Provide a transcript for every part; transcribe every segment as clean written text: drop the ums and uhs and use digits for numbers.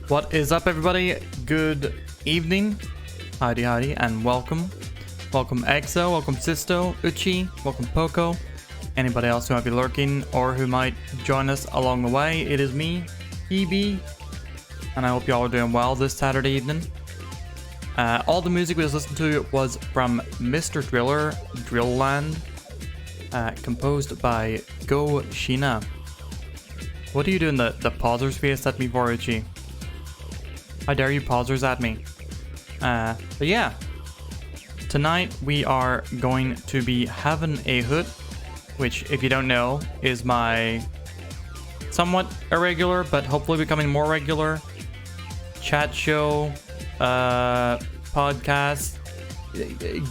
What is up, everybody? Good evening. Howdy, howdy, and welcome. Welcome EXO, welcome Sisto, Uchi, welcome Poco. Anybody else who might be lurking or who might join us along the way, it is me, EB, and I hope y'all are doing well this Saturday evening. All the music we just listened to was from Mr. Driller, Drillland, composed by Go Shina. What are you doing the pausers face at me for, Uchi? How dare you pausers at me? But yeah, tonight we are going to be having a Hoot, which, if you don't know, is my somewhat irregular, but hopefully becoming more regular chat show, podcast,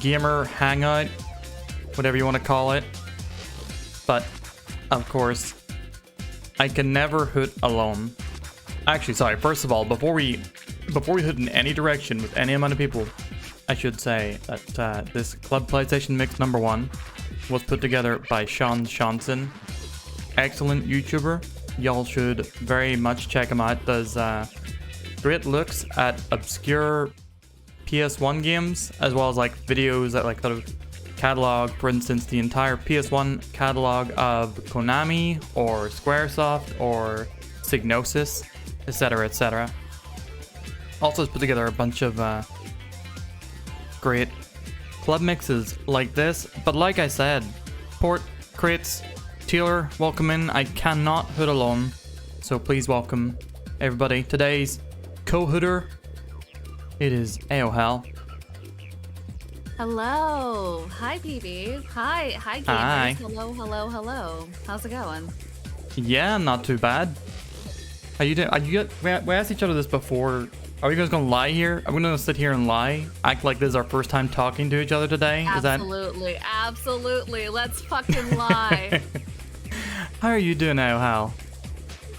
gamer hangout, whatever you want to call it. But of course, I can never Hoot alone. Actually, sorry, first of all, before we Hoot in any direction with any amount of people, I should say that this Club PlayStation Mix #1 was put together by Sean Johnson. Excellent YouTuber. Y'all should very much check him out. Does great looks at obscure PS1 games, as well as like videos that like sort of catalog, for instance, the entire PS1 catalog of Konami or Squaresoft or Psygnosis, etc., etc. Also has put together a bunch of great club mixes like this. But like I said, Port, Crates, Taylor, welcome in. I cannot Hoot alone, so please welcome everybody. Today's co-hooter, it is AOHL. Hello. Hi, PBs. Hi, gamers. Hi. Hello. How's it going? Yeah, not too bad. How you doing? We asked each other this before. Are we guys gonna lie here? Are we gonna sit here and lie? Act like this is our first time talking to each other today? Absolutely, absolutely. Let's fucking lie. How are you doing now, Hal?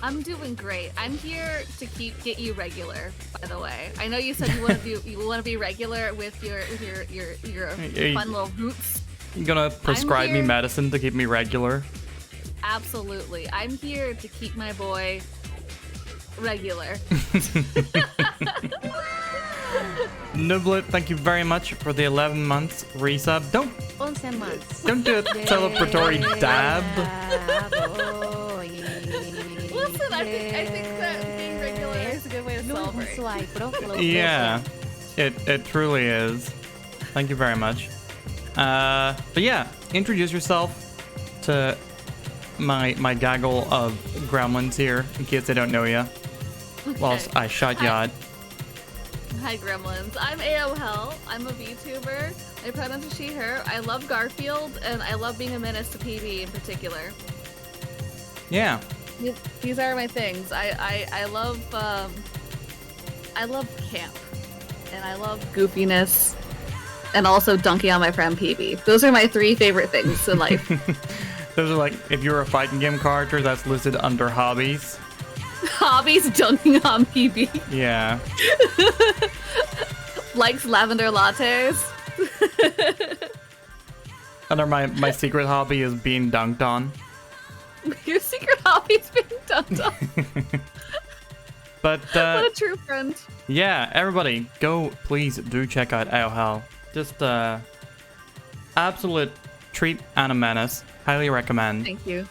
I'm doing great. I'm here to get you regular. By the way, I know you said you want to be regular with your fun little hoots. You gonna prescribe me medicine to keep me regular? Absolutely. I'm here to keep my boy regular. Nublet, thank you very much for the 11 months resub. Don't do a celebratory dab. Listen, I think that being regular is a good way to celebrate. Yeah, it truly is. Thank you very much. But yeah, introduce yourself to my gaggle of gremlins here, in case they don't know you. Okay. Whilst I shot Yad. Hi gremlins, I'm AOL. I'm a VTuber. I pronounce to she, her. I love Garfield, and I love being a menace to PB in particular. Yeah. These are my things. I love camp, and I love goofiness, and also dunking on my friend PB. Those are my 3 favorite things in life. Those are like, if you're a fighting game character, that's listed under hobbies. Hobbies, dunking on PB. Yeah. Likes lavender lattes. Under my secret hobby is being dunked on. Your secret hobby is being dunked on. But what a true friend. Yeah, everybody, go please do check out AOL. Just absolute treat and a menace. Highly recommend. Thank you.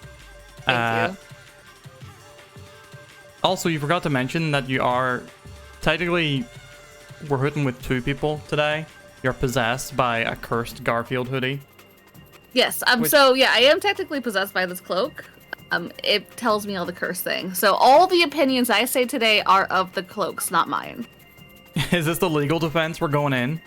Thank you. Also, you forgot to mention that you are technically, we're hooting with 2 people today. You're possessed by a cursed Garfield hoodie. Yes, so yeah, I am technically possessed by this cloak. It tells me all the curse things. So all the opinions I say today are of the cloaks, not mine. Is this the legal defense we're going in?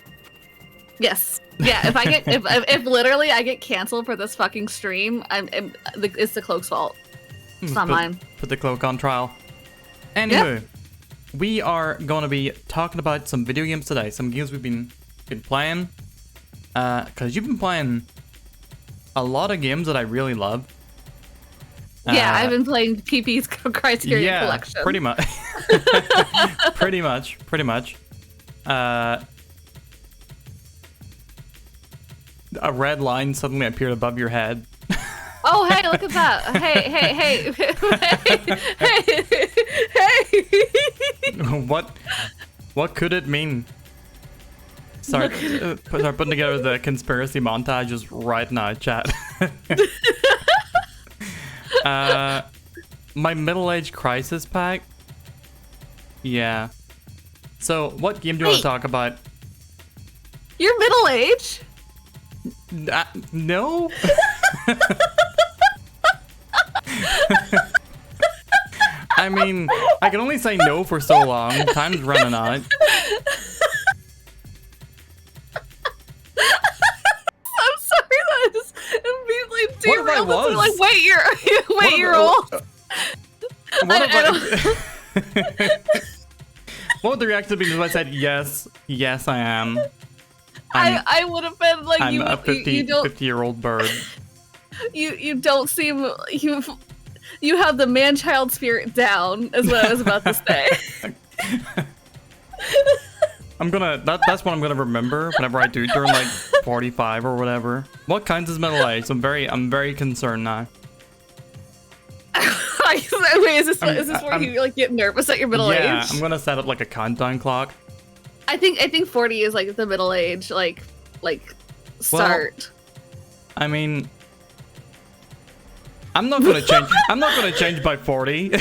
Yes. Yeah, if I get if literally I get canceled for this fucking stream, it's the cloak's fault. It's not mine. Put the cloak on trial. Anyway, we are going to be talking about some video games today. Some games we've been playing. Because you've been playing a lot of games that I really love. Yeah, I've been playing PP's Criterion Collection. Pretty much. pretty much. A red line suddenly appeared above your head. Oh, hey, look at that. Hey. What could it mean? Start putting together the conspiracy montages right now, chat. My middle-age crisis pack. Yeah. So, what game do you want to talk about? You're middle-age? No. I mean, I can only say no for so long. Time's running out. I'm sorry, that is immediately derailed. What if I was? Like, wait, you're old. What would the reaction be if I said yes, I am? I would have been like, I'm a 50-year-old bird. You don't seem you have the man-child spirit down, is what I was about to say. That's what I'm gonna remember whenever I do turn like 45 or whatever. What kinds is middle age? I'm very concerned now. Wait, is this where you like get nervous at your middle age? Yeah, I'm gonna set up like a countdown clock. I think 40 is like the middle age, like start. Well, I mean, I'm not gonna change. I'm not gonna change by 40.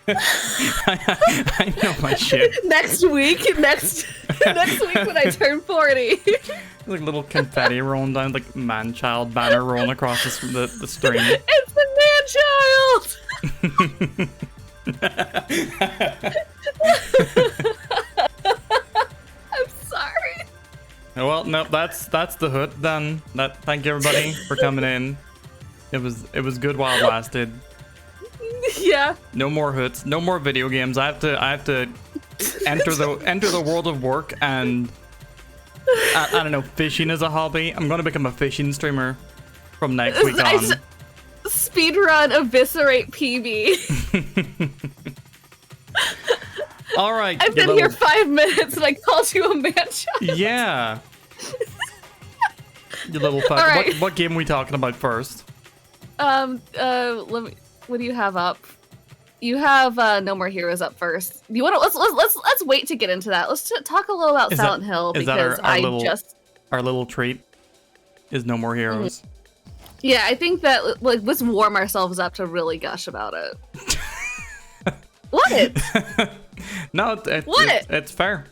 I know my shit. Next week when I turn 40. Like little confetti rolling down, like man-child banner rolling across the stream. It's the man-child. I'm sorry. Well, no, that's the hood then. Thank you everybody for coming in. It was good while it lasted. Yeah. No more hoots. No more video games. I have to enter the world of work, and I don't know. Fishing is a hobby. I'm gonna become a fishing streamer from next week on. Speedrun eviscerate PB. All right. I've been here 5 minutes and I called you a man child. Yeah. You little fuck. Right. What game are we talking about first? Let me. What do you have up? You have No More Heroes up first. You want to let's wait to get into that. Let's talk a little about Silent Hill because our little treat is No More Heroes. Yeah, I think that let's warm ourselves up to really gush about it. What? No, it's fair.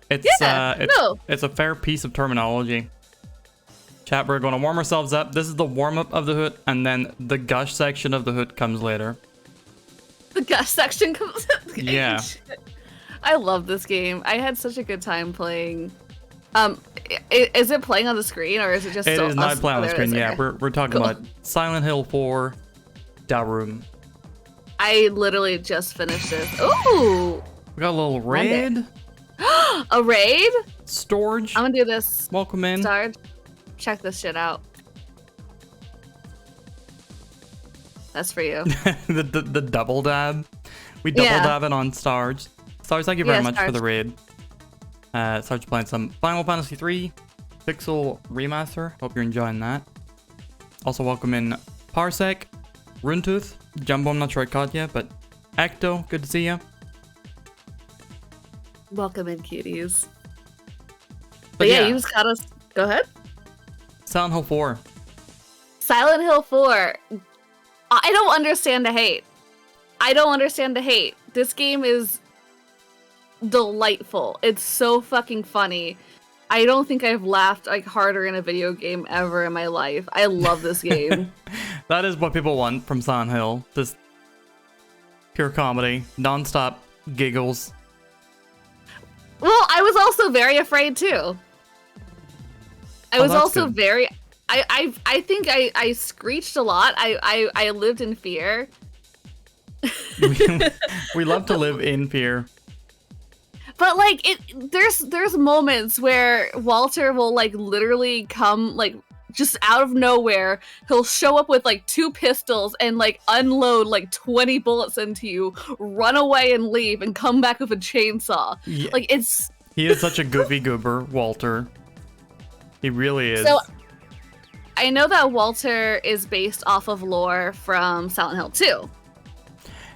It's a fair piece of terminology. Chat, we're going to warm ourselves up. This is the warm-up of the Hoot, and then the gush section of the Hoot comes later. The gush section comes Yeah. I love this game. I had such a good time playing. Is it playing on the screen, or is it just... It is not playing on the screen, yeah. Okay. We're talking about Silent Hill 4, Da Room. I literally just finished this. Ooh! We got a little raid. A raid? Storage. I'm gonna do this. Welcome in. Sarge, check this shit out. That's for you. the double dab. We double dabbing on Sarge. Sarge, thank you very much for the raid. Sarge playing some Final Fantasy 3 Pixel Remaster. Hope you're enjoying that. Also welcome in Parsec, Runetooth, Jumbo, I'm not sure I caught yet, but Ecto, good to see you. Welcome in, cuties. But yeah, you just got us. Go ahead. Silent Hill 4. Silent Hill 4. I don't understand the hate. I don't understand the hate. This game is delightful. It's so fucking funny. I don't think I've laughed like harder in a video game ever in my life. I love this game. That is what people want from Silent Hill. Just pure comedy, non-stop giggles. Well, I was also very afraid too. I was also good. very... I think I screeched a lot. I lived in fear. We love to live in fear. But like there's moments where Walter will like literally come like just out of nowhere. He'll show up with like 2 pistols and like unload like 20 bullets into you, run away and leave, and come back with a chainsaw. Yeah. Like he is such a goofy goober, Walter. He really is. So I know that Walter is based off of lore from Silent Hill 2.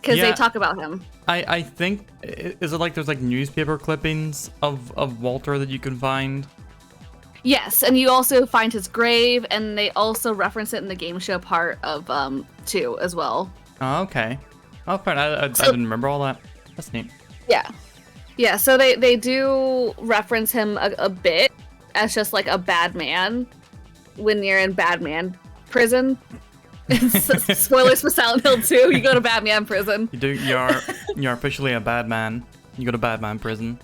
Because they talk about him. I think, is it like there's like newspaper clippings of Walter that you can find? Yes, and you also find his grave, and they also reference it in the game show part of 2 as well. Oh, okay. Oh, fine. I didn't remember all that. That's neat. Yeah. Yeah, so they do reference him a bit as just like a bad man when you're in bad man prison. Spoilers for Silent Hill 2, you go to bad man prison. You're officially a bad man. You go to bad man prison.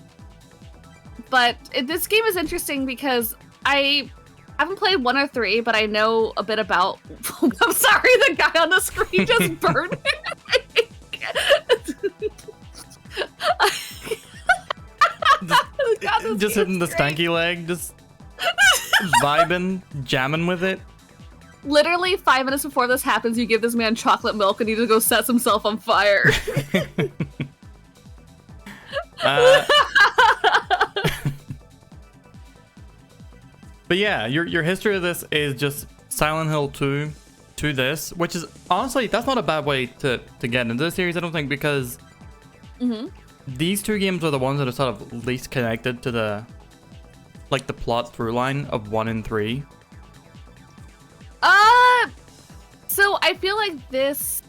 But this game is interesting because I haven't played 1 or 3, but I know a bit about... I'm sorry, the guy on the screen just burned me. just hitting the stanky leg, just vibing, jamming with it. Literally 5 minutes before this happens, you give this man chocolate milk and he just goes sets himself on fire. But yeah, your history of this is just Silent Hill 2 to this, which is honestly, that's not a bad way to get into the series, I don't think, because these 2 games are the ones that are sort of least connected to the plot through line of 1 and 3. So I feel like this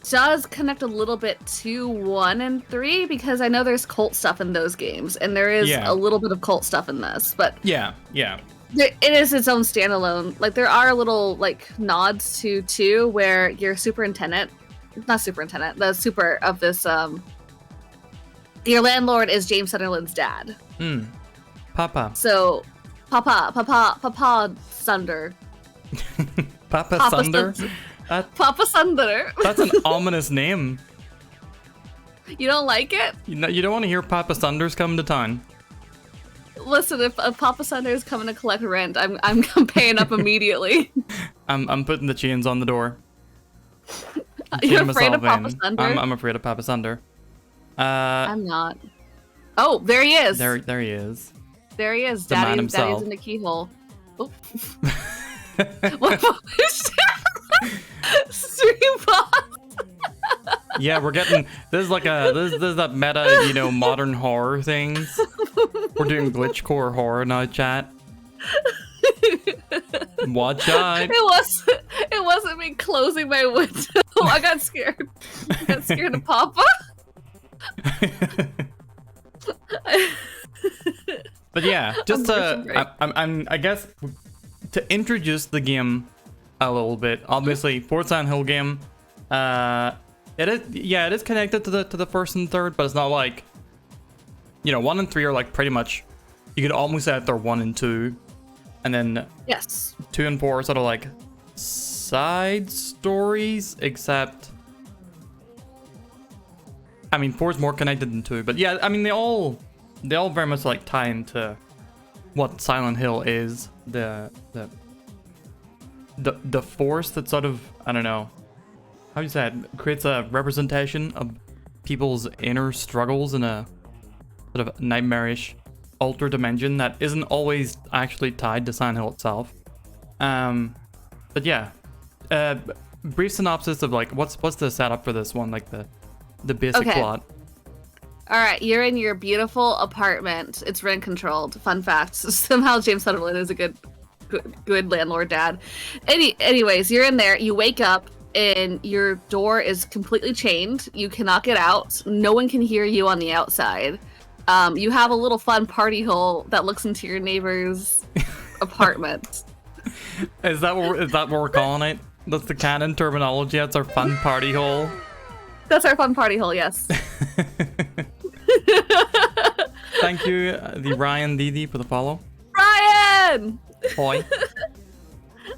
does connect a little bit to 1 and 3 because I know there's cult stuff in those games, and there is a little bit of cult stuff in this, but yeah, it is its own standalone. Like there are little like nods to 2 where your the super of this your landlord is James Sunderland's dad. Papa. So Papa Sunder. Papa Sunder? Papa Thunder. That's an ominous name. You don't like it? You don't want to hear Papa Thunders come to town. Listen, if Papa Thunder is coming to collect rent, I'm paying up immediately. I'm putting the chains on the door. You're afraid of Papa Thunder? I'm afraid of Papa Thunder. I'm not. Oh, there he is. There he is. There he is. The man Daddy's himself. in the keyhole. Oh. What was that? Stream boss. Yeah, we're getting this is that meta, modern horror things. We're doing glitchcore horror now, chat. Watch out. It wasn't me closing my window. I got scared. I got scared of Papa. But yeah, just I guess to introduce the game a little bit. Obviously, fourth Silent Hill game. It is connected to the first and third, but it's not like 1 and 3 are like pretty much. You could almost say that they're 1 and 2, and then yes, 2 and 4 are sort of like side stories, except. I mean, 4 is more connected than 2, but yeah, I mean they all very much like tie into what Silent Hill is. The force that sort of, I don't know, how do you say it, creates a representation of people's inner struggles in a sort of nightmarish alter dimension that isn't always actually tied to Silent Hill itself. But yeah, brief synopsis of like what's the setup for this one, like the basic plot. All right, you're in your beautiful apartment. It's rent controlled. Fun fact: somehow James Sutherland is a good landlord dad. Anyways, you're in there. You wake up and your door is completely chained. You cannot get out. No one can hear you on the outside. You have a little fun party hole that looks into your neighbor's apartment. Is that what we're calling it? That's the canon terminology. That's our fun party hole. That's our fun party hole, yes. Thank you, the Ryan Didi, for the follow. Ryan! Boy.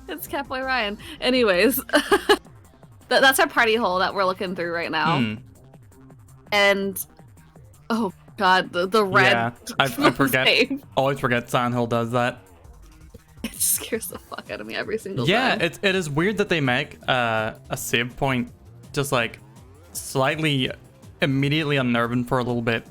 It's Catboy Ryan. Anyways, that's our party hole that we're looking through right now. And, oh god, the red. Yeah, I forget. Always forget Silent Hill does that. It scares the fuck out of me every single time. Yeah, it is weird that they make a save point just like slightly immediately unnerving for a little bit.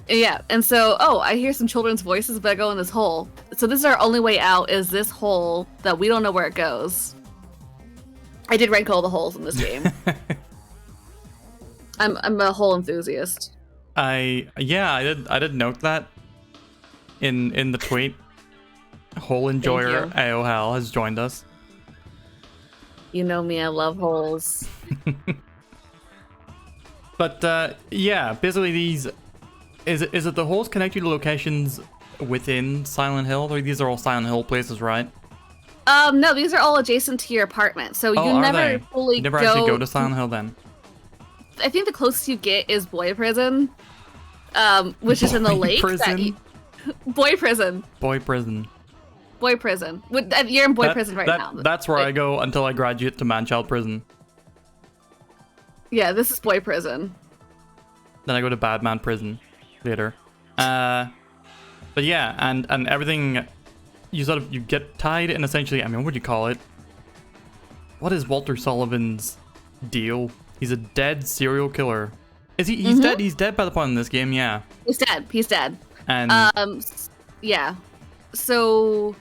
Yeah, and so, I hear some children's voices, but I go in this hole. So this is our only way out, is this hole that we don't know where it goes. I did rank all the holes in this game. I'm a hole enthusiast. I did note that in the tweet. Hole enjoyer AOL has joined us. You know me, I love holes. But yeah, basically these is it the holes connect you to locations within Silent Hill? Or these are all Silent Hill places, right? No, these are all adjacent to your apartment. So you never fully you never actually go to Silent Hill then. I think the closest you get is Boy Prison, which is in the lake. Boy Prison. Boy Prison. Boy Prison. You're in Boy Prison right now. That's where I go until I graduate to Man-Child Prison. Yeah, this is Boy Prison. Then I go to Bad Man Prison later. But yeah, and everything, you get tied in essentially, I mean, what would you call it? What is Walter Sullivan's deal? He's a dead serial killer. Is he? He's dead. He's dead by the point in this game. Yeah. He's dead. He's dead. And yeah. So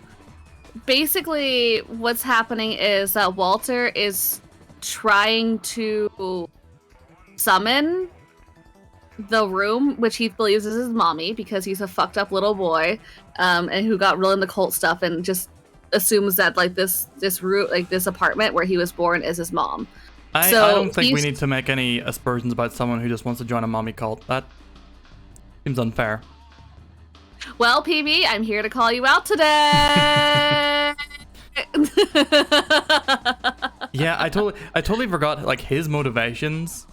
basically, what's happening is that Walter is trying to summon the room, which he believes is his mommy, because he's a fucked up little boy, and who got real into cult stuff and just assumes that like this root, like this apartment where he was born, is his mom. I don't think we need to make any aspersions about someone who just wants to join a mommy cult. That seems unfair. Well, PB, I'm here to call you out today. Yeah, I totally forgot like his motivations.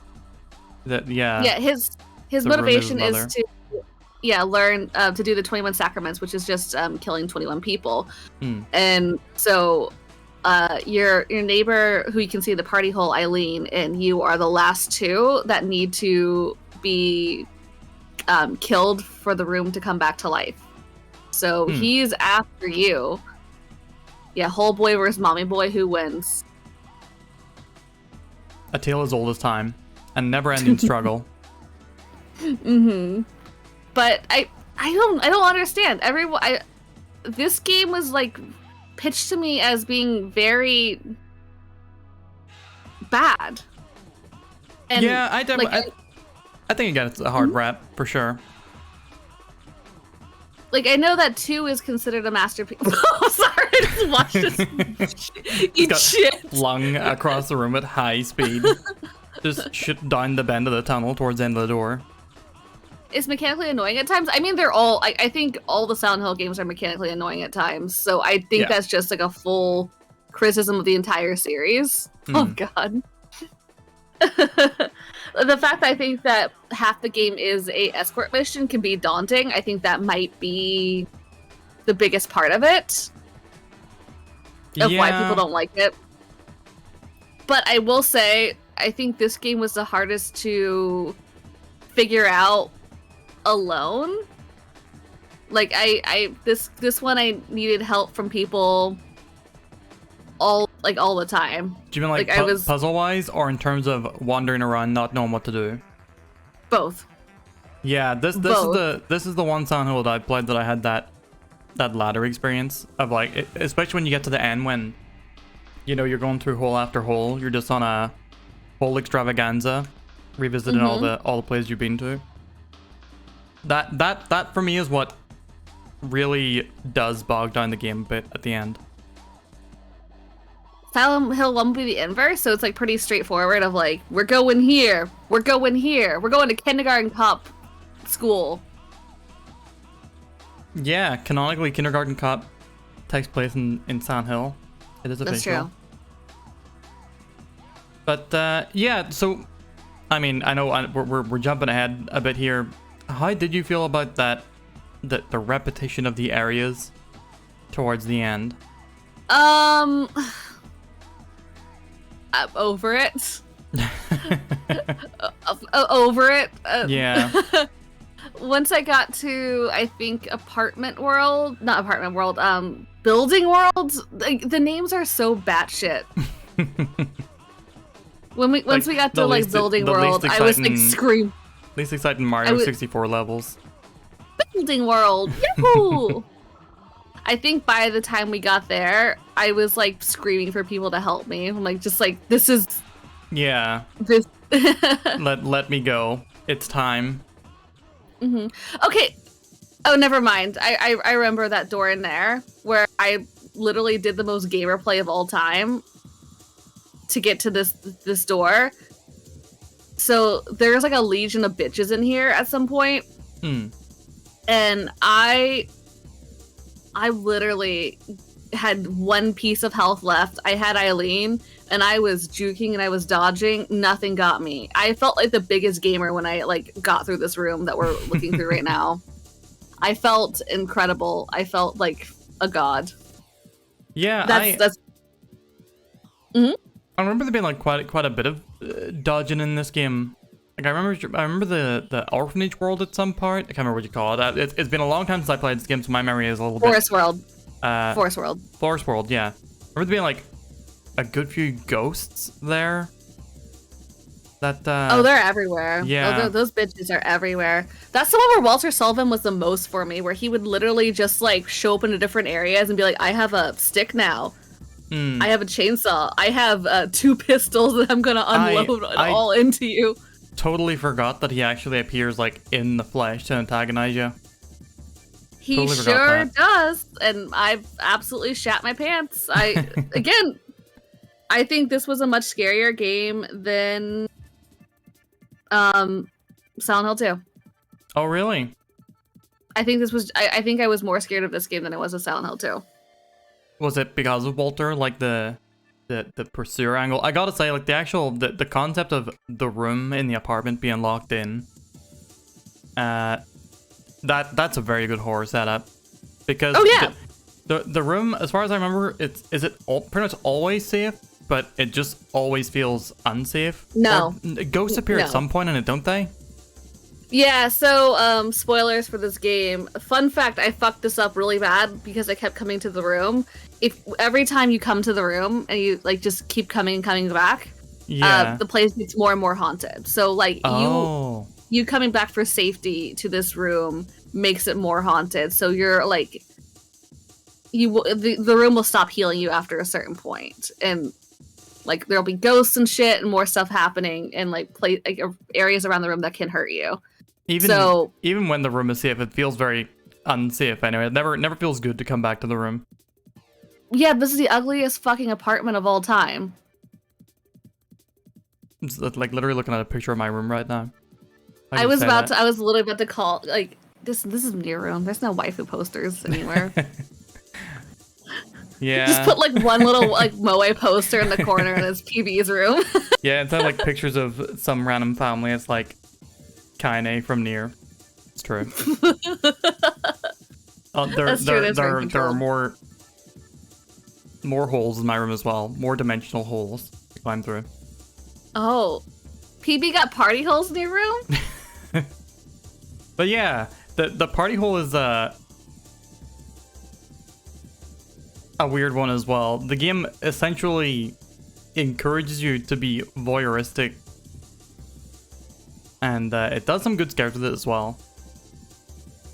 His motivation is to learn to do the 21 sacraments, which is just killing 21 people. And so your neighbor who you can see the party hole, Eileen, and you are the last two that need to be killed for the room to come back to life. So he's after you. Yeah, whole boy versus mommy boy, who wins? A tale as old as time, a never-ending struggle. But I don't understand. This game was like pitched to me as being very bad. And yeah, I think it gets a hard rap for sure. Like, I know that 2 is considered a masterpiece. Oh, sorry, I just watched this. Eat shit. Flung across the room at high speed. Just shit down the bend of the tunnel towards the end of the door. It's mechanically annoying at times. I mean, they're all... I think all the Silent Hill games are mechanically annoying at times. So I think that's just like a full criticism of the entire series. Oh, God. The fact that I think that half the game is a escort mission can be daunting. I think that might be the biggest part of it. Of why people don't like it. But I will say, I think this game was the hardest to figure out alone. Like, this one I needed help from people all the time. Do you mean like puzzle-wise, or in terms of wandering around not knowing what to do? Both. Yeah, this is the one Silent Hill that I played that I had that ladder experience of like, especially when you get to the end when, you know, you're going through hole after hole, you're just on a whole extravaganza, revisiting all the places you've been to. That for me is what really does bog down the game a bit at the end. Silent Hill 1 would be the inverse, so it's like pretty straightforward of like, we're going here, we're going here, we're going to kindergarten cop school. Yeah, canonically Kindergarten Cop takes place in Silent Hill. It is official. That's true. But yeah, so I mean, I know we're jumping ahead a bit here. How did you feel about that? The repetition of the areas towards the end. I'm over it. Over it. Yeah. Once I got to, I think, Building World. Like, the names are so batshit. Once we got to like Building World, I was like scream. Least exciting Mario 64 levels. Building World, yahoo! I think by the time we got there, I was like screaming for people to help me. I'm like, just like, this is... Yeah. This... let me go. It's time. Okay. Oh, never mind. I remember that door in there where I literally did the most gamer play of all time to get to this door. So there's like a legion of bitches in here at some point. And I literally had one piece of health left. I had Eileen, and I was juking and I was dodging. Nothing got me. I felt like the biggest gamer when I like got through this room that we're looking through right now. I felt incredible. I felt like a god. Yeah, that's. I remember there being like quite a bit of dodging in this game. Like I remember the orphanage world at some part. I can't remember what you call it. It's been a long time since I played this game, so my memory is a little Forest bit. World. Forest World, yeah. I remember there being like a good few ghosts there. Oh, they're everywhere. Yeah. Those bitches are everywhere. That's the one where Walter Sullivan was the most for me, where he would literally just like show up into different areas and be like, I have a stick now. I have a chainsaw. I have 2 pistols that I'm gonna unload all into you. Totally forgot that he actually appears like in the flesh to antagonize you. He totally sure does, and I've absolutely shat my pants. I think this was a much scarier game than Silent Hill 2. Oh, really? I think I was more scared of this game than I was of Silent Hill 2. Was it because of Walter, like the pursuer angle? I gotta say, like the concept of the room in the apartment being locked in, that's a very good horror setup. Because The room, as far as I remember, pretty much always safe, but it just always feels unsafe? No. Or ghosts appear at some point in it, don't they? Yeah, so, spoilers for this game. Fun fact, I fucked this up really bad because I kept coming to the room. If every time you come to the room and you, like, just keep coming and coming back, the place gets more and more haunted. So, like, you coming back for safety to this room makes it more haunted. So you're, like, the room will stop healing you after a certain point. And, like, there'll be ghosts and shit and more stuff happening and, like, areas around the room that can hurt you. Even when the room is safe, it feels very unsafe anyway. It never feels good to come back to the room. Yeah, this is the ugliest fucking apartment of all time. I'm just, like, literally looking at a picture of my room right now. I was literally about to call, like, this is Nier room. There's no waifu posters anywhere. Yeah. Just put, like, one little, like, moe poster in the corner in his PB's room. Yeah, instead of, like, pictures of some random family, it's like Kaine from Nier. It's true. There are more holes in my room as well. More dimensional holes to climb through. Oh. PB got party holes in your room? But yeah, the party hole is a weird one as well. The game essentially encourages you to be voyeuristic. And it does some good scares with it as well.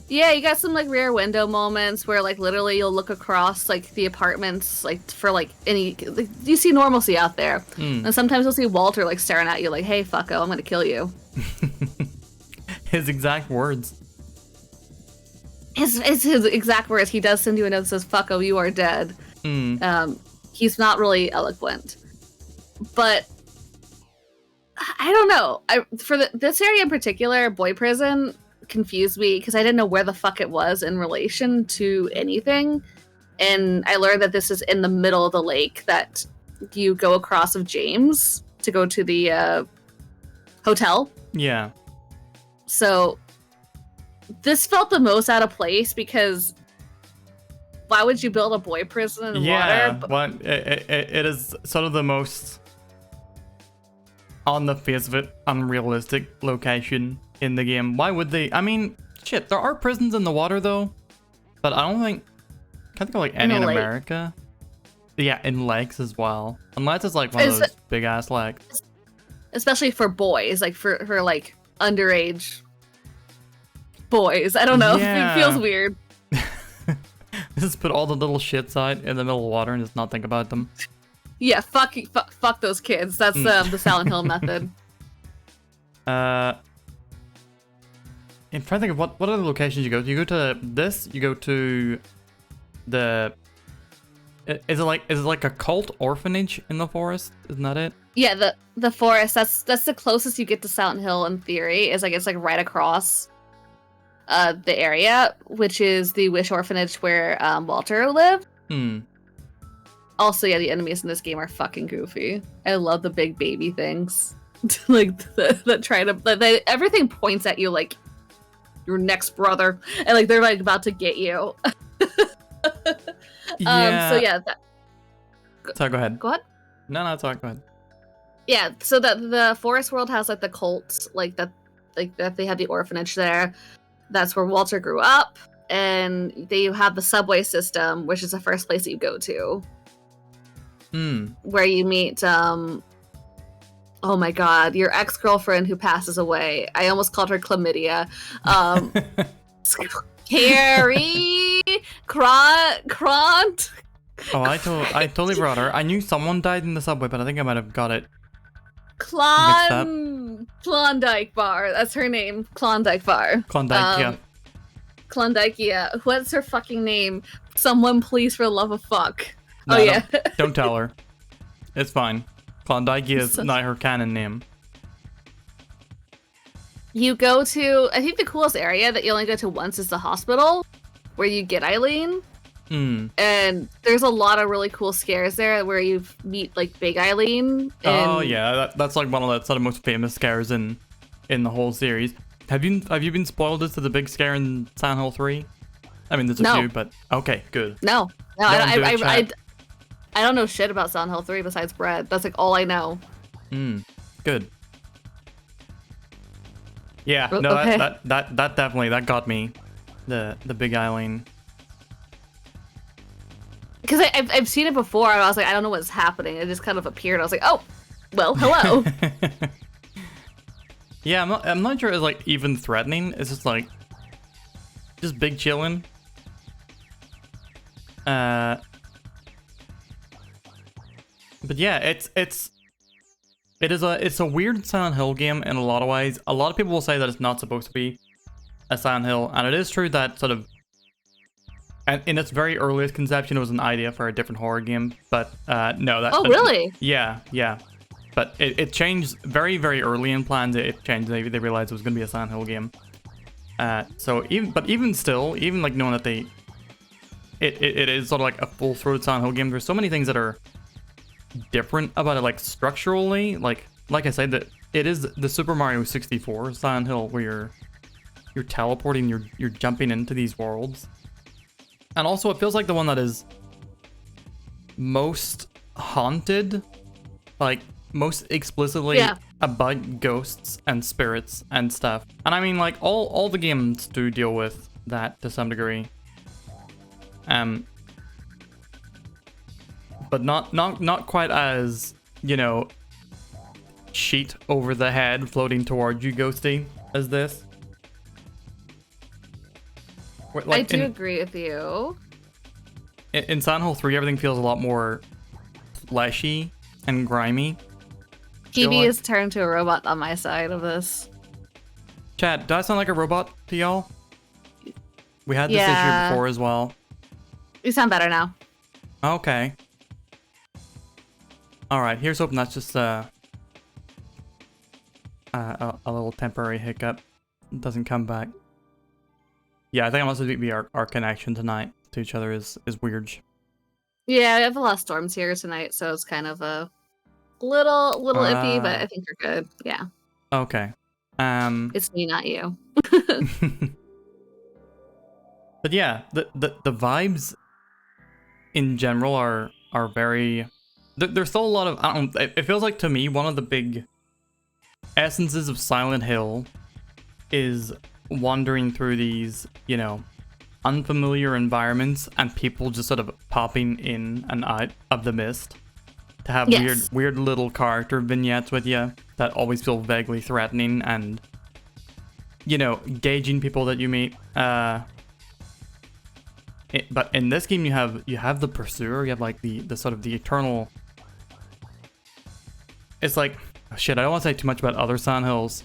Yeah, you got some, like, rear window moments where, like, literally you'll look across, like, the apartments, like, for, like, like, you see normalcy out there. And sometimes you'll see Walter, like, staring at you like, hey, fucko, I'm gonna kill you. His exact words. His exact words. He does send you a note that says, fucko, you are dead. He's not really eloquent. But I don't know. For this area in particular, boy prison confused me because I didn't know where the fuck it was in relation to anything. And I learned that this is in the middle of the lake that you go across of James to go to the hotel. Yeah. So this felt the most out of place because why would you build a boy prison in water? Well, it is sort of the most, on the face of it, unrealistic location in the game. Why would they? I mean, shit, there are prisons in the water though, but I can't think of like any in America. Yeah, in lakes as well, unless it's like one of those big ass lakes. Especially for boys, like for like underage boys. I don't know. Yeah. It feels weird. Just put all the little shits out in the middle of water and just not think about them. Yeah, fuck those kids. That's the Silent Hill method. I'm trying to think of what other locations you go to. You go to this. You go to the. Is it like a cult orphanage in the forest? Isn't that it? Yeah, the forest. That's the closest you get to Silent Hill in theory. Is like it's like right across the area, which is the Wish Orphanage where Walter lived. Also, yeah, the enemies in this game are fucking goofy. I love the big baby things. Like that try to everything points at you like your next brother, and like they're like about to get you. Yeah. So yeah. Sorry, go ahead. Go ahead. No, it's alright. Go ahead. Yeah. So the forest world has like the cults, like that they had the orphanage there. That's where Walter grew up, and they have the subway system, which is the first place that you go to. Where you meet oh my god, your ex-girlfriend who passes away. I almost called her chlamydia. Carrie Cront. Oh, I totally forgot her. I knew someone died in the subway, but I think I might have got it. Klondike Bar. That's her name. Klondike Bar. Klondike, yeah. Klondike, yeah. What's her fucking name? Someone please, for the love of fuck. No, oh yeah. Don't tell her. It's fine. Klondike is not her canon name. You go to, I think the coolest area that you only go to once is the hospital, where you get Eileen. And there's a lot of really cool scares there where you meet like Big Eileen. Oh yeah, that's like one of the sort of most famous scares in the whole series. Have you been spoiled as to the big scare in Silent Hill 3? I mean, there's a No. few, but okay, good. No, No one do it, chat. I don't know shit about Silent Hill 3 besides Bread. That's like all I know. Good. Yeah, O- no, okay. that definitely that got me. The big Eileen. Because I've seen it before, and I was like, I don't know what's happening. It just kind of appeared. I was like, oh, well, hello. Yeah, I'm not sure it's like even threatening. It's just like just big chillin'. But yeah, it's a weird Silent Hill game in a lot of ways. A lot of people will say that it's not supposed to be a Silent Hill, and it is true that sort of, and in its very earliest conception, it was an idea for a different horror game. But no, that. Oh, really? Yeah. But it changed very, very early in plans. It changed. They realized it was going to be a Silent Hill game. So even still, even like knowing that it is sort of like a full-throated Silent Hill game. There's so many things that are different about it, like structurally. Like I said, that it is the Super Mario 64 Silent Hill where you're teleporting, you're jumping into these worlds, and also it feels like the one that is most haunted, like most explicitly about ghosts and spirits and stuff. And I mean, like all the games do deal with that to some degree. But not quite as, you know, sheet over the head floating towards you ghosty as this. Like I do agree with you. In Silent Hill 3, everything feels a lot more fleshy and grimy. Kiwi is turned to a robot on my side of this. Chad, do I sound like a robot to y'all? We had this issue before as well. You sound better now. Okay. Alright, here's hoping that's just a little temporary hiccup. It doesn't come back. Yeah, I think it must be our connection tonight to each other is weird. Yeah, I have a lot of storms here tonight, so it's kind of a little iffy, but I think you're good. Yeah. Okay. It's me, not you. But yeah, the vibes in general are very. There's still a lot of. I don't. It feels like to me one of the big essences of Silent Hill is wandering through these, you know, unfamiliar environments and people just sort of popping in and out of the mist to have weird little character vignettes with you that always feel vaguely threatening and, you know, gauging people that you meet. But in this game you have the pursuer, you have like the sort of the eternal. It's like, oh shit, I don't want to say too much about other Silent Hills.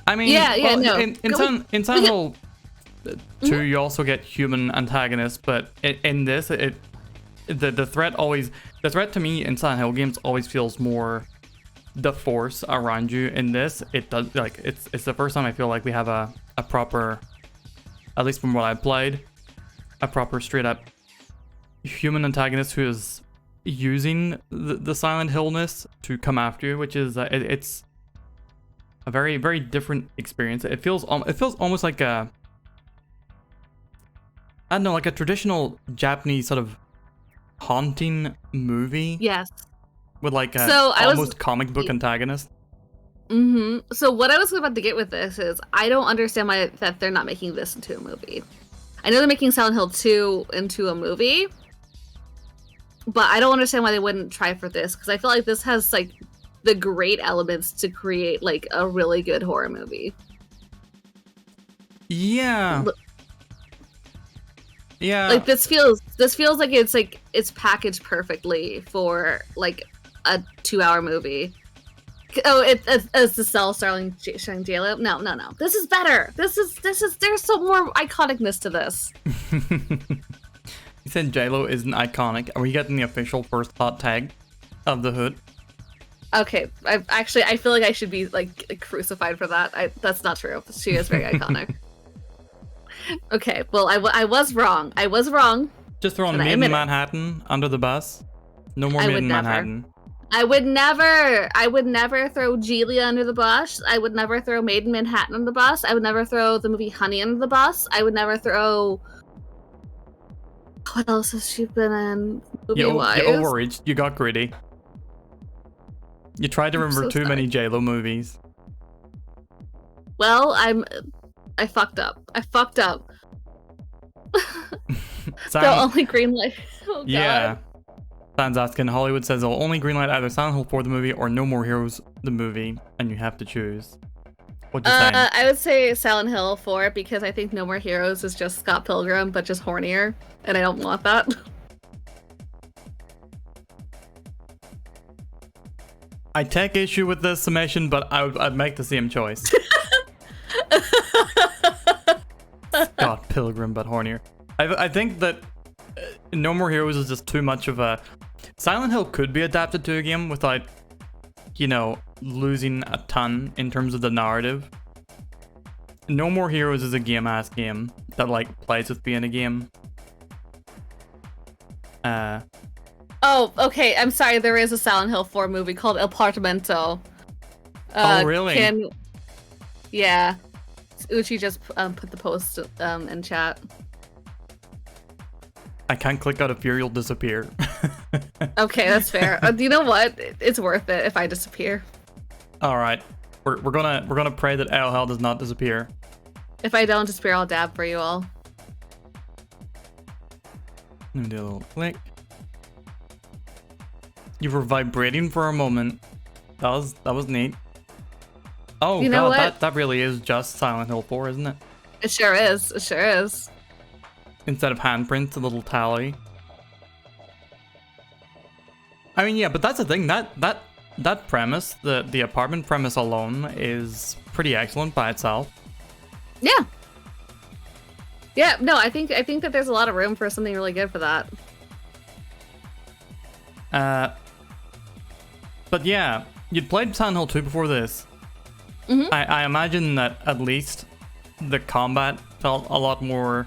I mean, no. In Silent Hill 2, you also get human antagonists, but in this, the threat to me in Silent Hill games always feels more the force around you. In this, it does, like, it's the first time I feel like we have a proper, at least from what I've played, a proper straight up human antagonist who is using the Silent Hillness to come after you, which is it's a very, very different experience. It feels almost like I don't know, like a traditional Japanese sort of haunting movie. Yes. With like a almost comic book antagonist. Mm-hmm. So what I was about to get with this is I don't understand why that they're not making this into a movie. I know they're making Silent Hill 2 into a movie, but I don't understand why they wouldn't try for this, because I feel like this has like the great elements to create like a really good horror movie. Yeah. Yeah. Like this feels like it's packaged perfectly for like a 2-hour movie. Oh, it's the Cell starring J-Lo. No. This is better. This is there's some more iconicness to this. You said J-Lo isn't iconic. Are we getting the official first hot tag of the Hoot? Okay, I feel like I should be like crucified for that. That's not true. She is very iconic. Okay, well I was wrong. Just throwing Made in Manhattan under the bus. No more Made in Manhattan. I would never throw Geely under the bus. I would never throw Made in Manhattan under the bus. I would never throw the movie Honey under the bus. I would never throw... What else has she been in movie-wise? You overreached. You got greedy. You tried to remember too many J-Lo movies. Well, I fucked up. The only green light. Oh, yeah. Sam's asking, Hollywood says they'll only greenlight either Silent Hill 4 the movie or No More Heroes the movie, and you have to choose. What you saying? I would say Silent Hill 4 because I think No More Heroes is just Scott Pilgrim, but just hornier, and I don't want that. I take issue with this summation, but I'd make the same choice. Scott Pilgrim, but hornier. I think that No More Heroes is just too much of a... Silent Hill could be adapted to a game without, you know, losing a ton in terms of the narrative. No More Heroes is a game-ass game that, like, plays with being a game. Oh, okay, I'm sorry, there is a Silent Hill 4 movie called Apartamento. Oh, really? Yeah. Uchi just put the post in chat. I can't click out of fear, you'll disappear. Okay, that's fair. You know what? It's worth it if I disappear. All right, we're gonna pray that AOL does not disappear. If I don't disappear, I'll dab for you all. Let me do a little click. You were vibrating for a moment. That was neat. Oh, you know God, that really is just Silent Hill 4, isn't it? It sure is. It sure is. Instead of handprints, a little tally. I mean, yeah, but that's the thing. That premise, the apartment premise alone, is pretty excellent by itself. Yeah. Yeah. No, I think that there's a lot of room for something really good for that. But yeah, you'd played Silent Hill 2 before this. Mm-hmm. I imagine that at least the combat felt a lot more,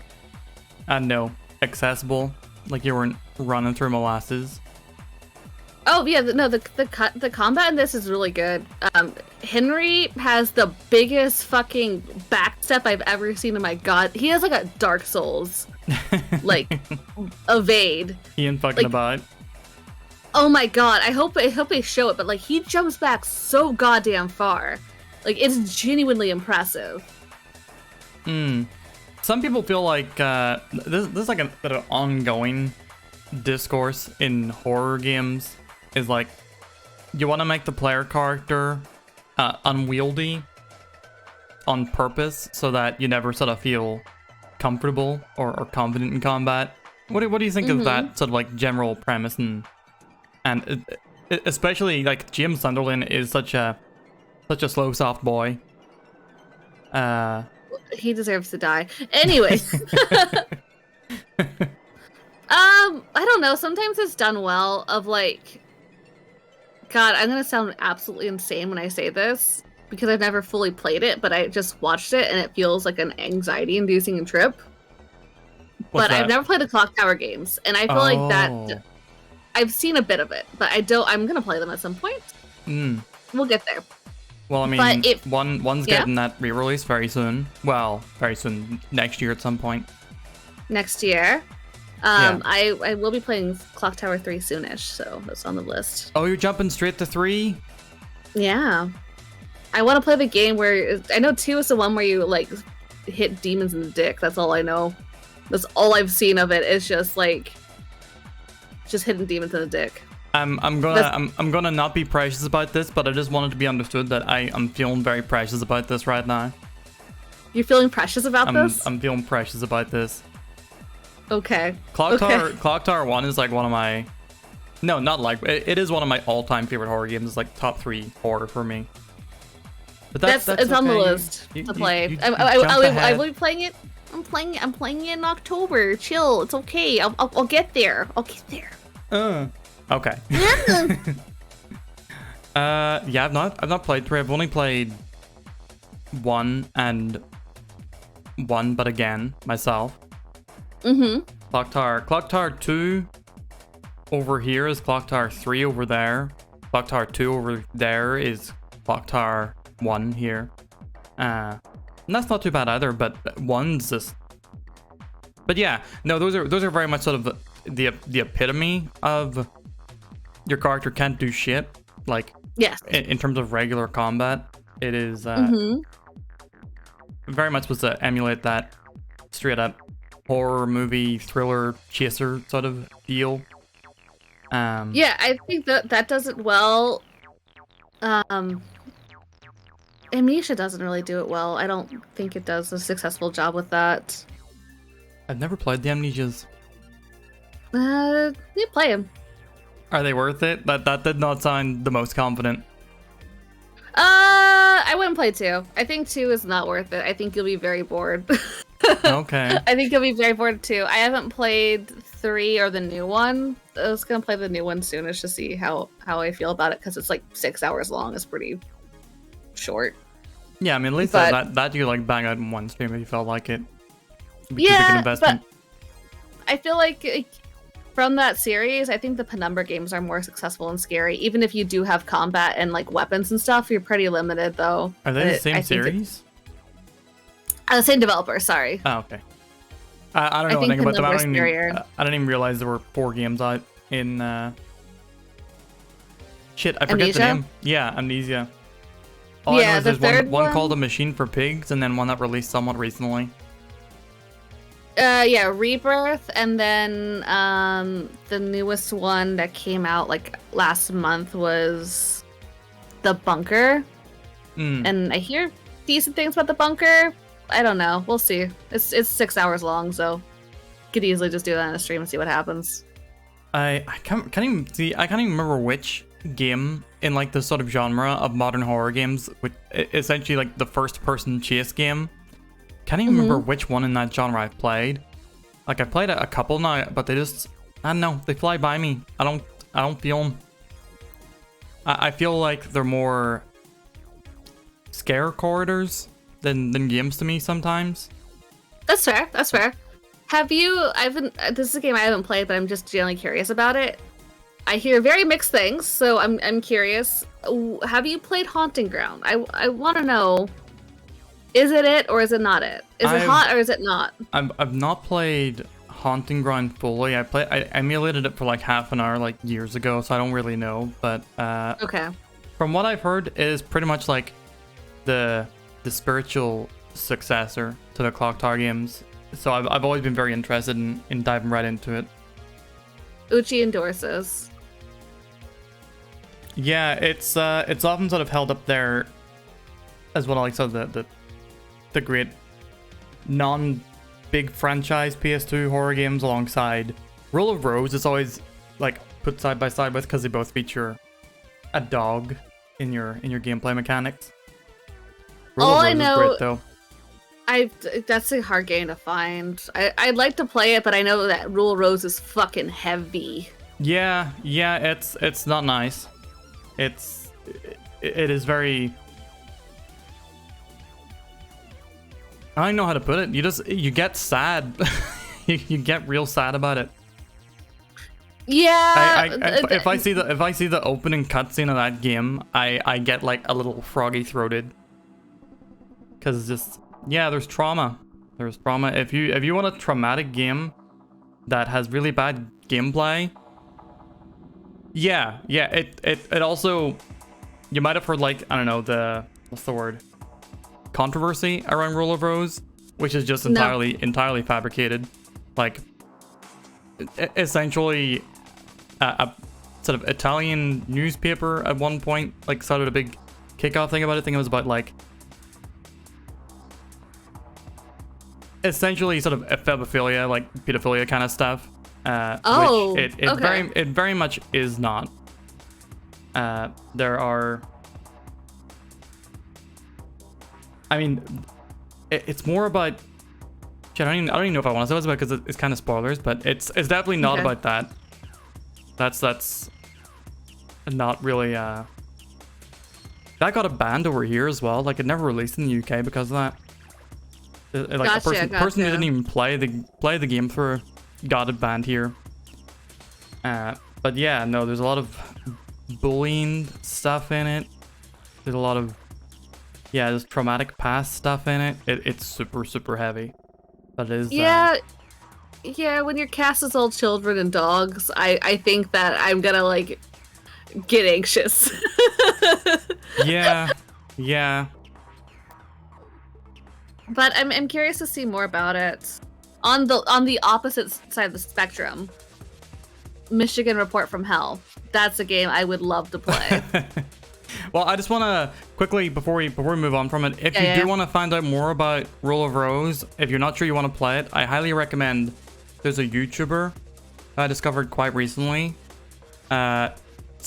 I don't know, accessible. Like you weren't running through molasses. Oh yeah, no, the combat in this is really good. Henry has the biggest fucking backstep I've ever seen in my god. He has like a Dark Souls, like evade. He ain't fucking about. Oh my god, I hope they show it, but like he jumps back so goddamn far. Like it's genuinely impressive. Some people feel like this is like an ongoing discourse in horror games. Is like you want to make the player character unwieldy on purpose so that you never sort of feel comfortable or confident in combat. What do you think of that sort of like general premise and especially like Jim Sunderland is such a slow soft boy. He deserves to die. Anyway. I don't know. Sometimes it's done well of like, God, I'm gonna sound absolutely insane when I say this because I've never fully played it, but I just watched it and it feels like an anxiety-inducing trip. But I've never played the Clock Tower games, and I feel like that. I've seen a bit of it, but I'm gonna play them at some point. We'll get there. Well, I mean, one's getting that re-release very soon. Well, very soon, next year at some point. Next year. I will be playing Clock Tower 3 soonish, so that's on the list. Oh, you're jumping straight to 3? Yeah. I want to play the game where... I know 2 is the one where you, like, hit demons in the dick. That's all I know. That's all I've seen of it. It's just, like... just hitting demons in the dick. I'm gonna not be precious about this, but I just wanted to be understood that I'm feeling very precious about this right now. You're feeling precious about this? I'm feeling precious about this. Okay. Clock Tower 1 is like one of my... No, not like... It is one of my all-time favorite horror games. It's like top 3 horror for me. But that's it's okay. on the list to play. I will be playing it. I'm playing it in October. Chill. It's okay. I'll get there. I'll get there. Okay. Yeah, I've not played 3. I've only played 1 and 1, but again, myself. Clock Tower 2 over here is Clock Tower 3 over there. Clock Tower 2 over there is Clock Tower 1 here. And that's not too bad either, but one's just... But yeah, no, those are very much sort of the epitome of your character can't do shit. Like, yes, in terms of regular combat, it is very much supposed to emulate that straight up horror movie thriller chaser sort of deal. Yeah, I think that does it well. Amnesia doesn't really do it well. I don't think it does a successful job with that. I've never played the Amnesias. You play them. Are they worth it? That did not sound the most confident. I wouldn't play 2. I think 2 is not worth it. I think you'll be very bored. Okay. I think you'll be very bored too. I haven't played 3 or the new one. I was gonna play the new one soonish to see how I feel about it, because it's like 6 hours long. It's pretty short. Yeah, I mean, at least that you like bang out in one stream if you felt like it. Yeah, but I feel like from that series, I think the Penumbra games are more successful and scary. Even if you do have combat and like weapons and stuff, you're pretty limited though. Are they the same series? Same developer, sorry. Oh, okay. I don't know anything about them. I didn't even realize there were 4 games out in... Shit, I forget the name. Yeah, Amnesia. All I know is there's one called A Machine for Pigs, and then one that released somewhat recently. Yeah, Rebirth, and then the newest one that came out like last month was The Bunker. And I hear decent things about The Bunker. I don't know. We'll see. It's 6 hours long, so could easily just do that on a stream and see what happens. I can't even remember which game in like the sort of genre of modern horror games, which essentially like the first-person chase game. Can't even remember which one in that genre I've played. Like I've played a couple now, but they just, I don't know, they fly by me. I don't feel them. I feel like they're more scare corridors than games to me sometimes. That's fair. That's fair. This is a game I haven't played, but I'm just generally curious about it. I hear very mixed things, so I'm curious. Have you played Haunting Ground? I want to know, is it or is it not it? Is it hot or is it not? I've not played Haunting Ground fully. I emulated it for like half an hour like years ago, so I don't really know. But okay. From what I've heard, it is pretty much like the spiritual successor to the Clock Tower games. So I've always been very interested in diving right into it. Uchi endorses. Yeah, it's often sort of held up there as one of like sort of the great non-big franchise PS2 horror games alongside Rule of Rose. It's always like put side by side with, because they both feature a dog in your gameplay mechanics. Rule of Rose I know is great, though. That's a hard game to find. I'd like to play it, but I know that Rule of Rose is fucking heavy. Yeah, it's not nice. It is very... I don't know how to put it. You get sad. you get real sad about it. Yeah. If I see the opening cutscene of that game, I get like a little froggy throated. Because it's just... Yeah, there's trauma. There's trauma. If you want a traumatic game that has really bad gameplay, yeah. It also, you might have heard like, I don't know, what's the word? Controversy around Rule of Rose, which is just entirely fabricated. Like, essentially, a sort of Italian newspaper at one point like started a big kickoff thing about it. I think it was about like, essentially sort of ephebophilia, like pedophilia kind of stuff. Which it very much is not. There are... I mean, it's more about... I don't even know if I want to say what it's about, because it's kind of spoilers, but it's definitely not about that. That's not really... That got a banned over here as well. Like, it never released in the UK because of that. Like a person who didn't even play the game through got it banned here. But yeah, no, there's a lot of bullying stuff in it. There's a lot of, yeah, there's traumatic past stuff in it. It's super, super heavy. But it is... Yeah, yeah, when your cast is all children and dogs, I think that I'm gonna, like, get anxious. Yeah, yeah. But I'm curious to see more about it. On the opposite side of the spectrum, Michigan Report from Hell. That's a game I would love to play. Well, I just want to quickly, before we move on from it, if you do want to find out more about Rule of Rose, if you're not sure you want to play it, I highly recommend. There's a YouTuber I discovered quite recently. Some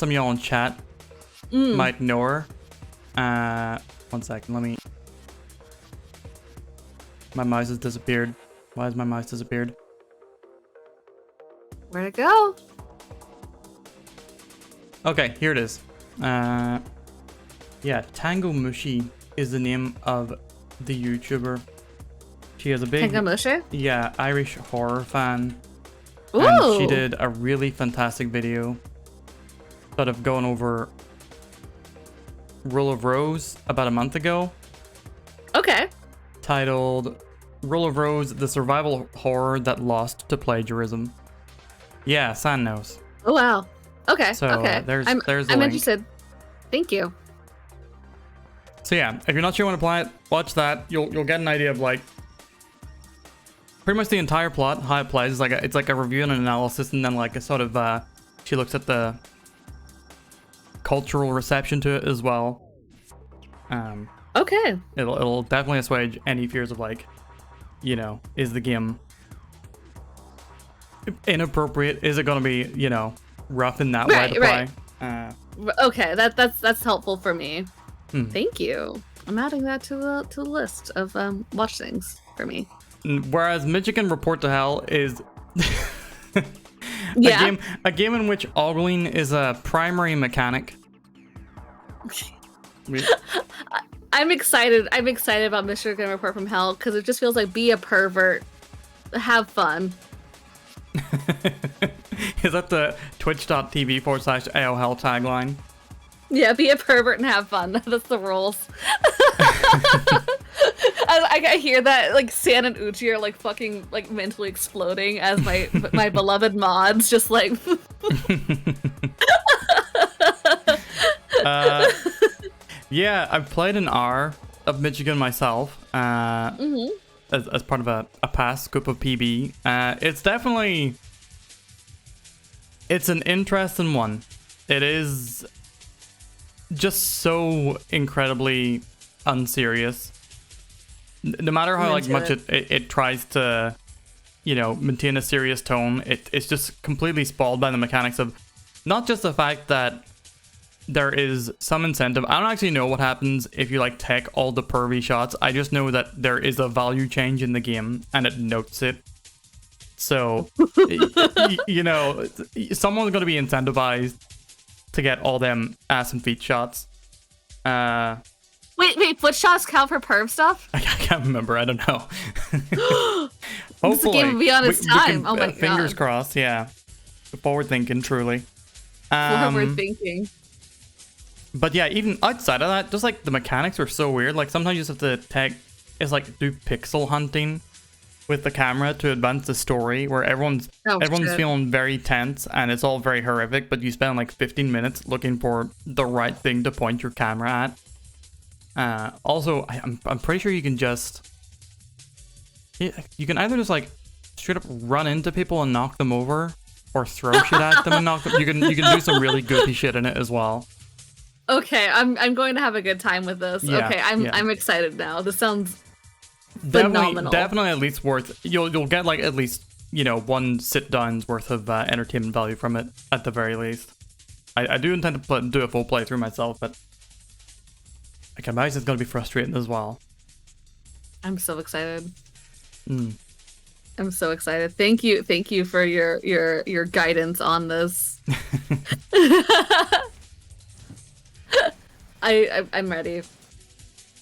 of y'all in chat might know her. 1 second, let me... My mouse has disappeared. Why has my mouse disappeared? Where'd it go? Okay, here it is. Yeah, Tango Mushi is the name of the YouTuber. She has a big... Tango Mushi? Yeah, Irish horror fan. Ooh! And she did a really fantastic video sort of going over Rule of Rose about a month ago. Okay. Titled Rule of Rose, the survival horror that lost to plagiarism. Yeah, San knows. Oh, wow. Okay, So okay. there's I'm link. interested. Thank you. So yeah, if you're not sure you want to play it, watch that. You'll get an idea of like pretty much the entire plot, how it plays. It's like a review and an analysis, and then like a sort of she looks at the cultural reception to it as well. Okay. It'll definitely assuage any fears of like, you know, is the game inappropriate? Is it gonna be, you know, rough in that way to play? Okay, that's helpful for me. Thank you. I'm adding that to the list of watch things for me. Whereas Michigan Report to Hell is Yeah. a game in which ogling is a primary mechanic. I'm excited. I'm excited about Michigan Report from Hell because it just feels like be a pervert, have fun. Is that the twitch.tv/AOL tagline? Yeah, be a pervert and have fun. That's the rules. I hear that like San and Uchi are like fucking like mentally exploding as my beloved mods just like. Yeah, I've played an hour of Michigan myself. As part of a past scoop of PB. It's an interesting one. It is just so incredibly unserious. No matter how like much it tries to, you know, maintain a serious tone, it's just completely spoiled by the mechanics of not just the fact that there is some incentive. I don't actually know what happens if you like take all the pervy shots. I just know that there is a value change in the game and it notes it. So, you know, someone's going to be incentivized to get all them ass and feet shots. Wait, foot shots count for perv stuff? I can't remember. I don't know. Hopefully. This game will be on its time. Oh my god. Fingers crossed, yeah. Forward thinking, truly. Forward thinking. But yeah, even outside of that, just like the mechanics are so weird. Like sometimes you just have to do pixel hunting with the camera to advance the story, where everyone's feeling very tense and it's all very horrific. But you spend like 15 minutes looking for the right thing to point your camera at. Also, I'm pretty sure you can either just like straight up run into people and knock them over, or throw shit at them and knock them. You can do some really goofy shit in it as well. Okay, I'm going to have a good time with this. Yeah, okay, I'm excited now. This sounds phenomenal. Definitely at least worth. You'll get like at least, you know, one sit down's worth of entertainment value from it at the very least. I do intend to do a full playthrough myself, but I can imagine it's gonna be frustrating as well. I'm so excited. I'm so excited. Thank you for your guidance on this. I'm ready.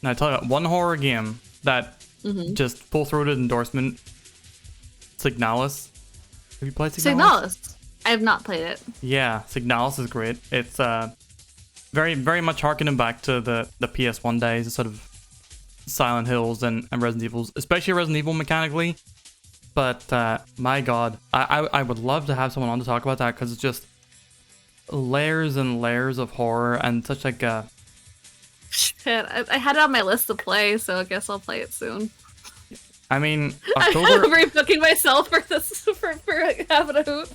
Now I tell you what, one horror game that just full-throated endorsement. Signalis. Have you played Signalis? I have not played it. Yeah, Signalis is great. It's very, very much harkening back to the PS1 days, sort of Silent Hills and Resident Evils, especially Resident Evil mechanically. But my God, I would love to have someone on to talk about that because it's just layers and layers of horror and such like a... Shit, I had it on my list to play, so I guess I'll play it soon. I mean, I'm October... rebooking myself for this for having a hoot.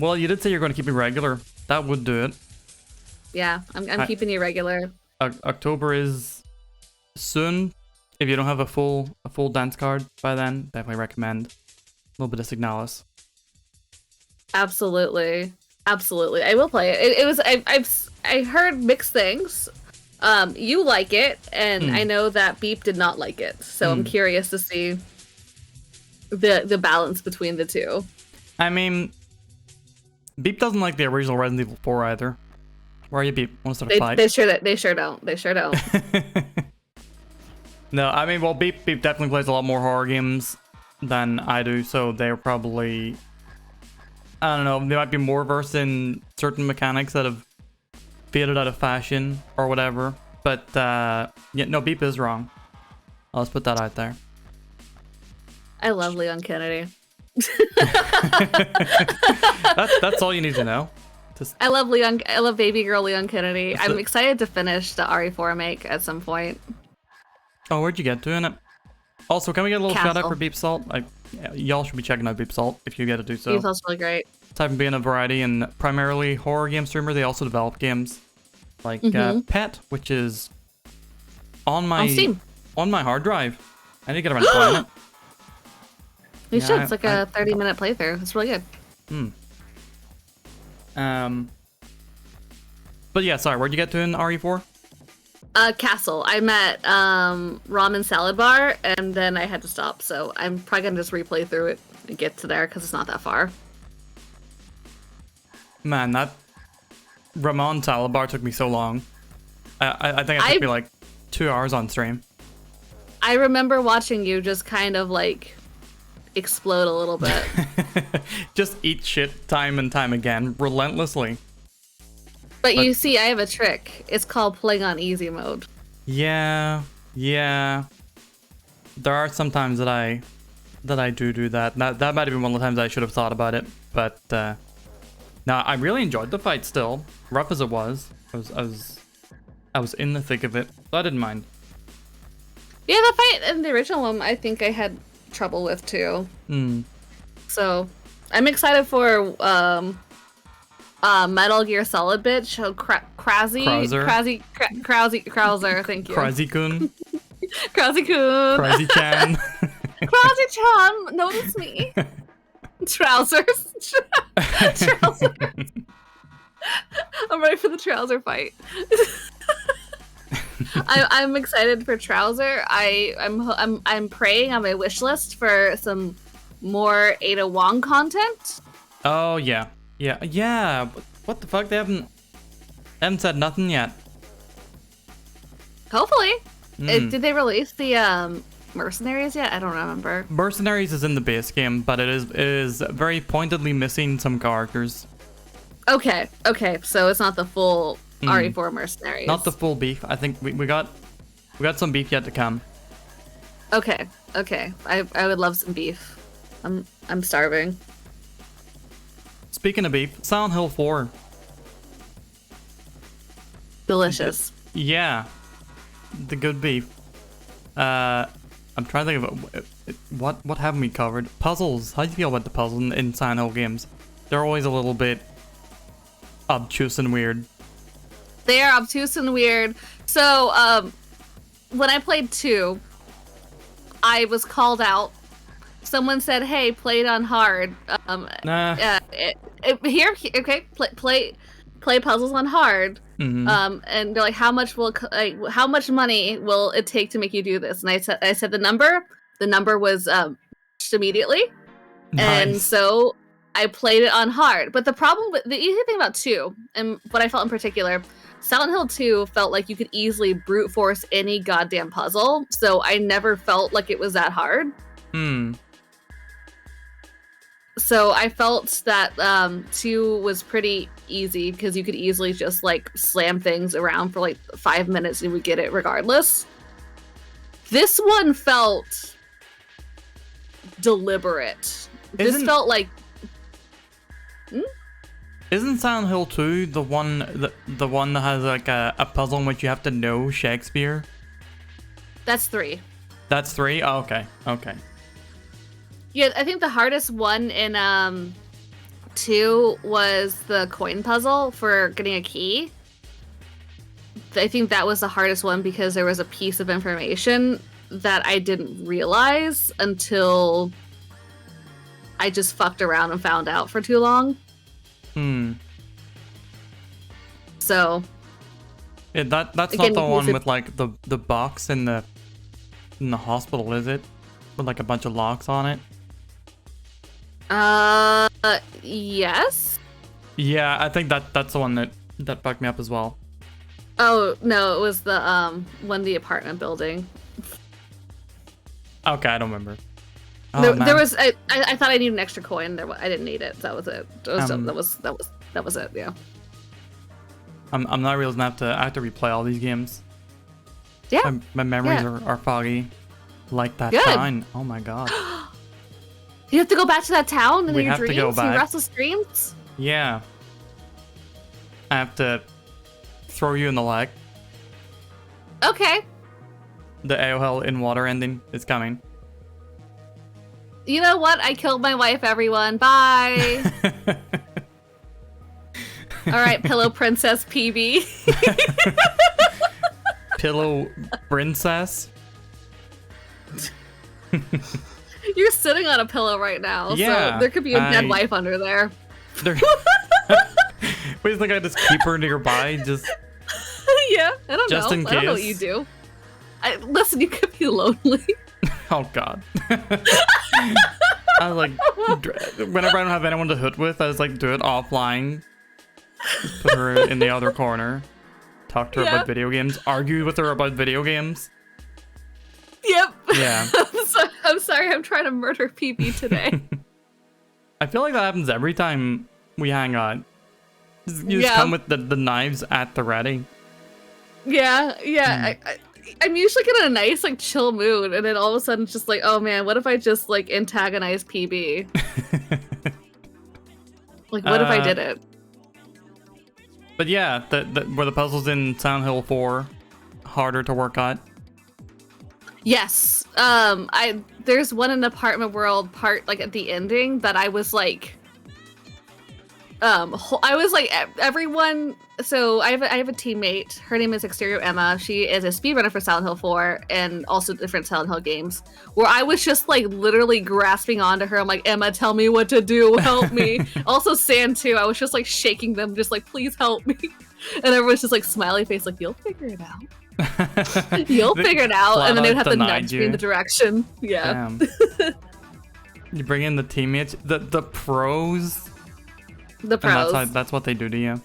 Well, you did say you're going to keep me regular. That would do it. Yeah, I'm keeping you regular. October is soon. If you don't have a full dance card by then, definitely recommend a little bit of Signalis. Absolutely. I will play it. It was I heard mixed things. You like it, and I know that Beep did not like it. So I'm curious to see the balance between the two. I mean, Beep doesn't like the original Resident Evil 4 either. Where are you, Beep? Want to start a fight? They sure don't. No, I mean, well, Beep definitely plays a lot more horror games than I do, so they're probably, I don't know, they might be more versed in certain mechanics that have faded out of fashion or whatever. But yeah, no, Beep is wrong. Let's put that out there. I love Leon Kennedy. That's all you need to know. I love baby girl Leon Kennedy. I'm excited to finish the RE4 make at some point. Oh, where'd you get to in it? Also, can we get a little Castle. shout out for Beep Salt? Y'all should be checking out Beep Salt if you get to do so. Beep Salt's really great. Aside from being a variety and primarily horror game streamer, they also develop games like Pet, which is on Steam. On my hard drive. I need to get around to playing it. You should. It's like a 30-minute playthrough. It's really good. But yeah, sorry, where'd you get to in RE4? Castle. I'm at Ramen Salad Bar, and then I had to stop, so I'm probably gonna just replay through it and get to there because it's not that far. Man, that Ramen Salad Bar took me so long. I think it took me like 2 hours on stream. I remember watching you just kind of like explode a little bit. Just eat shit time and time again, relentlessly. But you see, I have a trick. It's called playing on easy mode. Yeah. There are some times that I do that. That might have been one of the times I should have thought about it. But no, I really enjoyed the fight still. Rough as it was. I was in the thick of it. So I didn't mind. Yeah, the fight in the original one, I think I had trouble with too. So I'm excited for Metal Gear Solid bitch. Krauser, thank you. Krauser-kun. Krauser-kun. Krauser-chan. Krauser-chan, notice me. Trousers. Trousers. I'm ready for the trouser fight. I'm excited for Trouser. I'm praying on my wish list for some more Ada Wong content. Oh yeah. What the fuck? They haven't said nothing yet. Hopefully. Did they release the Mercenaries yet? I don't remember. Mercenaries is in the base game, but it is very pointedly missing some characters. Okay. So it's not the full RE4 Mercenaries. Not the full beef. I think we got some beef yet to come. Okay. I would love some beef. I'm starving. Speaking of beef, Silent Hill 4. Delicious. Yeah. The good beef. I'm trying to think of what haven't we covered? Puzzles. How do you feel about the puzzles in Silent Hill games? They're always a little bit obtuse and weird. They are obtuse and weird. So, when I played 2, I was called out. Someone said, "Hey, play it on hard." Play puzzles on hard. And they're like, "How much money will it take to make you do this?" And I said the number. The number was immediately, nice. And so I played it on hard. But the easy thing about 2, and what I felt in particular, Silent Hill 2 felt like you could easily brute force any goddamn puzzle. So I never felt like it was that hard. So I felt that 2 was pretty easy because you could easily just like slam things around for like 5 minutes and you would get it regardless. This one felt deliberate. This felt like. Isn't Silent Hill 2 the one that has like a puzzle in which you have to know Shakespeare? That's 3. That's 3? Oh, okay. Okay. Yeah, I think the hardest one in 2 was the coin puzzle for getting a key. I think that was the hardest one because there was a piece of information that I didn't realize until I just fucked around and found out for too long. So yeah, that's again, not the one with like the box in the hospital, is it? With like a bunch of locks on it? Yes. Yeah, I think that's the one that fucked me up as well. Oh no, it was the one the apartment building. Okay, I don't remember. Oh, there was I thought I needed an extra coin. I didn't need it. That was it. That was it. Yeah. I'm not realizing I have to replay all these games. Yeah. My memories are foggy. Like that Good. sign. Oh my god. You have to go back to that town in We your have to dreams. go back. Your restless dreams. Yeah. I have to throw you in the leg. Okay. The AOL in water ending is coming. You know what? I killed my wife, everyone. Bye. All right, Pillow Princess PB. Pillow princess. You're sitting on a pillow right now, Yeah, so there could be a dead wife under there. Wait, you think I just keep her nearby? Just Yeah, I don't Just know. in I don't know what case. you do. Listen, you could be lonely. oh god. I was like, whenever I don't have anyone to hoot with, I just like do it offline. Just put her in the other corner. Talk to her about video games. Argue with her about video games. Yep. Yeah. I'm sorry. I'm trying to murder PB today. I feel like that happens every time we hang out. You just come with the knives at the ready. Yeah. I'm usually in a nice, like, chill mood, and then all of a sudden it's just like, oh man, what if I just, like, antagonize PB? Like, what if I did it? But yeah, were the puzzles in Silent Hill 4 harder to work out? Yes. There's one in the apartment world part, like, at the ending that I was like, everyone. So I have a teammate. Her name is Exterior Emma. She is a speedrunner for Silent Hill 4 and also different Silent Hill games. Where I was just like literally grasping onto her. I'm like, Emma, tell me what to do. Help me. Also, San too. I was just like shaking them, just like, please help me. And everyone's just like smiley face, like, you'll figure it out. You'll figure it out. And then they'd have to nudge me in the direction. Yeah. You bring in the teammates, the pros. The pros. And that's what they do to you.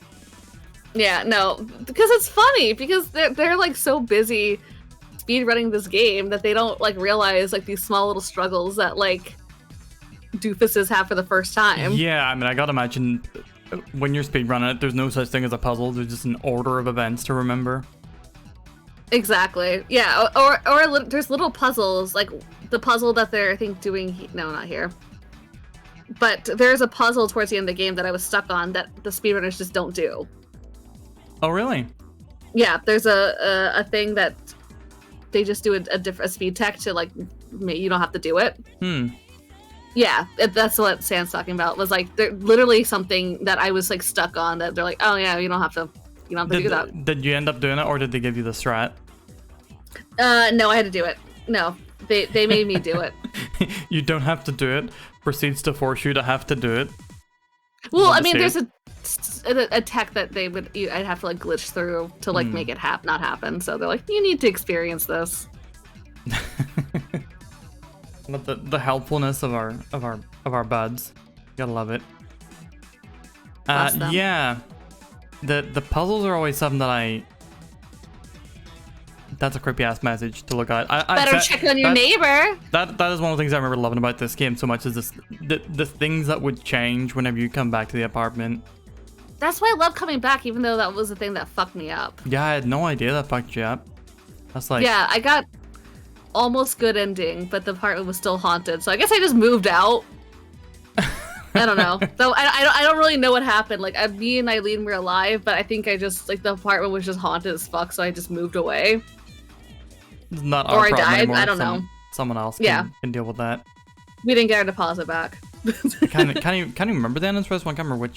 Yeah, no, because it's funny because they're like so busy speedrunning this game that they don't like realize like these small little struggles that like doofuses have for the first time. Yeah, I mean, I gotta imagine when you're speedrunning it, there's no such thing as a puzzle. There's just an order of events to remember. Exactly. Yeah, or there's little puzzles like the puzzle that they're I think doing. No, not here. But there's a puzzle towards the end of the game that I was stuck on that the speedrunners just don't do. Oh, really? Yeah, there's a thing that they just do a speed tech to like you don't have to do it. Yeah, that's what Sam's talking about. Was like they're literally something that I was like stuck on that they're like, oh yeah, you don't have to do that. Did you end up doing it, or did they give you the strat? No, I had to do it. No, they made me do it. You don't have to do it. Proceeds to force you to have to do it. Well, I mean, there's a tech that I'd have to like glitch through to like make it not happen. So they're like, you need to experience this. But the helpfulness of our buds, gotta love it. Yeah, the puzzles are always something that That's a creepy ass message to look at. Better check on your neighbor. That is one of the things I remember loving about this game so much, is the things that would change whenever you come back to the apartment. That's why I love coming back, even though that was the thing that fucked me up. Yeah, I had no idea that fucked you up. That's like... Yeah, I got almost good ending, but the apartment was still haunted, so I guess I just moved out. I don't know. So I don't really know what happened. Like, me and Eileen were alive, but I think I just, like, the apartment was just haunted as fuck, so I just moved away. It's not our problem died. anymore. I don't know. Someone else Yeah. can deal with that. We didn't get our deposit back. Can you remember the ending first one? I can't remember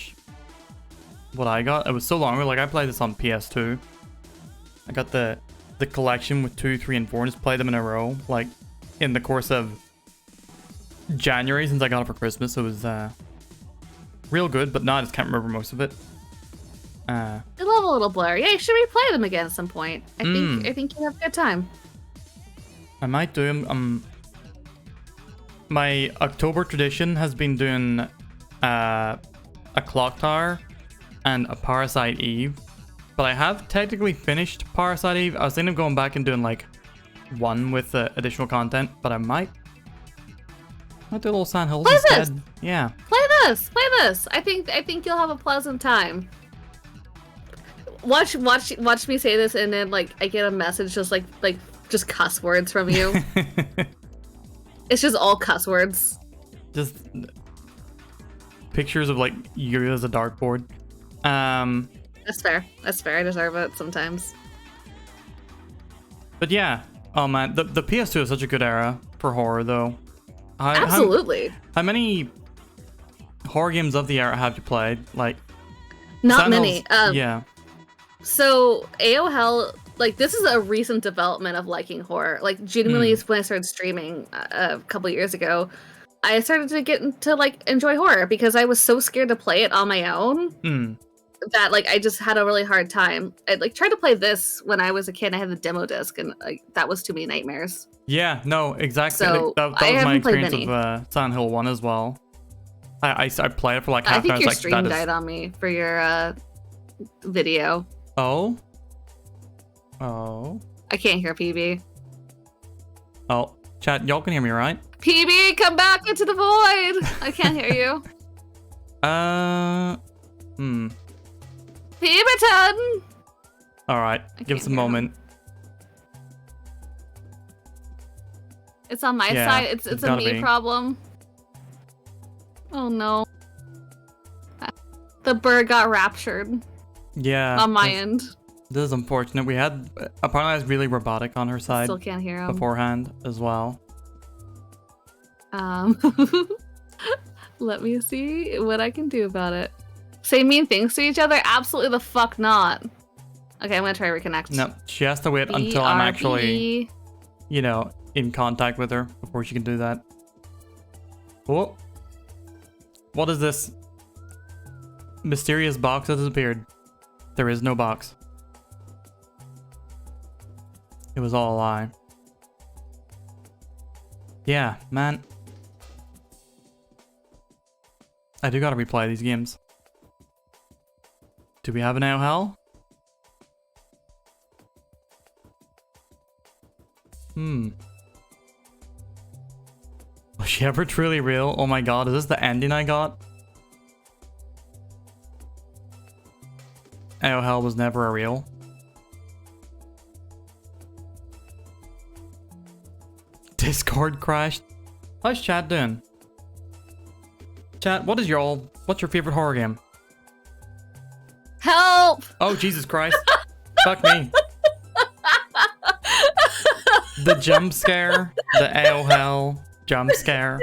what I got. It was so long ago. Like, I played this on PS2. I got the collection with 2, 3, and 4 and just played them in a row, like, in the course of January, since I got it for Christmas. It was real good, but now I just can't remember most of it. They love a little blur. Yeah, should we play them again at some point? I think you'll have a good time. I might do them. My October tradition has been doing a Clock Tower and a Parasite Eve, but I have technically finished Parasite Eve. I was thinking of going back and doing like one with additional content, but I might do a little Sand Hills instead. This. Yeah. Play this. I think you'll have a pleasant time. Watch me say this, and then like I get a message just cuss words from you. It's just all cuss words. Just pictures of like you as a dartboard. That's fair. I deserve it sometimes. But yeah, oh man, the PS2 is such a good era for horror, though. Absolutely. How many horror games of the era have you played? Like, not many. Yeah. So AOL, like, this is a recent development of liking horror. Like, genuinely, when I started streaming a couple years ago, I started to get into like enjoy horror because I was so scared to play it on my own that like I just had a really hard time. I like tried to play this when I was a kid. I had the demo disc, and like that was too many nightmares. Yeah, no, exactly. So that was my experience of Silent Hill 1 as well. I played it for like half an hour. I think your stream died on me for your video. Oh. I can't hear PB. Oh, chat, y'all can hear me, right? PB, come back into the void. I can't hear you. PB-ton. All right, give us a moment. It's on my side. It's a me problem. Oh no. The bird got raptured. Yeah. On my end. This is unfortunate. We had apparently I was really robotic on her side. Still can't hear him beforehand as well. Let me see what I can do about it. Say mean things to each other? Absolutely the fuck not. Okay, I'm gonna try to reconnect. No, she has to wait until I'm actually, you know, in contact with her before she can do that. Oh, what is this mysterious box that has appeared? There is no box. It was all a lie. Yeah, man. I do gotta replay these games. Do we have an AOL? Was she ever truly real? Oh my god, is this the ending I got? AOL was never a real. Discord crashed. How's chat doing? Chat, what's your favorite horror game? Help! Oh, Jesus Christ. Fuck me. The jump scare. The AOL jump scare.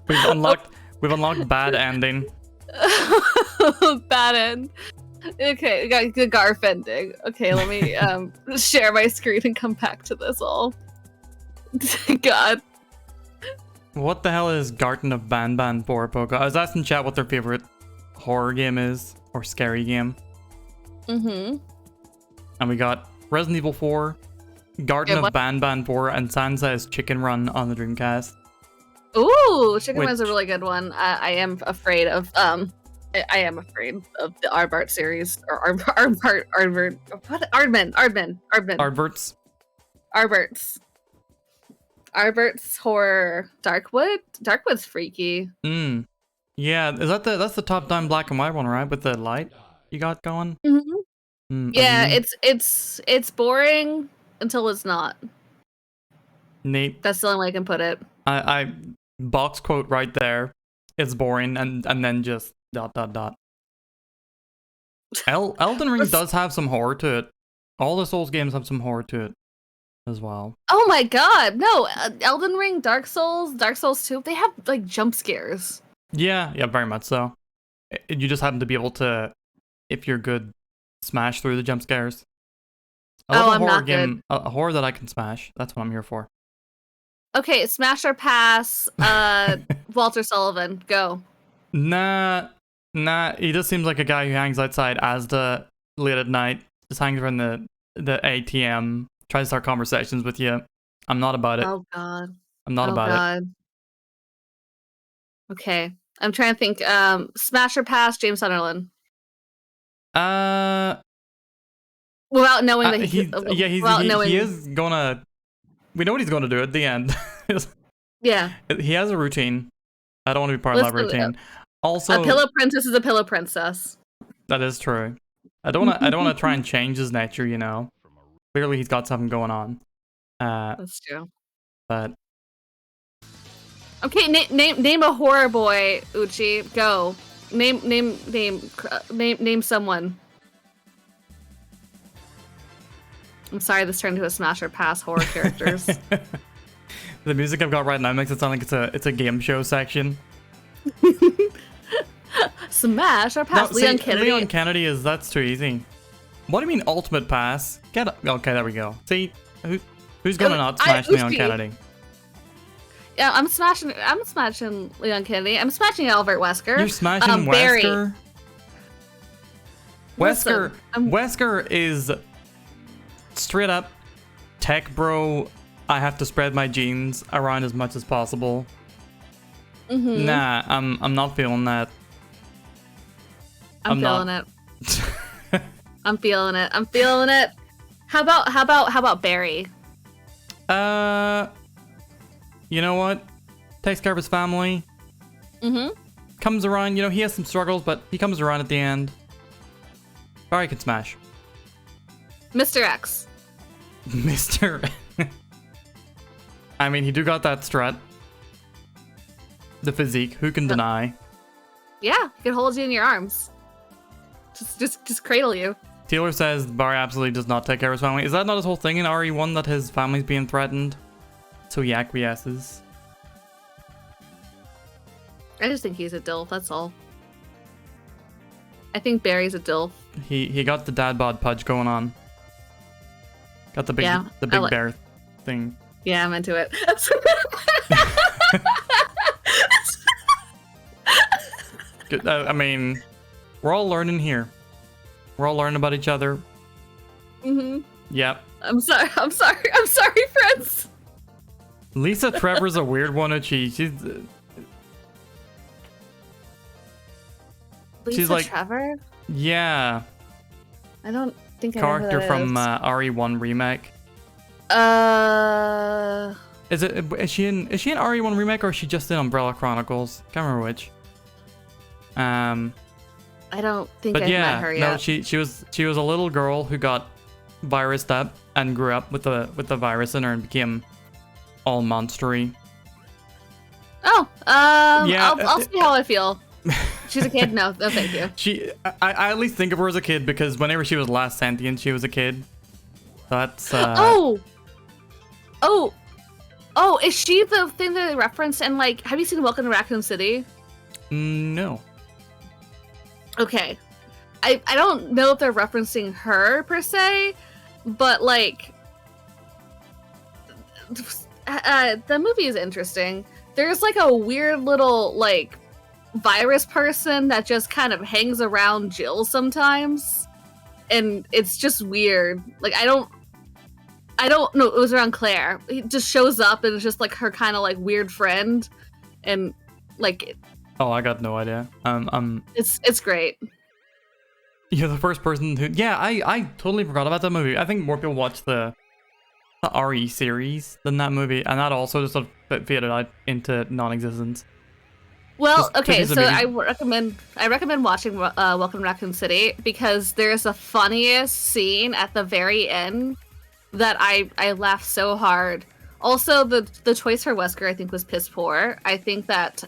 We've unlocked bad ending. Bad end. Okay, we got good Garf ending. Okay, let me share my screen and come back to this all. God. What the hell is Garten of Banban for, Poco? I was asking chat what their favorite horror game is, or scary game. And we got Resident Evil 4, Garden of Banban 4, and Sansa's Chicken Run on the Dreamcast. Ooh, Chicken Run's a really good one. I am afraid of I am afraid of the Aardbart series or Aardbart. What Aardvarts. Arbert's horror. Darkwood's freaky. Yeah, that's the top-down black and white one, right? With the light you got going. Yeah, it's boring until it's not. Neat. That's the only way I can put it. I box quote right there. It's boring, and then just ... Elden Ring does have some horror to it. All the Souls games have some horror to it as well. Oh my god, no! Elden Ring, Dark Souls 2, they have like jump scares. Yeah, very much so. You just happen to be able to, if you're good, smash through the jump scares. I love a horror game, a horror that I can smash. That's what I'm here for. Okay, smash or pass. Walter Sullivan, go. Nah. He just seems like a guy who hangs outside Asda late at night. Just hangs around the ATM. Tries to start conversations with you. I'm not about it. Oh god. I'm not about it. Okay, I'm trying to think. Smash or pass, James Sunderland. Without knowing that he is gonna. We know what he's gonna do at the end. Yeah. He has a routine. I don't want to be part of that routine. Also, a pillow princess is a pillow princess. That is true. I don't want to try and change his nature. You know, clearly he's got something going on. That's true. But okay, name a horror boy, Uchi. Go. Name someone. I'm sorry, this turned into a smash or pass horror characters. The music I've got right now makes it sound like it's a game show section. Smash or pass, Leon Kennedy. Leon Kennedy that's too easy. What do you mean ultimate pass? Okay, there we go. See, who's gonna not smash Leon Kennedy? Yeah, I'm smashing Leon Kennedy. I'm smashing Albert Wesker. You're smashing Wesker? Wesker is straight up tech bro. I have to spread my genes around as much as possible. Nah, I'm not feeling that. I'm feeling it. I'm feeling it. How about Barry? You know what? Takes care of his family. Comes around, you know, he has some struggles, but he comes around at the end. Barry can smash. Mr. X. Mr. I mean, he do got that strut. The physique, who can deny? Yeah, he can hold you in your arms. Just cradle you. Taylor says Barry absolutely does not take care of his family. Is that not his whole thing in RE1 that his family's being threatened? So he acquiesces. I just think he's a DILF, that's all. I think Barry's a DILF. He got the dad bod pudge going on. Got the big bear thing. Yeah, I'm into it. I mean, we're all learning here. We're all learning about each other. Yep. I'm sorry, friends. Lisa Trevor's a weird one. She's like Trevor? Yeah. I don't think I character know who that from is. RE1 remake. Is she in RE1 remake or is she just in Umbrella Chronicles? Can't remember which. I don't think I met her yet. No, she was a little girl who got virused up and grew up with the virus in her and became all monstery. Oh, yeah, I'll see how I feel. She's a kid? No, thank you. I at least think of her as a kid because whenever she was last sentient, she was a kid. That's Oh, is she the thing that they referenced? And like, have you seen Welcome to Raccoon City? No. Okay, I don't know if they're referencing her per se, but like, the movie is interesting. There's like a weird little like virus person that just kind of hangs around Jill sometimes, and it's just weird. Like I don't know. It was around Claire. He just shows up and it's just like her kind of like weird friend, and like Oh, I got no idea. It's great. You're the first person who. Yeah, I totally forgot about that movie. I think more people watch the RE series than that movie, and that also just sort of faded out into non-existence. Well, Just okay, took so his I recommend watching Welcome to Raccoon City because there's the funniest scene at the very end that I laughed so hard. Also, the choice for Wesker I think was piss poor. I think that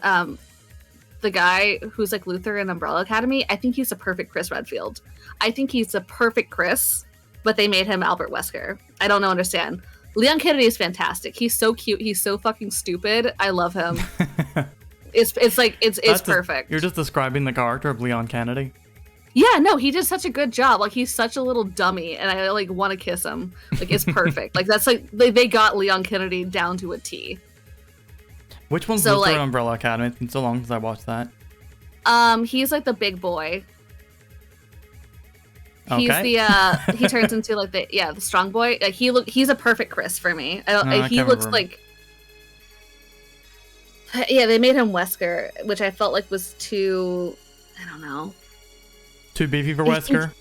the guy who's like Luther in Umbrella Academy, I think he's a perfect Chris Redfield. I think he's a perfect Chris, but they made him Albert Wesker. I don't understand. Leon Kennedy is fantastic. He's so cute. He's so fucking stupid. I love him. It's perfect. You're just describing the character of Leon Kennedy. Yeah, no, he did such a good job. Like, he's such a little dummy, and I like want to kiss him. Like, it's perfect. Like, that's like they got Leon Kennedy down to a T. Which one's So, Luther like- in Umbrella Academy? It's been so long since I watched that. He's like the big boy. He's Okay. the he turns into like the strong boy. Like, he's a perfect Chris for me. I He can't looks remember. like. Yeah, they made him Wesker, which I felt like was too. I don't know. Too beefy for Wesker?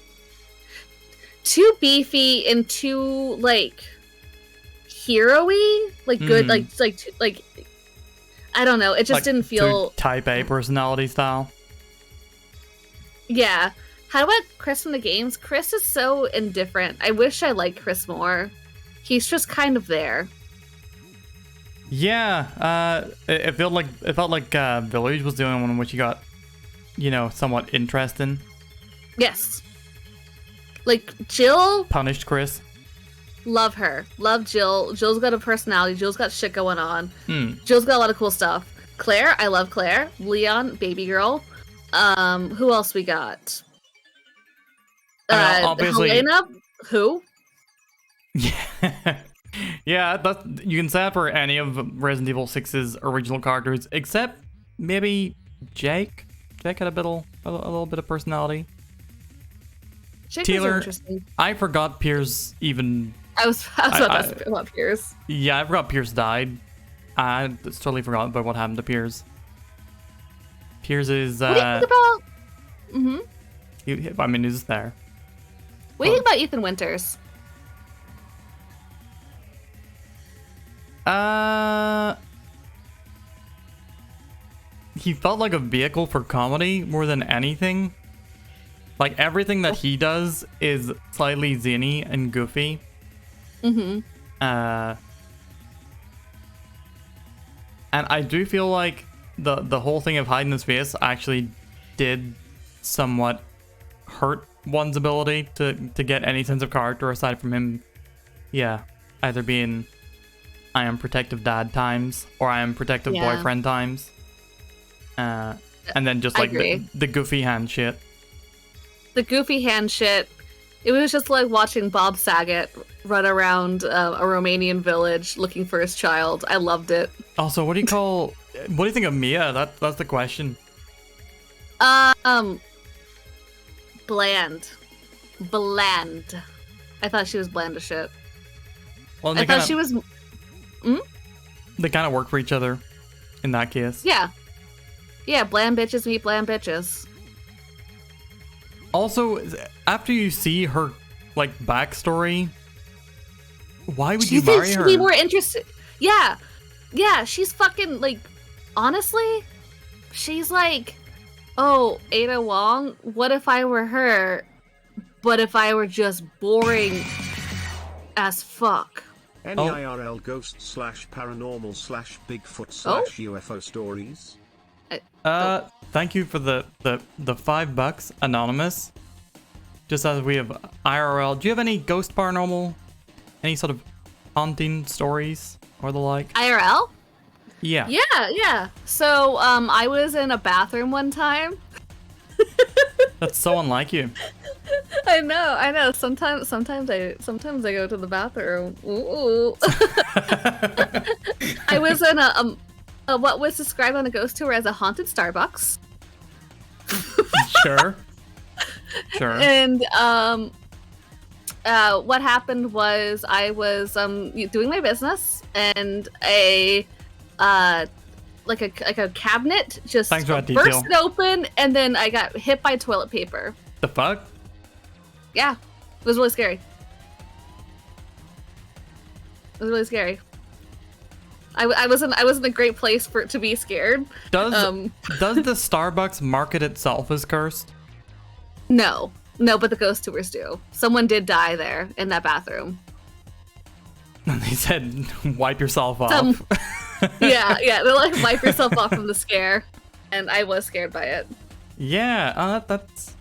Too beefy and too like hero-y, like good, like I don't know. It just Like, didn't feel. too type A personality style. Yeah. How about Chris from the games? Chris is so indifferent. I wish I liked Chris more. He's just kind of there. Yeah, it felt like Village was the only one in which he got, somewhat interesting. Yes. Like Jill, Punished Chris. love her. Love Jill. Jill's got a personality. Jill's got shit going on. Hmm. Jill's got a lot of cool stuff. Claire, I love Claire. Leon, baby girl. Who else we got? Obviously. Helena, who? Yeah. Yeah, you can say that for any of Resident Evil 6's original characters, except maybe Jake. Jake had a little bit of personality. Jake was Taylor, interesting. I forgot Pierce even. I was about Pierce. Yeah, I forgot Pierce died. I just totally forgot about what happened to Pierce. Pierce is. What do you think about? He's there. What do you think about Ethan Winters? He felt like a vehicle for comedy more than anything. Like, everything that he does is slightly zany and goofy. And I do feel like the whole thing of hiding his face actually did somewhat hurt one's ability to get any sense of character aside from him, either being I am protective dad times or I am protective boyfriend times. And then just like the goofy hand shit. The goofy hand shit. It was just like watching Bob Saget run around a Romanian village looking for his child. I loved it. Also, what do you think of Mia? That's the question. Bland. I thought she was bland as shit. Well, I thought she was. They kind of work for each other in that case. Yeah, bland bitches meet bland bitches. Also, after you see her like backstory, why would Do you you marry think her? she'd be more interested? Yeah, she's fucking like. Honestly, she's like, oh, Ada Wong. What if I were her? But if I were just boring as fuck. Any IRL ghost / paranormal / Bigfoot / UFO stories? Thank you for the $5, Anonymous. Just as we have IRL, do you have any ghost paranormal, any sort of haunting stories or the like? IRL? Yeah. Yeah. So, I was in a bathroom one time. That's so unlike you. I know. Sometimes I go to the bathroom. Ooh. I was in a what was described on a ghost tour as a haunted Starbucks. Sure. And what happened was I was doing my business, and a a cabinet just Thanks for that detail. bursted open, and then I got hit by toilet paper. The fuck? Yeah, it was really scary. It was really scary. I was in a great place for it to be scared. Does the Starbucks market itself as cursed? No, but the ghost tours do. Someone did die there in that bathroom. They said, wipe yourself off. Yeah, they're like, wipe yourself off from the scare. And I was scared by it. Yeah, that's...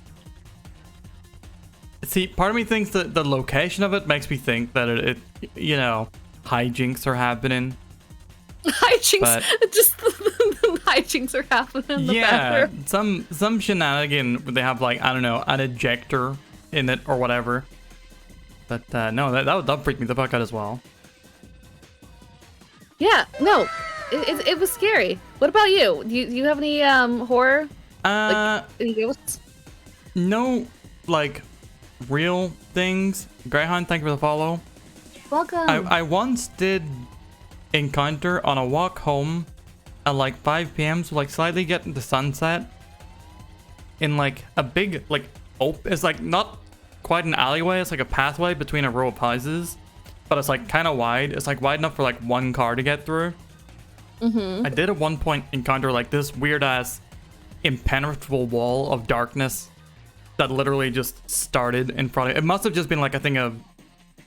See, part of me thinks that the location of it makes me think that it you know, hijinks are happening. Hijinks, just the hijinks are happening in the bathroom. some shenanigan where they have like, I don't know, an ejector in it or whatever. But no, that would freak me the fuck out as well. Yeah, no, it was scary. What about you? Do you have any horror? Like, any ghosts? No, like real things. Greyhound, thank you for the follow. Welcome. I once did encounter on a walk home at like 5 p.m. so like slightly getting the sunset in like a big like it's like not quite an alleyway, it's like a pathway between a row of houses, but it's like kind of wide. It's like wide enough for like one car to get through. I did at one point encounter like this weird ass impenetrable wall of darkness that literally just started in front of it. Must have just been like a thing of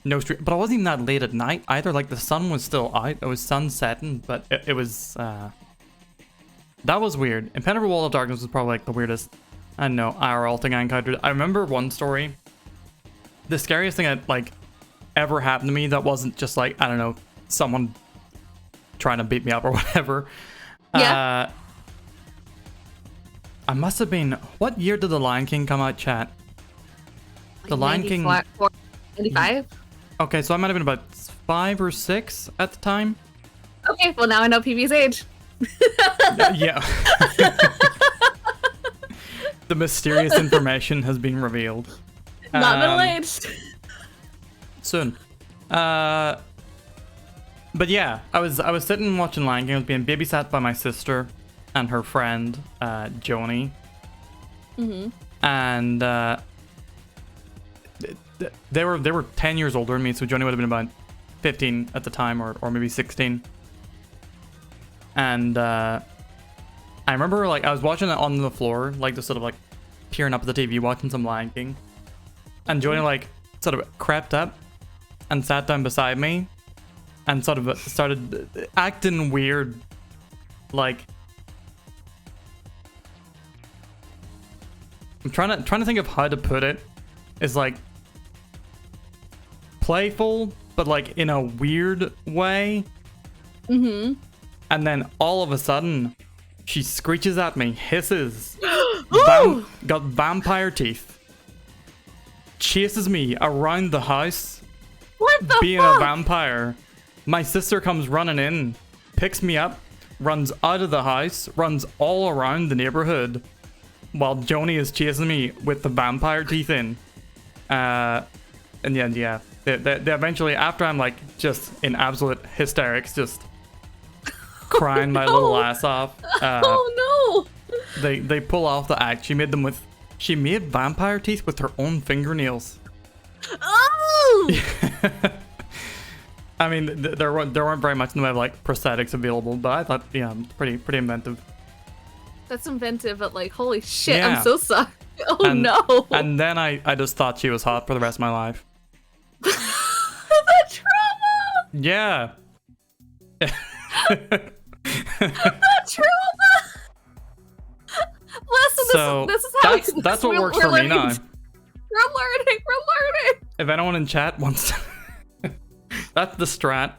no street, but it wasn't even that late at night either. Like the sun was still out, it was sun setting, but it was that was weird. Impenetrable wall of darkness was probably like the weirdest, I don't know, IRL thing I encountered. I remember one story, the scariest thing that like ever happened to me that wasn't just like, I don't know, someone trying to beat me up or whatever. Yeah. I must have been, what year did The Lion King come out, chat? The Lion King 95. Okay, so I might have been about 5 or 6 at the time. Okay, well now I know PB's age. Yeah. The mysterious information has been revealed. Not middle-aged. Soon. But yeah, I was sitting watching Lion King. I was being babysat by my sister and her friend, Joni. And they were 10 years older than me, so Joni would have been about 15 at the time, or maybe 16. And I remember like I was watching it on the floor, like just sort of like peering up at the TV, watching some Lion King. And Joni like sort of crept up and sat down beside me and sort of started acting weird, like I'm trying to think of how to put it. It's like playful, but like in a weird way. And then all of a sudden, she screeches at me, hisses, got vampire teeth, chases me around the house. What the being fuck? A vampire. My sister comes running in, picks me up, runs out of the house, runs all around the neighborhood, while Joni is chasing me with the vampire teeth in. And yeah, they eventually, after I'm like just in absolute hysterics, just crying my little ass off. Oh no! They pull off the act. She made vampire teeth with her own fingernails. Oh! I mean, there weren't very much in the way of like prosthetics available, but I thought, yeah, pretty inventive. That's inventive, but like, holy shit, Yeah. I'm so sorry. Oh no! And then I just thought she was hot for the rest of my life. The trauma! Yeah. The trauma! Listen, So this is how that's what works for me now. We're learning. If anyone in chat wants to, that's the strat.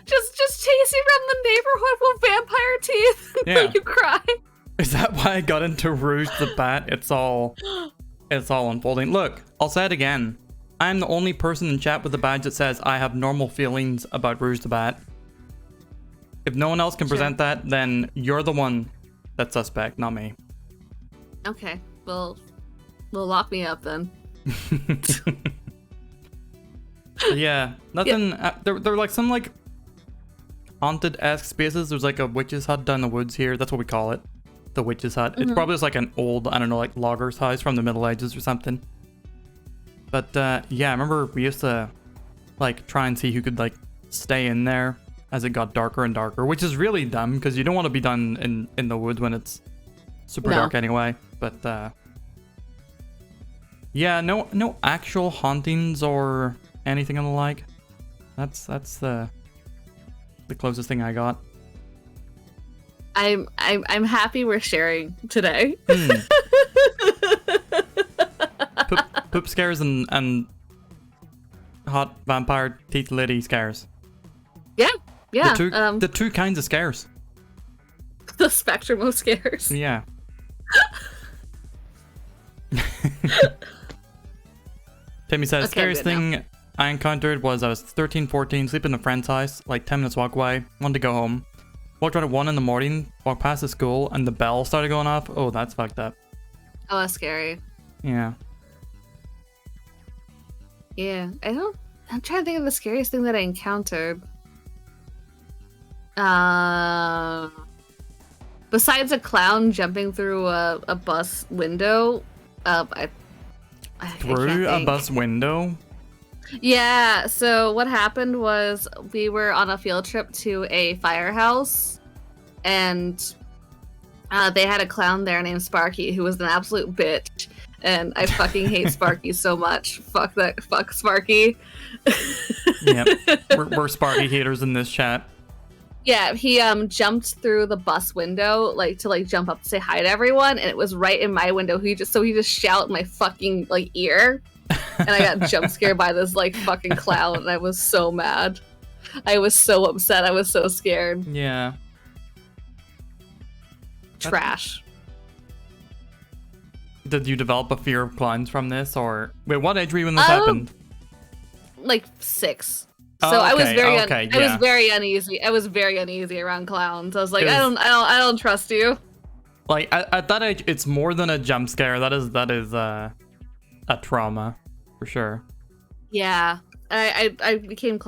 Just chase you around the neighborhood with vampire teeth until Yeah. you cry. Is that why I got into Rouge the Bat? It's all unfolding. Look, I'll say it again. I'm the only person in chat with a badge that says I have normal feelings about Rouge the Bat. If no one else can present that, then you're the one that's suspect, not me. Okay, well, lock me up then. Yeah, nothing. There were like some like haunted-esque spaces. There's like a witch's hut down the woods here. That's what we call it. The witch's hut. It's probably just like an old, I don't know, like logger's house from the Middle Ages or something. But yeah, I remember we used to like try and see who could like stay in there as it got darker and darker, which is really dumb because you don't want to be done in the woods when it's super dark anyway. But yeah, no actual hauntings or anything of the like. That's the closest thing I got. I'm happy we're sharing today. Poop scares and hot vampire teeth lady scares. Yeah. The two kinds of scares. The spectrum of scares. Yeah. Timmy says, scariest thing I encountered was I was 13, 14, sleeping in a friend's house, like 10 minutes walk away, wanted to go home. Walked around at 1 in the morning, walked past the school, and the bell started going off. Oh, that's fucked up. Oh, that's scary. Yeah. Yeah, I'm trying to think of the scariest thing that I encountered. Besides a clown jumping through a bus window, I Through a bus window? Yeah, so what happened was we were on a field trip to a firehouse, and they had a clown there named Sparky who was an absolute bitch, and I fucking hate Sparky so much. Fuck Sparky. Yep, we're Sparky haters in this chat. Yeah, he jumped through the bus window to jump up to say hi to everyone, and it was right in my window. He just shout in my fucking ear. And I got jump scared by this fucking clown, and I was so mad. I was so upset. I was so scared. Yeah. Trash. Did you develop a fear of clowns from this, or wait? What age were you when this happened? 6. Oh, so I was okay. I was very uneasy. I was very uneasy around clowns. I was like, I don't trust you. Like at that age, it's more than a jump scare. That is a trauma. For sure. Yeah, I became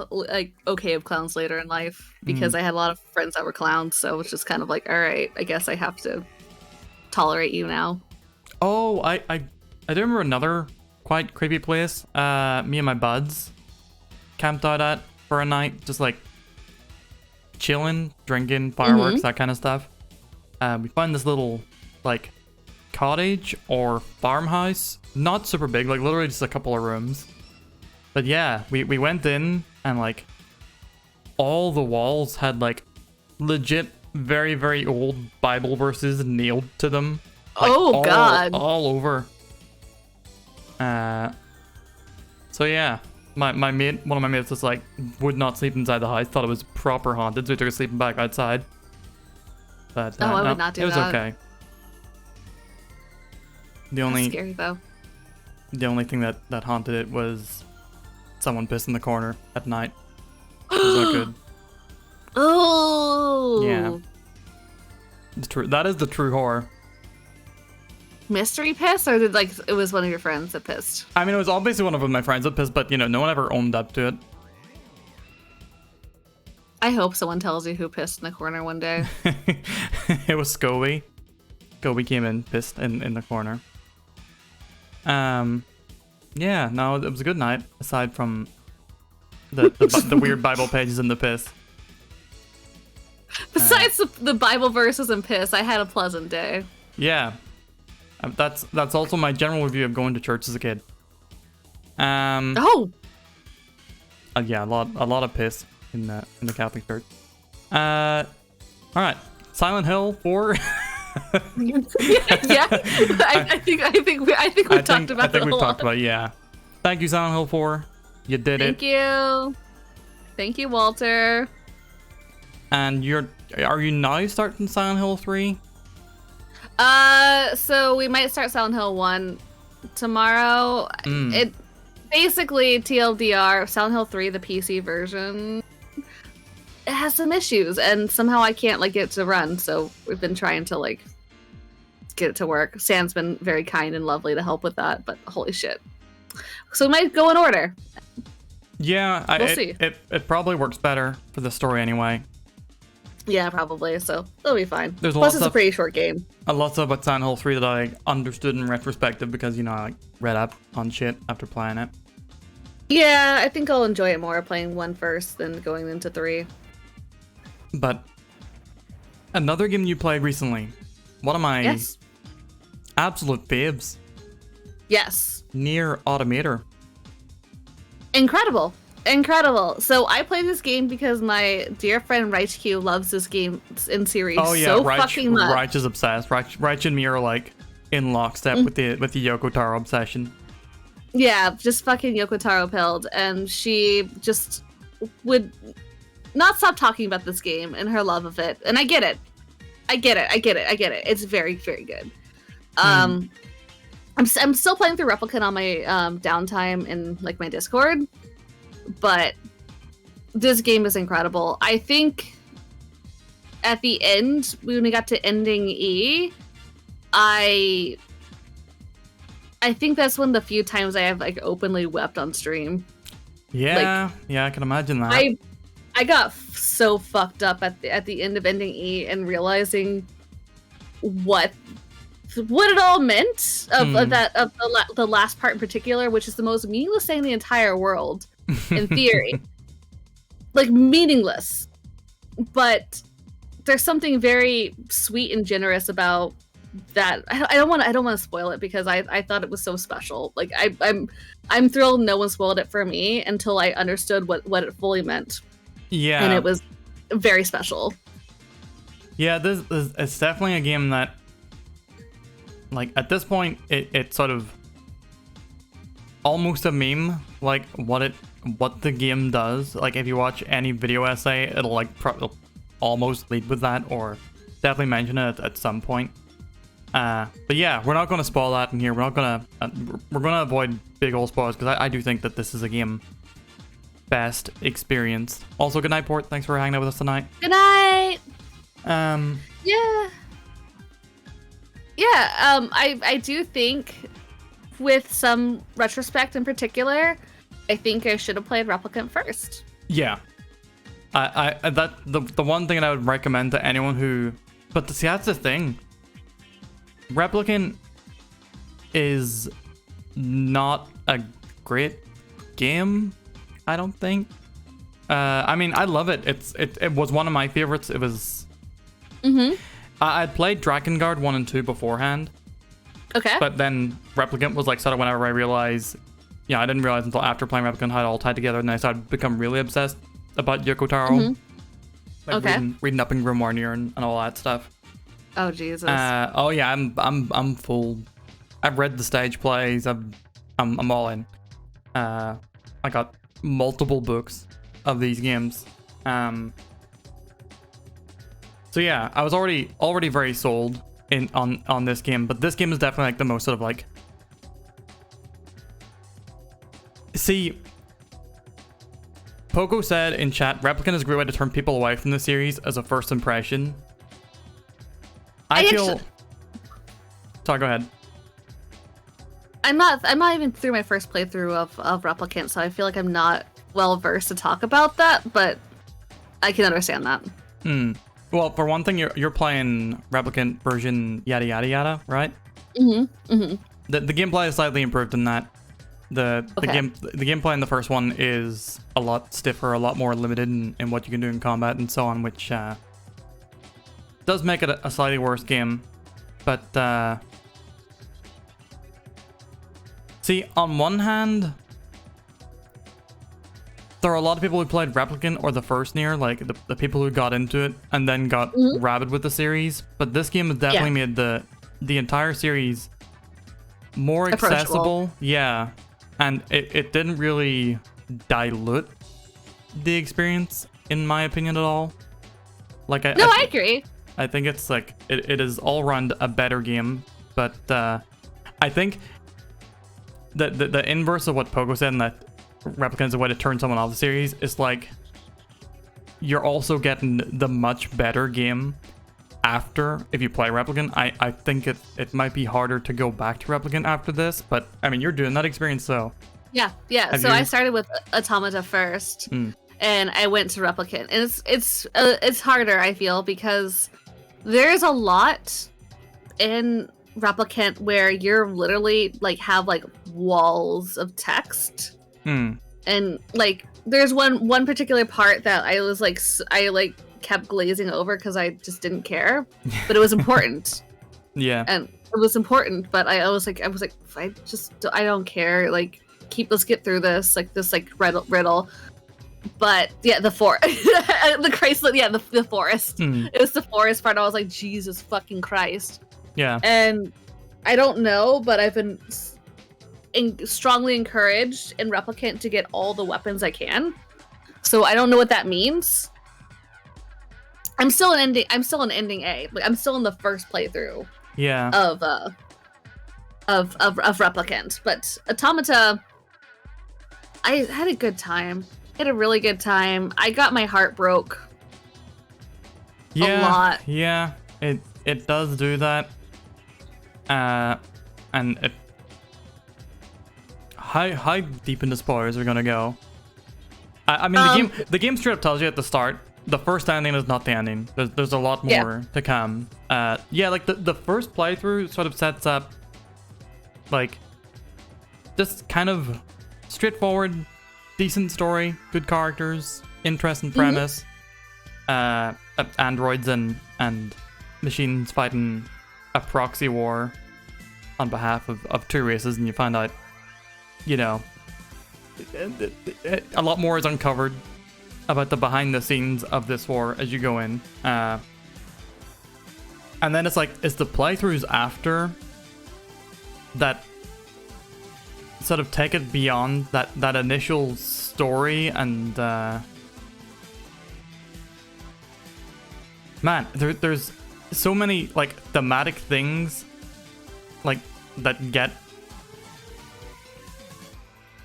okay with clowns later in life because I had a lot of friends that were clowns, so it's just kind of like, all right, I guess I have to tolerate you now. Oh, I do remember another quite creepy place. Me and my buds camped out at for a night, just chilling, drinking, fireworks, that kind of stuff. We found this little cottage or farmhouse, not super big, literally just a couple of rooms. But yeah, we went in and all the walls had legit very, very old Bible verses nailed to them. God. All over. So yeah, one of my mates just would not sleep inside the house, thought it was proper haunted, so we took a sleeping bag outside. But I would not do that. It was okay. That's scary though. The only thing that haunted it was someone pissed in the corner at night. It was not good. Oh. Yeah. It's true. That is the true horror. Mystery piss, or did it was one of your friends that pissed? I mean, it was obviously one of my friends that pissed, but no one ever owned up to it. I hope someone tells you who pissed in the corner one day. It was Scobie. Scobie came in, pissed in the corner. Yeah, no, it was a good night, aside from the weird Bible pages and the piss. Besides the Bible verses and piss, I had a pleasant day. Yeah. That's also my general review of going to church as a kid. Yeah, a lot of piss in the Catholic Church. All right, Silent Hill 4. Yeah, I think we've talked about that a lot. Talked about it, yeah. Thank you, Silent Hill 4. You did it. Thank you, Walter. And are you now starting Silent Hill 3? So we might start Silent Hill 1 tomorrow. It basically, TLDR, Silent Hill 3, the PC version, it has some issues, and somehow I can't get it to run, so we've been trying to get it to work. Sam's been very kind and lovely to help with that, but holy shit. So we might go in order. Yeah, we'll see. It probably works better for the story anyway. Yeah, probably. So it'll be fine. There's Plus, it's a pretty short game. A lot of about Silent Hill 3 that I understood in retrospective because, you know, I like, read up on shit after playing it. Yeah, I think I'll enjoy it more playing 1 first than going into 3. But another game you played recently, one of my absolute faves. Yes. Nier Automata. Incredible. Incredible. So I played this game because my dear friend Raichu loves this game in series so fucking much. Raich is obsessed. Raich and me are like in lockstep with the Yoko Taro obsession. Yeah, just fucking Yoko Taro pilled, and she just would not stop talking about this game and her love of it. And I get it. It's very, very good. I'm still playing through Replicant on my downtime in like my Discord, but this game is incredible. I think at the end, when we got to ending E, I think that's one of the few times I have like openly wept on stream. Yeah, I can imagine that. I got so fucked up at the end of ending E and realizing what it all meant of the last part in particular, which is the most meaningless thing in the entire world, in theory. Like, meaningless. But there's something very sweet and generous about that. I don't want to spoil it because I thought it was so special. Like, I'm thrilled no one spoiled it for me until I understood what it fully meant. Yeah. And it was very special. Yeah, it's definitely a game that, like, at this point, it's sort of almost a meme, like what the game does. Like, if you watch any video essay, it'll like almost lead with that, or definitely mention it at some point. But yeah, we're not going to spoil that in here. We're gonna avoid big old spoilers because I do think that this is a game best experienced. Also, good night, Port. Thanks for hanging out with us tonight. Good night. I do think, with some retrospect in particular, I think I should have played Replicant first. Yeah, that the one thing that I would recommend to anyone who, but see, that's the thing. Replicant is not a great game, I don't think. I mean, I love it. It was one of my favorites. It was. I'd played Drakengard 1 and 2 beforehand. Okay. But then Replicant was like sort of whenever I realized, I didn't realize until after playing Replicant how it all tied together, and then I started to become really obsessed about Yoko Taro. Like reading up in Grimoire Nier and all that stuff. Oh Jesus. Oh yeah, I'm full. I've read the stage plays. I'm all in. I got multiple books of these games. So yeah, I was already very sold on this game, but this game is definitely like the most sort of like. See, Poco said in chat, Replicant is a great way to turn people away from the series as a first impression. I feel. Sorry, go ahead. I'm not even through my first playthrough of Replicant, so I feel like I'm not well versed to talk about that, but I can understand that. Well, for one thing, you're playing Replicant version yada yada yada, right? The gameplay is slightly improved in that. The gameplay in the first one is a lot stiffer, a lot more limited in what you can do in combat and so on, which does make it a slightly worse game. But see, on one hand, there are a lot of people who played Replicant or the first Nier, like the people who got into it and then got rabid with the series. But this game has definitely made the entire series more accessible. Yeah, and it didn't really dilute the experience, in my opinion, at all. Like I agree. I think it's like it is all around a better game, but I think the inverse of what Pogo said, and that Replicant is a way to turn someone off the series, is like you're also getting the much better game after if you play Replicant. I think it might be harder to go back to Replicant after this, but I mean, you're doing that experience, so yeah. So I started with Automata first, and and I went to Replicant. And it's harder, I feel, because there's a lot in Replicant where you're literally like have like walls of text. And like there's one particular part that I was like kept glazing over because I just didn't care, but it was important. Yeah. And it was important, but I was like I don't care, like let's get through this riddle. But yeah, the forest. The Chrysler, yeah, the forest. It was the forest part. I was like, Jesus fucking Christ. Yeah. And I don't know, but I've been strongly encouraged in Replicant to get all the weapons I can. So I don't know what that means. I'm still in ending A. Like I'm still in the first playthrough. Yeah. Of Replicant, but Automata, I had a good time. I had a really good time. I got my heart broke. Yeah. A lot. Yeah. It does do that. And it. How deep into spoilers are gonna go? I mean, the game straight up tells you at the start. The first ending is not the ending. There's a lot more to come. Yeah, like the first playthrough sort of sets up like just kind of straightforward, decent story, good characters, interesting premise. Androids and machines fighting a proxy war on behalf of two races, and you find out, you know, a lot more is uncovered about the behind the scenes of this war as you go in. And then it's the playthroughs after that sort of take it beyond that initial story, and man, there's so many like thematic things like that get,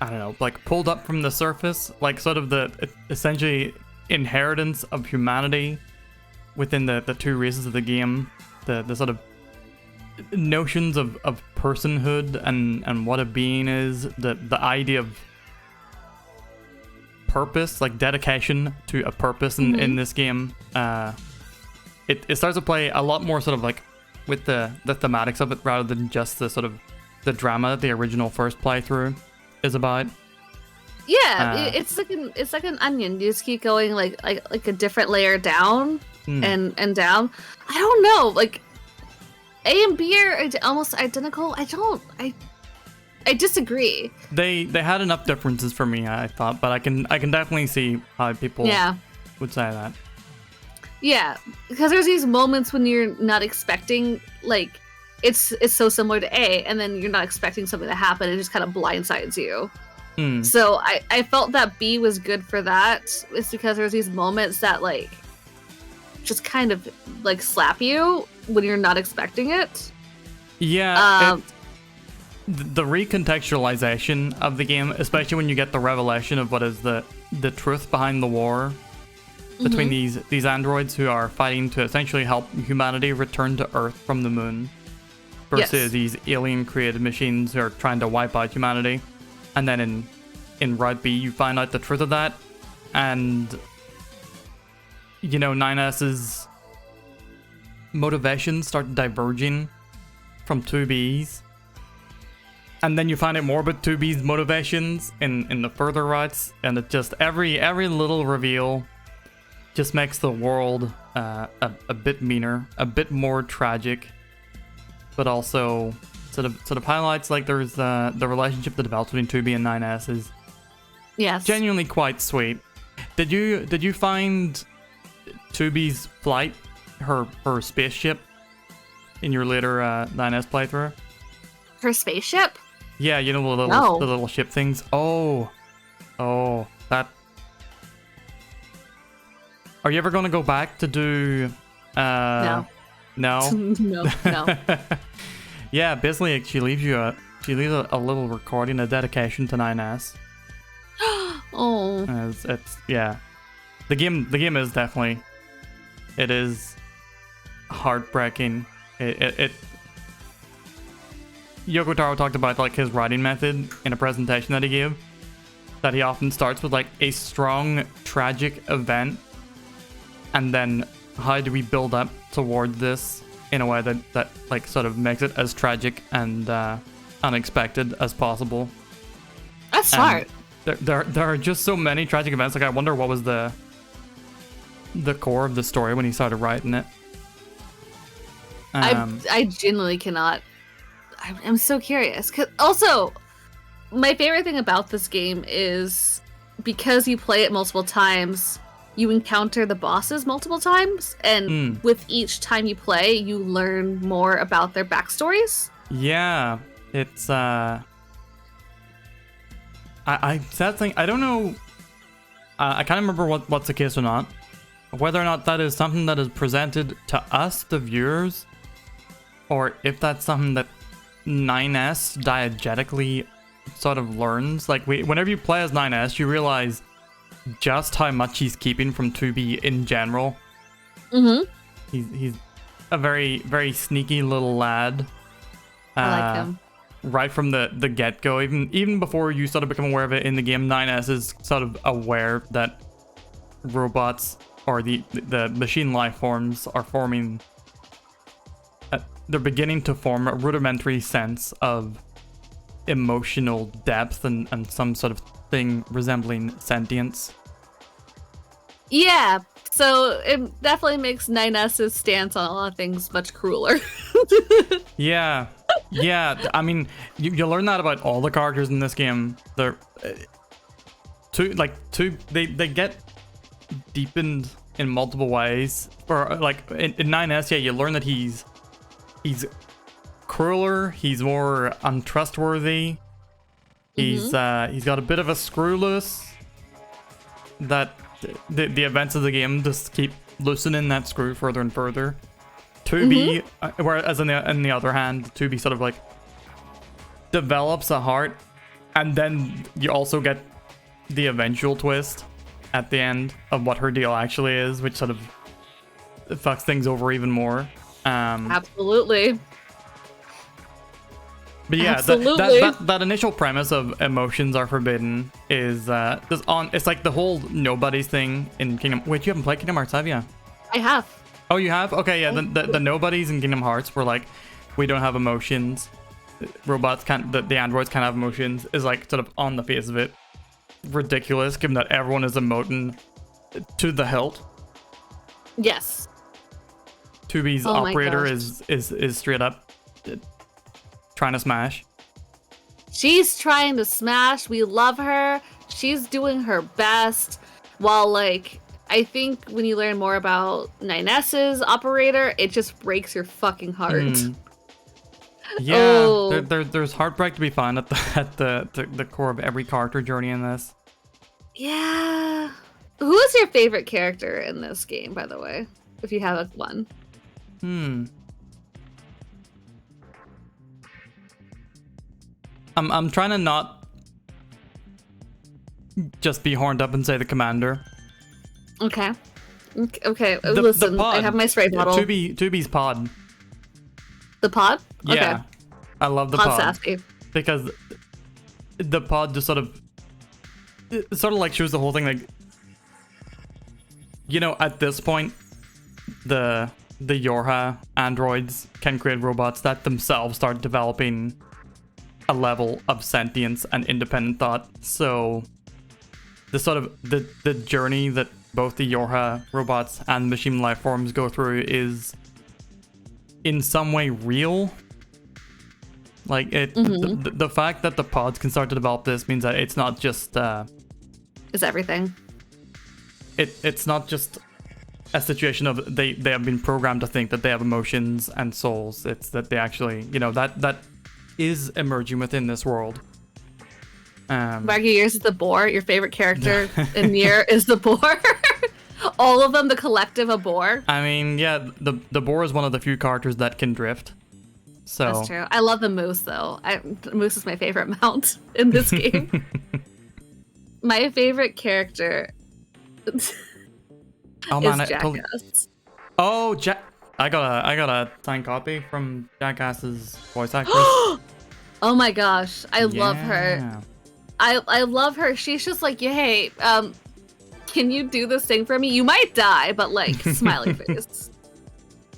I don't know, like pulled up from the surface, like sort of the essentially inheritance of humanity within the two races of the game, the sort of notions of personhood and what a being is, the idea of purpose, like dedication to a purpose in this game. It starts to play a lot more sort of like with the thematics of it rather than just the sort of the drama that the original first playthrough is about. Yeah, it's like an onion. You just keep going like a different layer down and down. I don't know, like A and B are almost identical. I disagree. They had enough differences for me, I thought, but I can definitely see how people would say that. Yeah, because there's these moments when you're not expecting, like, it's so similar to A, and then you're not expecting something to happen, and it just kind of blindsides you. So I felt that B was good for that. It's because there's these moments that, like, just kind of, like, slap you when you're not expecting it. Yeah, the recontextualization of the game, especially when you get the revelation of what is the truth behind the war between these androids who are fighting to essentially help humanity return to Earth from the moon, versus these alien created machines who are trying to wipe out humanity. And then in Route B you find out the truth of that, and you know, 9S's motivations start diverging from 2B's. And then you find out more about 2B's motivations in the further routes, and it just every little reveal just makes the world a bit meaner, a bit more tragic, but also sort of highlights, like there's the relationship that develops between 2B and 9S is genuinely quite sweet. Did you find 2B's flight, her spaceship, in your later 9S playthrough? Her spaceship? Yeah, you know, the little ship things. Oh, that. Are you ever going to go back to do? No. No. Yeah, basically, she leaves a little recording, a dedication to 9S. Oh. It's yeah. The game is definitely. It is heartbreaking. It Yoko Taro talked about like his writing method in a presentation that he gave, that he often starts with like a strong tragic event, and then how do we build up toward this in a way that like sort of makes it as tragic and unexpected as possible. That's smart. There are just so many tragic events. Like I wonder what was the core of the story when he started writing it. I genuinely cannot. I'm so curious. 'Cause also, my favorite thing about this game is because you play it multiple times, you encounter the bosses multiple times, and with each time you play, you learn more about their backstories. Yeah, it's I sad thing. I don't know. I can't remember what's the case or not. Whether or not that is something that is presented to us, the viewers, or if that's something that 9S diegetically sort of learns. Like whenever you play as 9S, you realize just how much he's keeping from 2B in general. Mm-hmm. He's a very, very sneaky little lad. I like him. Right from the get-go, even before you sort of become aware of it in the game, 9S is sort of aware that robots or the machine life forms are forming. They're beginning to form a rudimentary sense of emotional depth and some sort of thing resembling sentience. Yeah, so it definitely makes 9S's stance on a lot of things much crueler. Yeah. I mean, you learn that about all the characters in this game. They're they get deepened in multiple ways. Or like in 9S, yeah, you learn that he's crueler. He's more untrustworthy. He's got a bit of a screw loose. That the events of the game just keep loosening that screw further and further. 2B, whereas on the other hand, 2B sort of like develops a heart, and then you also get the eventual twist at the end of what her deal actually is, which sort of fucks things over even more. Absolutely. But yeah, Absolutely. that initial premise of emotions are forbidden is it's like the whole nobodies thing in Kingdom. Wait, you haven't played Kingdom Hearts, have you? I have. Oh, you have? Okay, yeah. The nobodies in Kingdom Hearts were like, we don't have emotions. Robots can't. The androids can't have emotions. Is like sort of on the face of it ridiculous, given that everyone is emoting to the hilt. Yes. 2B's operator is straight up trying to smash. She's trying to smash. We love her. She's doing her best. While like, I think when you learn more about 9S's operator, it just breaks your fucking heart. Yeah, there's heartbreak to be found at the core of every character journey in this. Yeah. Who is your favorite character in this game, by the way? If you have one. I'm trying to not just be horned up and say the commander. Okay. Listen, the pod. I have my spray bottle. 2B's pod. The pod? Yeah. Okay. I love the pod. Sassy. Because the pod just sort of like shows the whole thing, like, you know, at this point, the Yorha androids can create robots that themselves start developing a level of sentience and independent thought. So the sort of the journey that both the Yorha robots and machine life forms go through is in some way real. Like the fact that the pods can start to develop this means that it's not just is everything. It's not just a situation of they have been programmed to think that they have emotions and souls. It's that they actually, you know, that is emerging within this world. Maggie, yours is the boar. Your favorite character in Nier is the boar. All of them, the collective of boar. I mean, yeah, the boar is one of the few characters that can drift. So that's true. I love the moose though. Moose is my favorite mount in this game. My favorite character. Oh man, is Jackass. I got a signed copy from Jackass's voice actress. Oh my gosh, I love her. I love her. She's just like, yeah, hey, can you do this thing for me? You might die, but like, smiley face.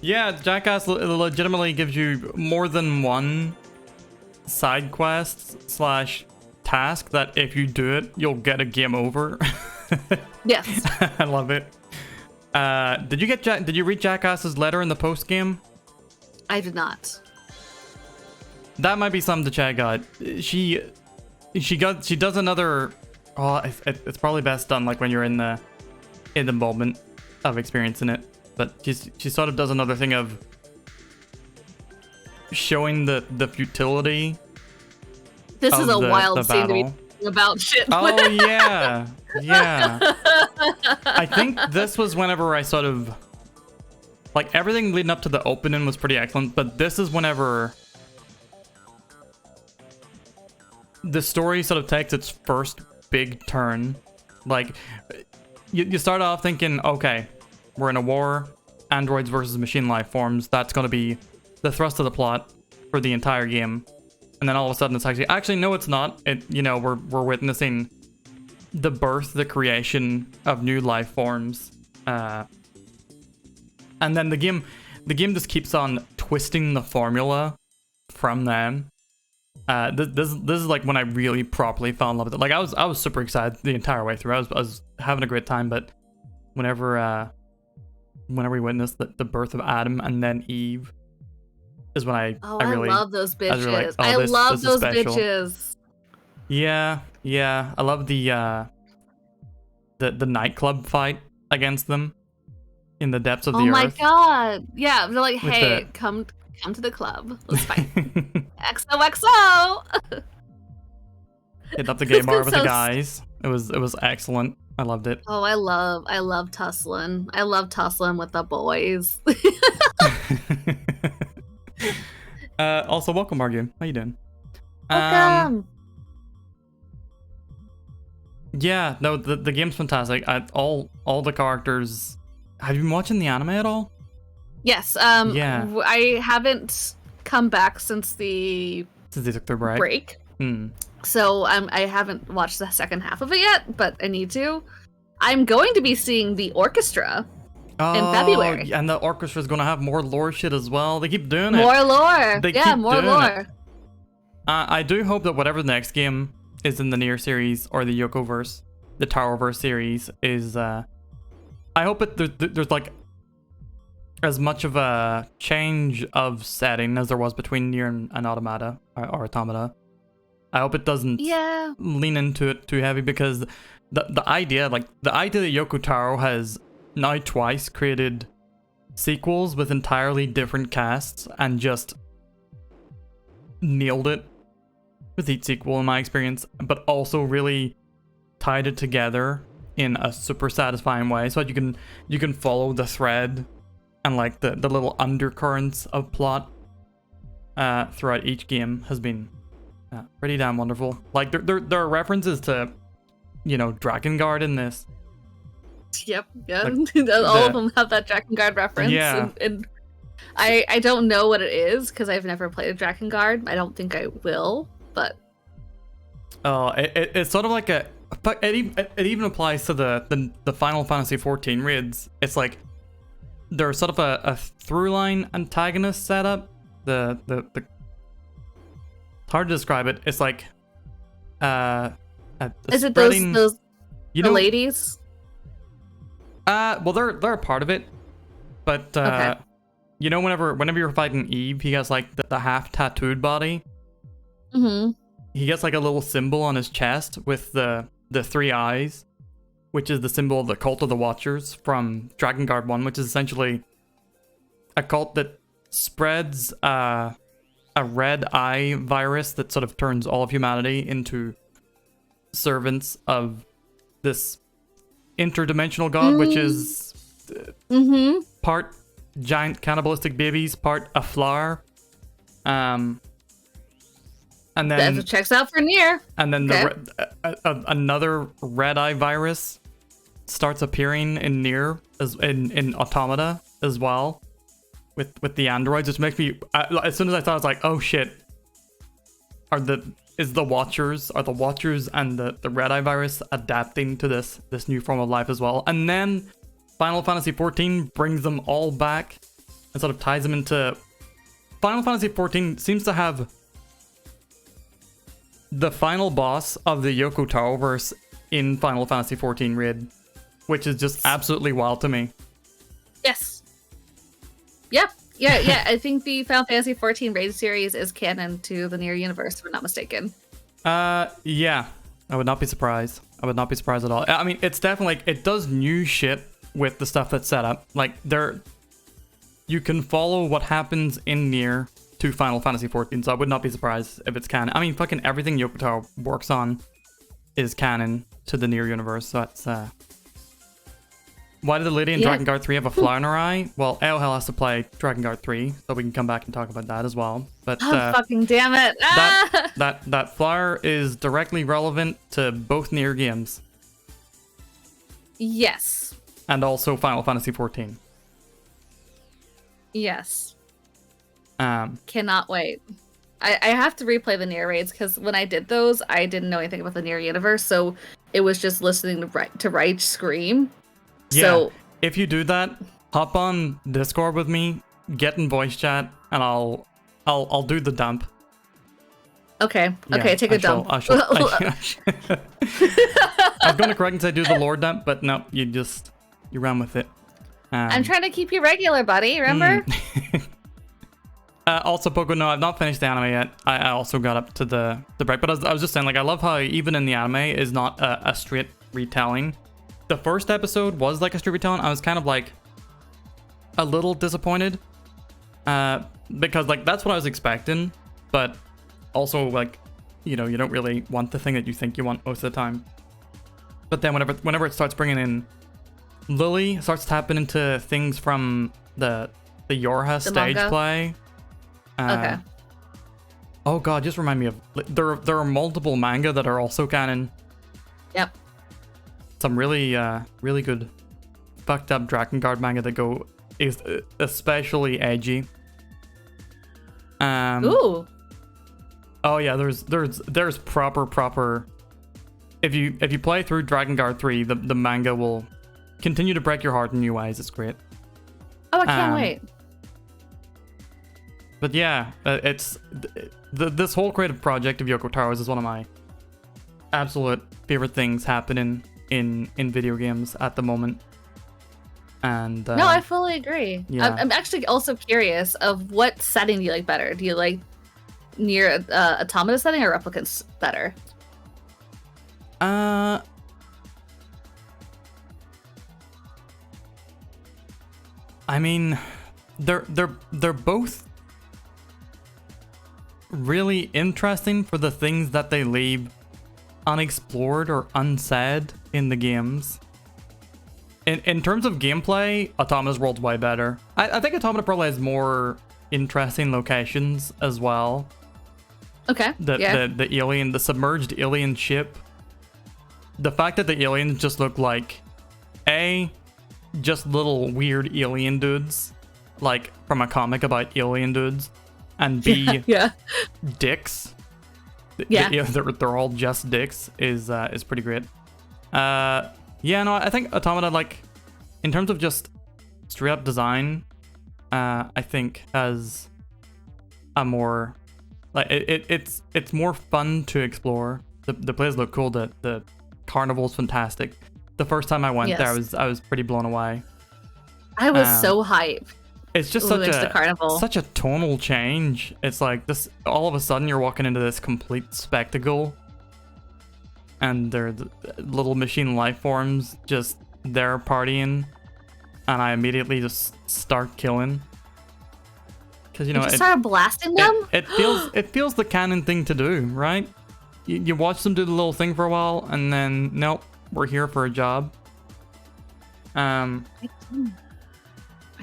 Yeah, Jackass legitimately gives you more than one side quest slash task that if you do it, you'll get a game over. Yes. I love it. Did you read Jackass's letter in the post game? I did not. That might be something to check out. She does another. Oh, it's probably best done like when you're in the moment of experiencing it. But she sort of does another thing of showing the futility. This is a wild the scene to be battle. thinking about shit. Oh yeah, yeah. I think this was whenever I sort of like everything leading up to the opening was pretty excellent, but this is whenever the story sort of takes its first big turn. Like, you start off thinking, okay, we're in a war, androids versus machine life forms. That's going to be the thrust of the plot for the entire game. And then all of a sudden, it's actually no, it's not. We're witnessing the birth, the creation of new life forms, and then the game just keeps on twisting the formula from then. This is like when I really properly fell in love with it. Like I was super excited the entire way through. I was having a great time, but whenever we witnessed the birth of Adam and then Eve is when I really love those bitches. really like, oh, I love this is those special. bitches. Yeah. I love the nightclub fight against them in the depths of the earth. Oh my god. Yeah, they're like, With hey, come to the club. Let's fight. XOXO. Hit up the gay bar with the so guys. It was excellent. I loved it. Oh, I love tussling. I love tussling with the boys. Also, welcome, Margu. How you doing? Welcome. Yeah, no, the game's fantastic. All the characters. Have you been watching the anime at all? Yes. Yeah. I haven't come back since the Since they took their break. So I haven't watched the second half of it yet, but I need to. I'm going to be seeing the orchestra in February. And the orchestra's going to have more lore shit as well. They keep doing it. More lore. They yeah, keep more doing lore. it. I do hope that whatever the next game is in the Niers series or the Yokoverse, the Towerverse series, is I hope there's like as much of a change of setting as there was between Nier and Automata or Automata. I hope it doesn't lean into it too heavy, because the idea that Yoko Taro has now twice created sequels with entirely different casts and just nailed it with each sequel in my experience, but also really tied it together in a super satisfying way so that you can follow the thread and like the little undercurrents of plot throughout each game has been pretty damn wonderful. Like there are references to, Drakengard in this. Yep, yeah. Like, all of them have that Drakengard reference. Yeah. And I don't know what it is because I've never played a Drakengard. I don't think I will, but it's sort of like it even applies to the Final Fantasy 14 raids. It's like there's sort of a through line antagonist setup. It's hard to describe it. It's like is it those the ladies? Well, they're a part of it, but Okay. Whenever you're fighting Eve, he has like the half tattooed body. Mm-hmm. He gets like a little symbol on his chest with the three eyes, which is the symbol of the Cult of the Watchers from Drakengard 1, which is essentially a cult that spreads a red eye virus that sort of turns all of humanity into servants of this interdimensional god, which is part giant cannibalistic babies, part a flower. And then That checks out for Nier. And then another red eye virus starts appearing in Nier as in Automata as well, with the androids, which makes me as soon as I thought, I was like, oh shit, are is the Watchers and the Red Eye virus adapting to this new form of life as well. And then Final Fantasy XIV brings them all back and sort of ties them into... Final Fantasy XIV seems to have the final boss of the Yoko Taroverse in Final Fantasy XIV Raid, which is just absolutely wild to me. Yes. Yep. Yeah. I think the Final Fantasy XIV Raid series is canon to the Nier universe, if I'm not mistaken. Yeah. I would not be surprised. I would not be surprised at all. I mean, it's definitely like, it does new shit with the stuff that's set up. Like, you can follow what happens in Nier to Final Fantasy XIV, so I would not be surprised if it's canon. I mean, fucking everything Yoko Taro works on is canon to the Nier universe, so that's, Why did the lady in Dragon Guard 3 have a flower in her eye? Well, AOL has to play Dragon Guard 3, so we can come back and talk about that as well. But fucking damn it! That flower is directly relevant to both Nier games. Yes. And also Final Fantasy XIV. Yes. Cannot wait. I have to replay the Nier raids because when I did those, I didn't know anything about the Nier universe, so it was just listening to Raich scream. Yeah, so if you do that, hop on Discord with me, get in voice chat, and I'll do the dump. Okay. Yeah, okay, take a dump. I was going to correct and say do the lore dump, but no, you run with it. I'm trying to keep you regular, buddy. Remember? Also, Poco, no, I've not finished the anime yet. I also got up to the break, but I was just saying, like, I love how even in the anime is not a straight retelling. The first episode was like a straight retelling. I was kind of like a little disappointed because like that's what I was expecting, but also like, you know, you don't really want the thing that you think you want most of the time. But then whenever it starts bringing in Lily, starts tapping into things from the Yorha stage manga? play. Okay. Oh god, just remind me of there are multiple manga that are also canon. Yep. Some really really good fucked up Drakengard manga that is especially edgy. Ooh. Oh yeah, there's proper. If you play through Drakengard 3, the manga will continue to break your heart in new ways. It's great. Oh, I can't wait. But yeah, this whole creative project of Yoko Taro's is one of my absolute favorite things happening in video games at the moment. And no, I fully agree. Yeah. I'm actually also curious of what setting do you like better? Do you like Nier Automata setting or Replicants better? I mean, they're both really interesting for the things that they leave unexplored or unsaid in the games. In terms of gameplay, Automata's world's way better. I think Automata probably has more interesting locations as well. Okay. The alien, the submerged alien ship. The fact that the aliens just look like just little weird alien dudes, like from a comic about alien dudes, and B, dicks. Yeah. They're all just dicks is pretty great. Yeah, no, I think Automata, like, in terms of just straight up design, I think has a more, like, it's more fun to explore. The places look cool. The carnival's fantastic. The first time I went there, I was pretty blown away. I was so hyped. It's just such a tonal change. It's like this. All of a sudden, you're walking into this complete spectacle, and they're the little machine life forms just there partying, and I immediately just start killing. Because you know, just started blasting them. It feels the canon thing to do, right? You watch them do the little thing for a while, and then nope, we're here for a job. I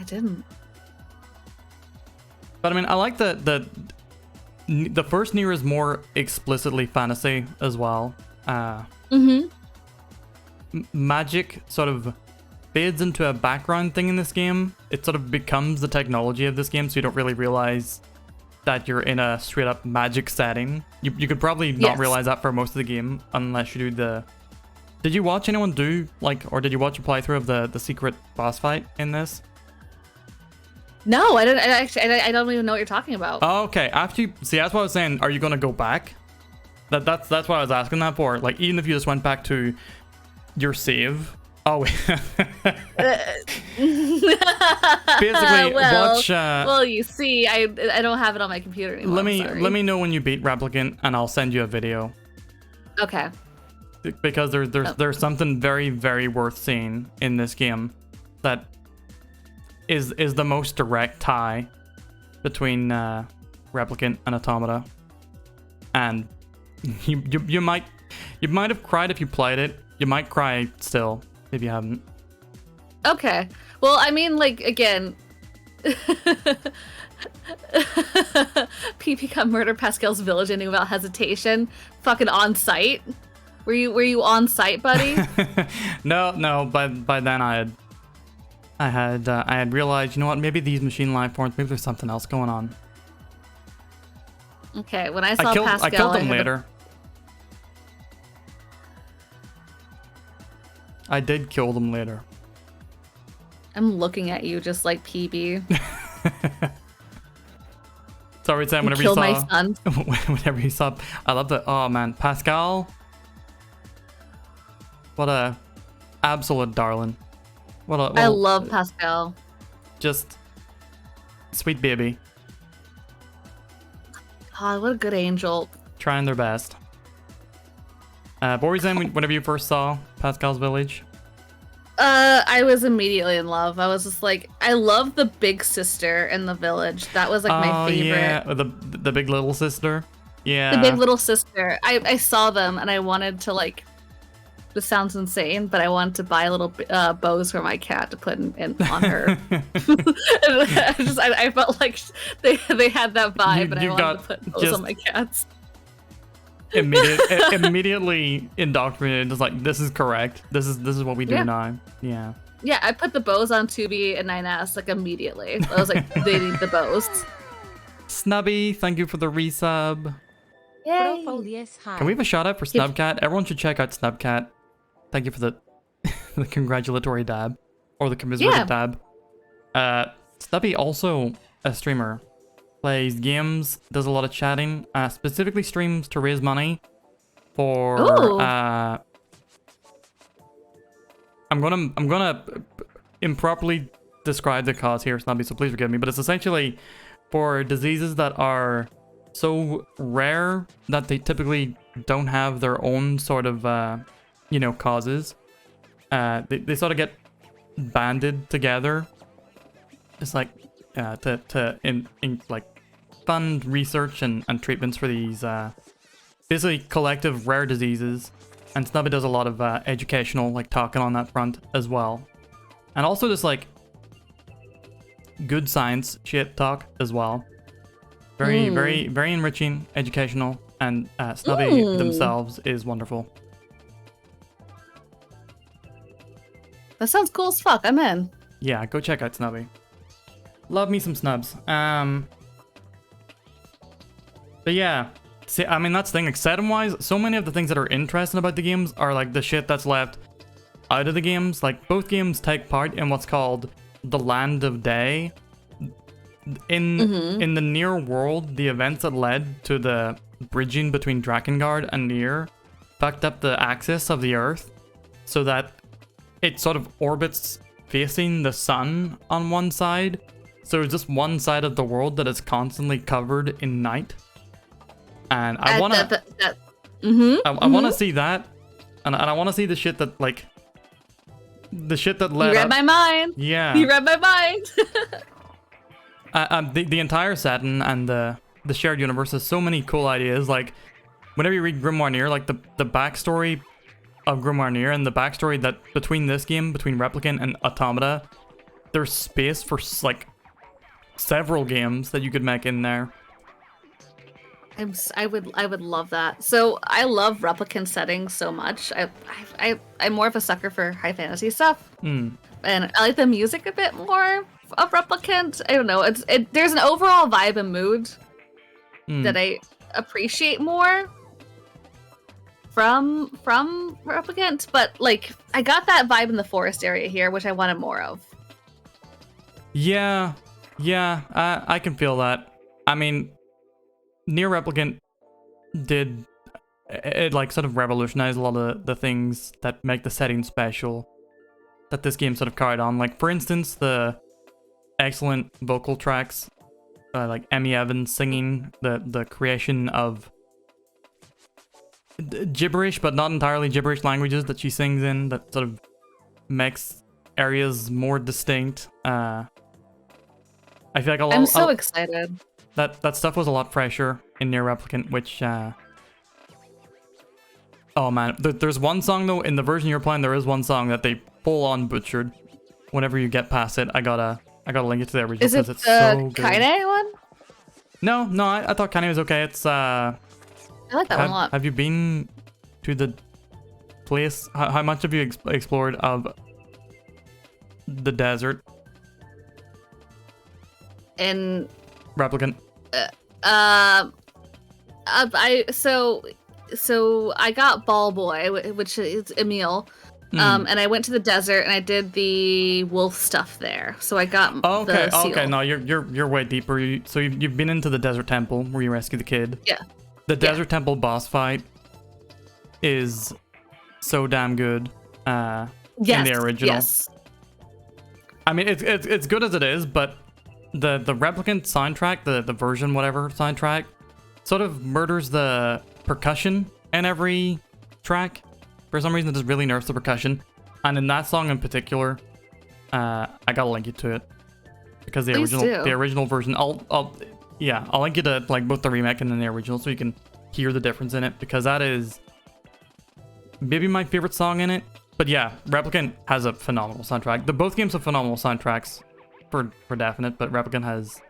didn't. But I mean, I like the first Nier is more explicitly fantasy as well. Magic sort of fades into a background thing in this game. It sort of becomes the technology of this game, so you don't really realize that you're in a straight up magic setting. You could probably not realize that for most of the game unless you do the... Did you watch anyone do, like, or did you watch a playthrough of the secret boss fight in this? No, I don't. I don't even know what you're talking about. Oh, okay. After you... See, that's what I was saying. Are you going to go back? That's what I was asking that for. Like, even if you just went back to your save... Oh, wait. Basically, watch... well, you see, I don't have it on my computer anymore. Let me know when you beat Replicant, and I'll send you a video. Okay. Because there's something very, very worth seeing in this game that is the most direct tie between Replicant and Automata. And you might have cried if you played it. You might cry still if you haven't. Okay. Well, I mean, like, again, PP got murdered Pascal's village ending without hesitation. Fucking on site. Were you on site, buddy? No. By then I had realized, you know what? Maybe these machine life forms. Maybe there's something else going on. Okay. When I saw Pascal, I killed him later. I did kill them later. I'm looking at you just like PB. Sorry, Sam. Whenever you saw my son. Whenever you saw, I love that. Oh man, Pascal. What a absolute darling. I love Pascal. Just sweet baby. God, what a good angel. Trying their best. What were you saying whenever you first saw Pascal's village? I was immediately in love. I was just like, I love the big sister in the village. That was like my favorite. Yeah, the big little sister. Yeah. The big little sister. I saw them and I wanted to like. This sounds insane, but I wanted to buy little bows for my cat to put on her. I felt like they had that vibe, and I wanted to put bows on my cats. Immediately indoctrinated. Just like, this is correct. This is what we do now. Yeah. Yeah, I put the bows on Tubi and 9S like immediately. I was like, they need the bows. Snubby, thank you for the resub. Yay. Can we have a shout out for Snubcat? Everyone should check out Snubcat. Thank you for the the congratulatory dab or the commiserative dab. Snubby also a streamer. Plays games, does a lot of chatting, specifically streams to raise money for I'm gonna improperly describe the cause here, Snubby, so please forgive me, but it's essentially for diseases that are so rare that they typically don't have their own sort of causes. They sort of get banded together. It's like to like fund research and treatments for these basically collective rare diseases, and Snubby does a lot of educational like talking on that front as well, and also just like good science shit talk as well. Very very enriching, educational, and Snubby themselves is wonderful. That sounds cool as fuck. I'm in. Yeah, go check out Snubby. Love me some snubs. But yeah, see, I mean, that's the thing. Like, setting-wise, so many of the things that are interesting about the games are like the shit that's left out of the games. Like, both games take part in what's called the Land of Day. In the Nier world, the events that led to the bridging between Drakengard and Nier fucked up the axis of the Earth so that it sort of orbits facing the sun on one side. So it's just one side of the world that is constantly covered in night. And I want to I want to see that. And I want to see the shit that like led You read my mind. Yeah. You read my mind. The entire setting and the shared universe has so many cool ideas. Like whenever you read Grimoire Nier, like the backstory of Grimoire Nier and the backstory that between this game, between Replicant and Automata, there's space for like several games that you could make in there. I would love that. So I love Replicant settings so much. I'm more of a sucker for high fantasy stuff, and I like the music a bit more of Replicant. I don't know. There's an overall vibe and mood that I appreciate more from Replicant, but like I got that vibe in the forest area here, which I wanted more of. Yeah, I can feel that. I mean, Nier Replicant did it like sort of revolutionized a lot of the things that make the setting special that this game sort of carried on. Like for instance, the excellent vocal tracks, like Emmy Evans singing, the creation of gibberish, but not entirely gibberish languages that she sings in, that sort of makes areas more distinct. I feel like I'm so excited. That stuff was a lot fresher in Nier Replicant, which oh man, there's one song though in the version you're playing. There is one song that they full on butchered. Whenever you get past it, I gotta link it to the original because it's so good. Kaine one? No, I thought Kaine was okay. It's I like that one a lot. Have you been to the place? How much have you explored of the desert in Replicant? So I got Ball Boy, which is Emil. And I went to the desert and I did the wolf stuff there. So I got the seal. Okay. No, you're way deeper. You've been into the desert temple where you rescue the kid. Yeah. The desert temple boss fight is so damn good. In the original. Yes. I mean, it's good as it is, but the Replicant soundtrack, the version whatever soundtrack, sort of murders the percussion in every track. For some reason, it just really nerfs the percussion. And in that song in particular, I gotta link you to it. Because the original version, I'll link you to like both the remake and then the original so you can hear the difference in it. Because that is maybe my favorite song in it. But yeah, Replicant has a phenomenal soundtrack. Both games have phenomenal soundtracks for definite, but Replicant has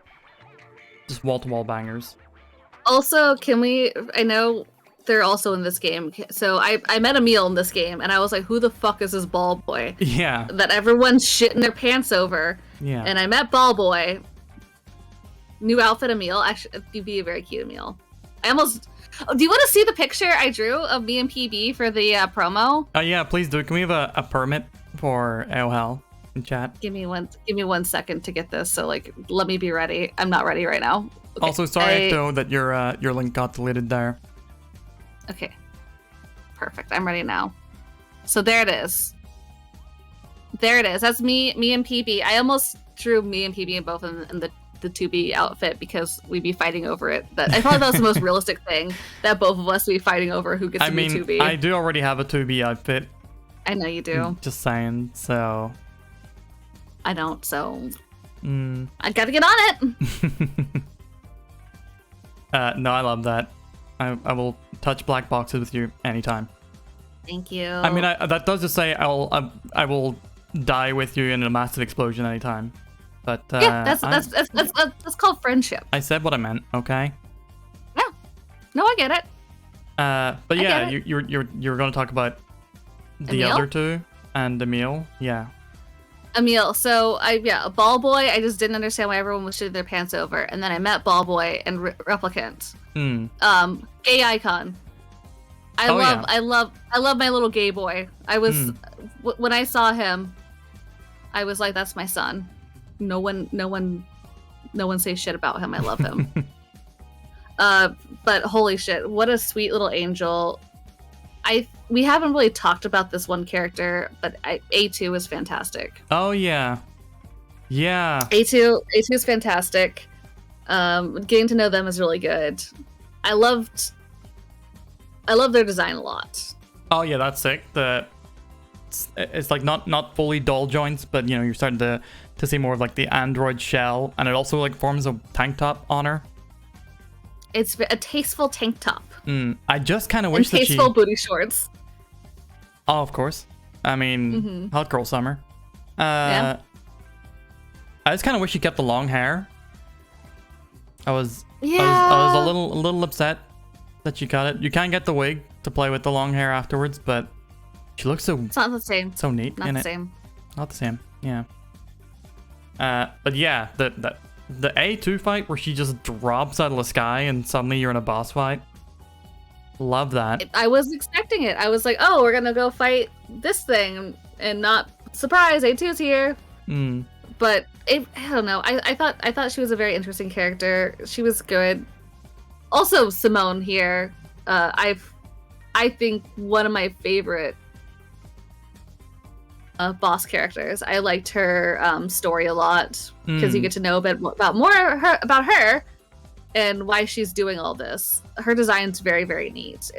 just wall-to-wall bangers. Also, I know they're also in this game. So I met Emil in this game, and I was like, who the fuck is this Ball Boy? Yeah. That everyone's shitting their pants over. Yeah. And I met Ball Boy. New outfit Emil. Actually, you'd be a very cute Emil. Do you want to see the picture I drew of me and PB for the promo? Oh yeah, please do. Can we have a permit for AOL in chat? Give me 1 second to get this. So like, let me be ready. I'm not ready right now. Okay, also, sorry though that your link got deleted there. Okay. Perfect. I'm ready now. So there it is. That's me and PB. I almost drew me and PB in both in the 2B outfit because we'd be fighting over it. I thought that was the most realistic thing, that both of us would be fighting over who gets to be 2B. I do already have a 2B outfit. I know you do. Just saying, so... I don't, so... I gotta get on it! No, I love that. I will touch black boxes with you anytime. Thank you. I mean, that does just say I will die with you in a massive explosion anytime. But yeah, that's called friendship. I said what I meant. Okay. Yeah. No, I get it. But yeah, you were going to talk about the Emil? other two and Emil. Yeah. Emil. So Ball Boy. I just didn't understand why everyone was shooting their pants over, and then I met Ball Boy and Replicant. Gay icon. I love my little gay boy. I was when I saw him, I was like, that's my son. No one say shit about him. I love him. But holy shit, what a sweet little angel. We haven't really talked about this one character, but A2 is fantastic. Oh yeah. Yeah. A2 is fantastic. Getting to know them is really good. I love their design a lot. Oh yeah, that's sick. It's like not fully doll joints, but you know, you're starting to see more of like the android shell, and it also like forms a tank top on her. It's a tasteful tank top. I just kind of wish that tasteful booty shorts. Oh, of course. I mean, hot girl summer. Yeah. I just kind of wish she kept the long hair. I was a little upset that she cut it. You can get the wig to play with the long hair afterwards, but she looks so... It's not the same. So neat Not in the it. same. Not the same, yeah. But yeah, the A2 fight where she just drops out of the sky and suddenly you're in a boss fight. Love that. I was expecting it. I was like, oh, we're gonna go fight this thing, and not surprise, A2's here. But I don't know. I thought she was a very interesting character. She was good. Also, Simone here. I think one of my favorite boss characters. I liked her story a lot because you get to know a bit about her and why she's doing all this. Her design's very, very neat.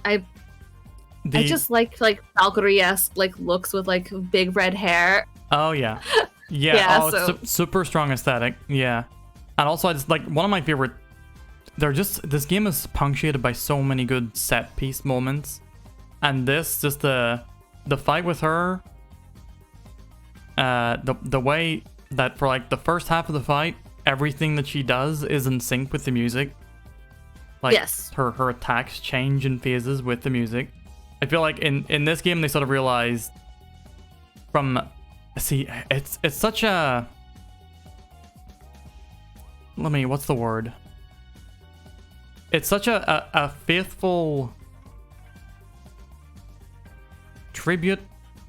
I just like Valkyrie-esque looks with big red hair. Oh yeah, it's super strong aesthetic. Yeah, and also I just one of my favorite. This game is punctuated by so many good set piece moments, and this just the fight with her. The way that for the first half of the fight, everything that she does is in sync with the music. Yes. Her attacks change in phases with the music. I feel like in this game they sort of realized it's such a what's the word? It's such a faithful tribute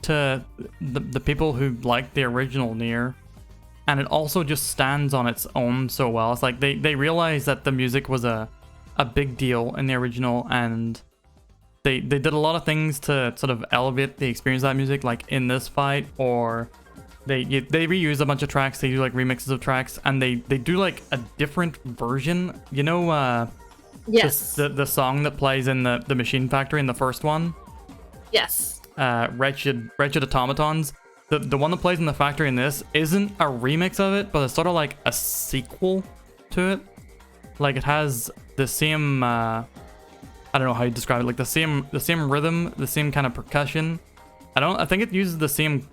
to the people who like the original Nier, and it also just stands on its own so well. It's they realized that the music was a big deal in the original, and they did a lot of things to sort of elevate the experience of that music, like in this fight, or they reuse a bunch of tracks. They do remixes of tracks, and they do a different version, yes, the song that plays in the Machine Factory in the first one. Yes. Wretched Automatons. The one that plays in the factory in this isn't a remix of it, but it's sort of like a sequel to it. It has the same I don't know how you describe it, the same rhythm, the same kind of percussion. I think it uses the same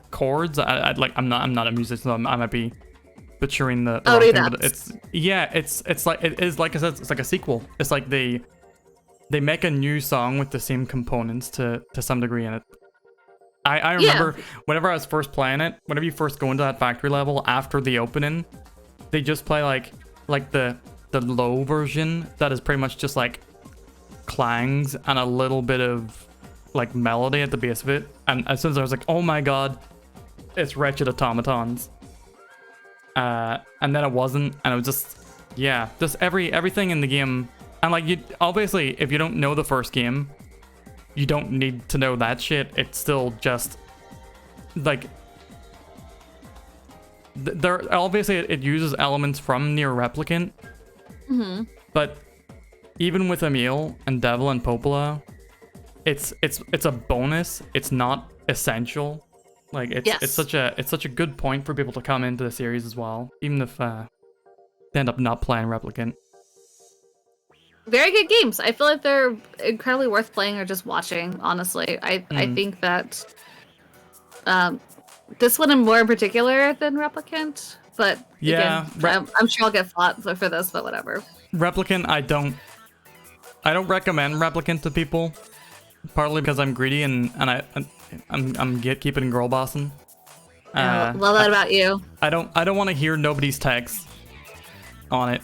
chords. I'm not a musician, so I might be butchering the wrong thing, but it's like I said, it's like a sequel. It's like they make a new song with the same components to some degree in it. I remember whenever I was first playing it, whenever you first go into that factory level after the opening, they just play the low version that is pretty much just clangs and a little bit of melody at the base of it. And as soon as I was like, oh my god, it's Wretched Automatons. And then it wasn't, and it was just everything in the game. And you obviously, if you don't know the first game, you don't need to know that shit. It's still just there obviously it uses elements from Nier Replicant. But even with Emil and Devil and Popola, it's a bonus. It's not essential. It's such a good point for people to come into the series as well, even if they end up not playing Replicant. Very good games. I feel like they're incredibly worth playing or just watching, honestly. I think that this one in more in particular than Replicant, but yeah, again, I'm sure I'll get fought for this, but whatever. Replicant, I don't recommend Replicant to people, partly because I'm greedy and I'm keeping girl bossing. Love that about you. I don't want to hear nobody's text on it.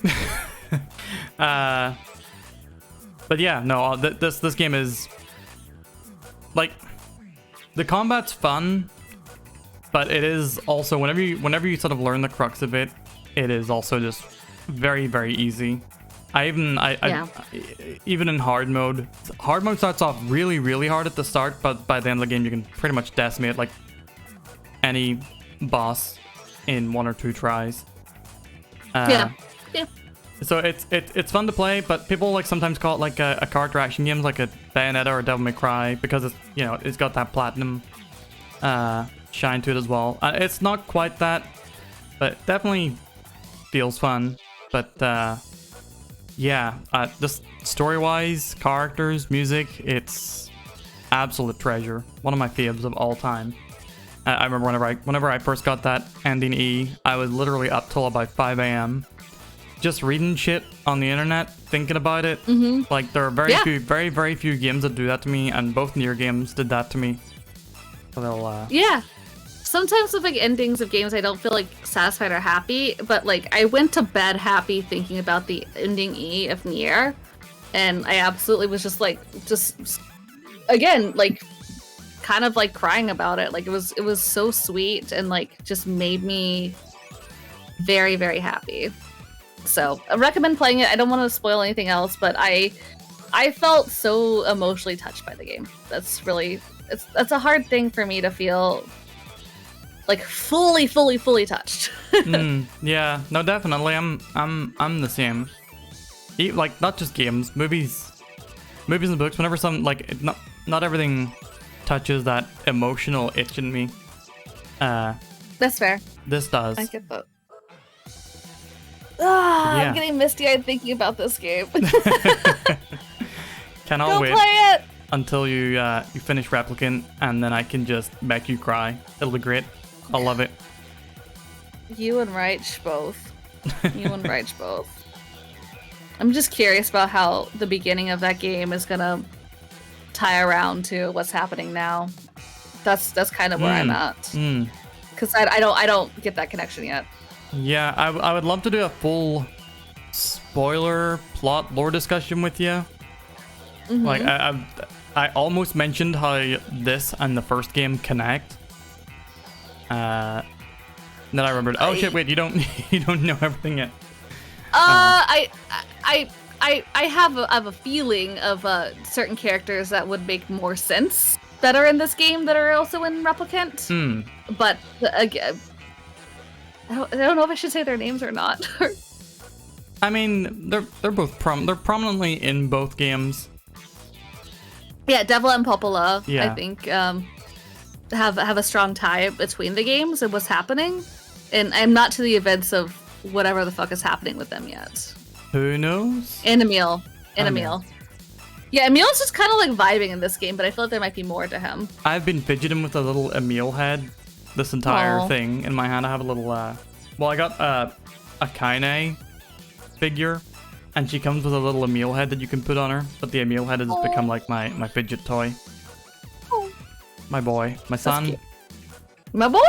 But yeah, no, this game is the combat's fun, but it is also whenever you sort of learn the crux of it, it is also just very, very easy. Even in hard mode starts off really, really hard at the start, but by the end of the game you can pretty much decimate any boss in 1 or 2 tries. So it's fun to play, but people sometimes call it a character action game, like a Bayonetta or Devil May Cry, because it's got that platinum shine to it as well. It's not quite that, but definitely feels fun. But just story-wise, characters, music, it's absolute treasure. One of my faves of all time. I remember whenever I first got that ending E, I was literally up till about 5 a.m. just reading shit on the internet, thinking about it. There are very, very few games that do that to me, and both Nier games did that to me. So they'll sometimes with like endings of games, I don't feel like satisfied or happy. But like, I went to bed happy thinking about the ending E of Nier, and I absolutely was just again, like, kind of like crying about it. Like it was so sweet and like just made me very, very happy. So I recommend playing it. I don't want to spoil anything else, but I felt so emotionally touched by the game. That's a hard thing for me to feel like fully touched. Yeah, no, definitely. I'm the same. Like, not just games, movies and books. Whenever not everything touches that emotional itch in me. That's fair. This does. I get that. Yeah. I'm getting misty-eyed thinking about this game. Cannot Go wait play it. until you finish Replicant, and then I can just make you cry. It'll be great. I love it. You and Reich both. I'm just curious about how the beginning of that game is gonna tie around to what's happening now. That's kind of where I'm at. Because I don't get that connection yet. Yeah, I would love to do a full spoiler plot lore discussion with you. Like I almost mentioned how this and the first game connect. Then I remembered. Oh shit! Wait, you don't know everything yet. I have a feeling of certain characters that would make more sense that are in this game that are also in Replicant. But again, I don't know if I should say their names or not. I mean, they're both they're prominently in both games. Yeah, Devil and Popola, Yeah. I think, have a strong tie between the games and what's happening. And I'm not to the events of whatever the fuck is happening with them yet. Who knows? And Emil. Emil. Yeah, Emil's just kind of like vibing in this game, but I feel like there might be more to him. I've been fidgeting with a little Emil head this entire Aw. thing in my hand. I have a little, well, I got a Kaine figure, and she comes with a little Emil head that you can put on her, but the Emil head has become like my fidget toy. Oh. My boy. My son. Cute. My boy!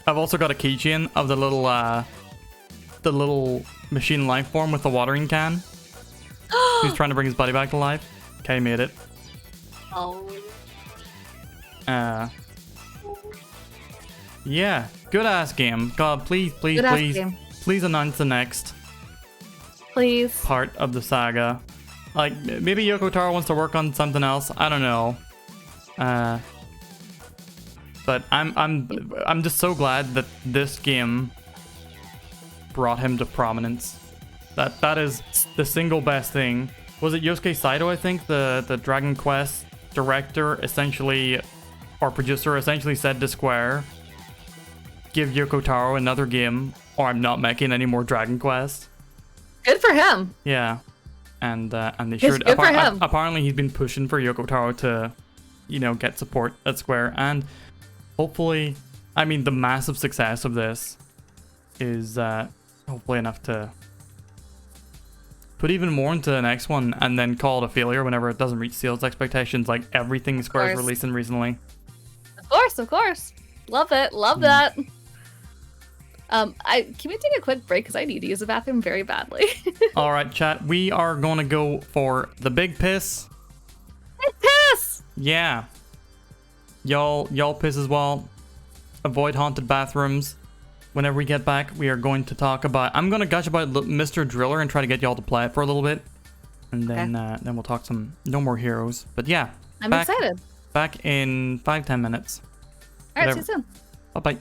I've also got a keychain of the little machine life form with the watering can. He's trying to bring his buddy back to life. Kay made it. Oh. Yeah, good ass game. God, please announce the next Please. part of the saga. Like, maybe Yoko Taro wants to work on something else. I don't know. But I'm just so glad that this game brought him to prominence. That is the single best thing. Was it Yosuke Saito, I think, the Dragon Quest director essentially, or producer essentially said to Square, give Yoko Taro another game or I'm not making any more Dragon Quest. Good for him. Yeah. And they Good for him. Apparently he's been pushing for Yoko Taro to, get support at Square, and hopefully, I mean, the massive success of this is hopefully enough to put even more into the next one and then call it a failure whenever it doesn't reach sales expectations, like everything Square's releasing recently. Of course. Love it. Love that. Can we take a quick break because I need to use the bathroom very badly. All right, chat. We are going to go for the big piss. Big piss. Yeah. Y'all piss as well. Avoid haunted bathrooms. Whenever we get back, we are going to talk about... I'm going to gush about Mr. Driller and try to get y'all to play it for a little bit. And then then we'll talk some No More Heroes. But yeah. I'm excited. Back in 5-10 minutes. All right, see you soon. Bye-bye.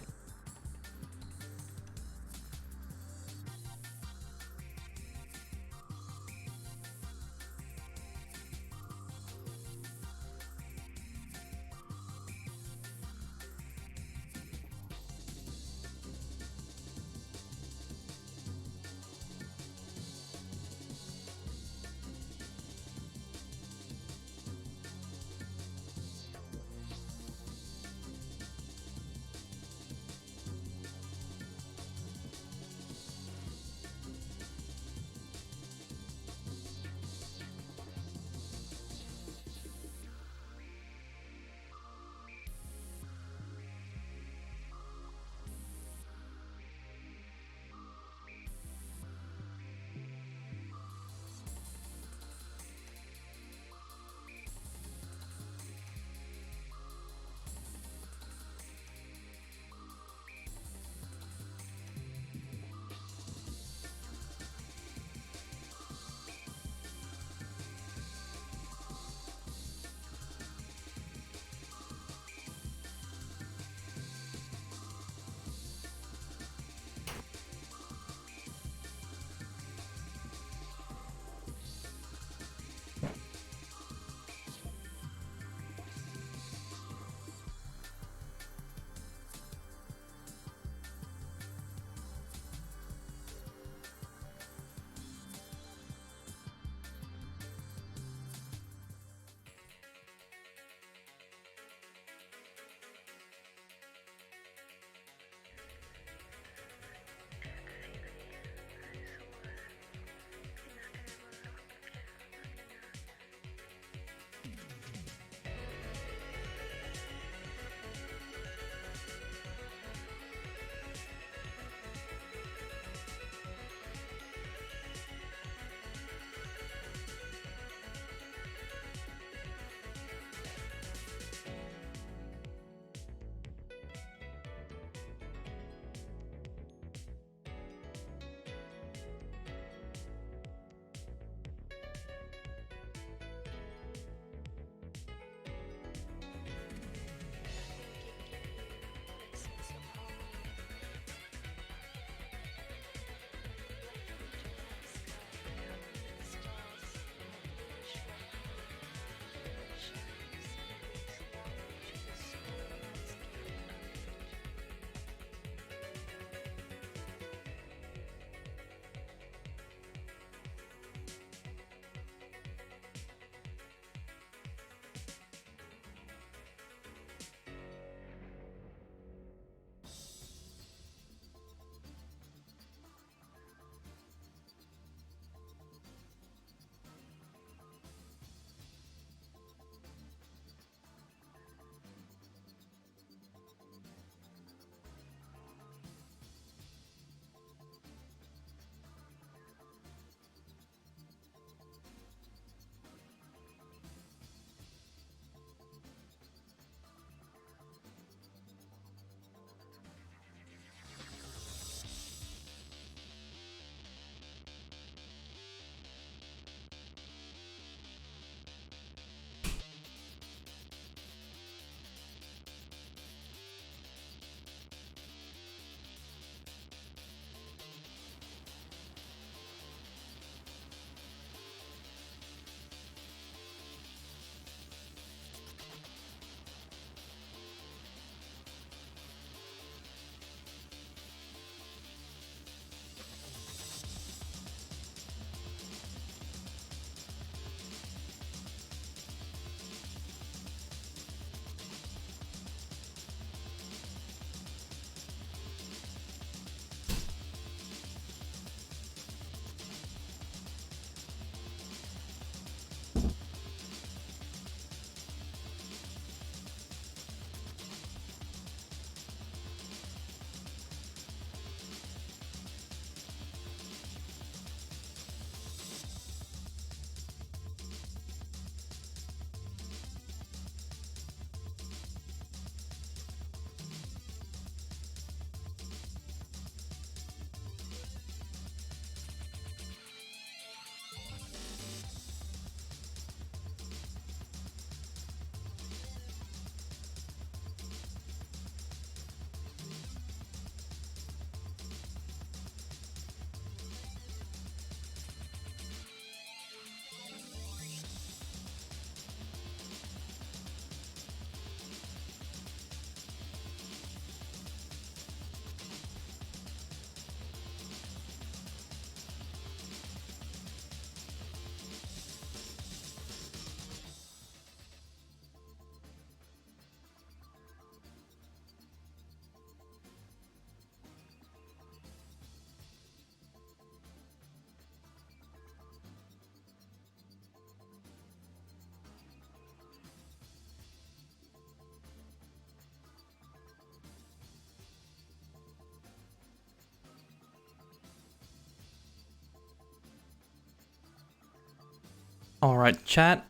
Alright, chat.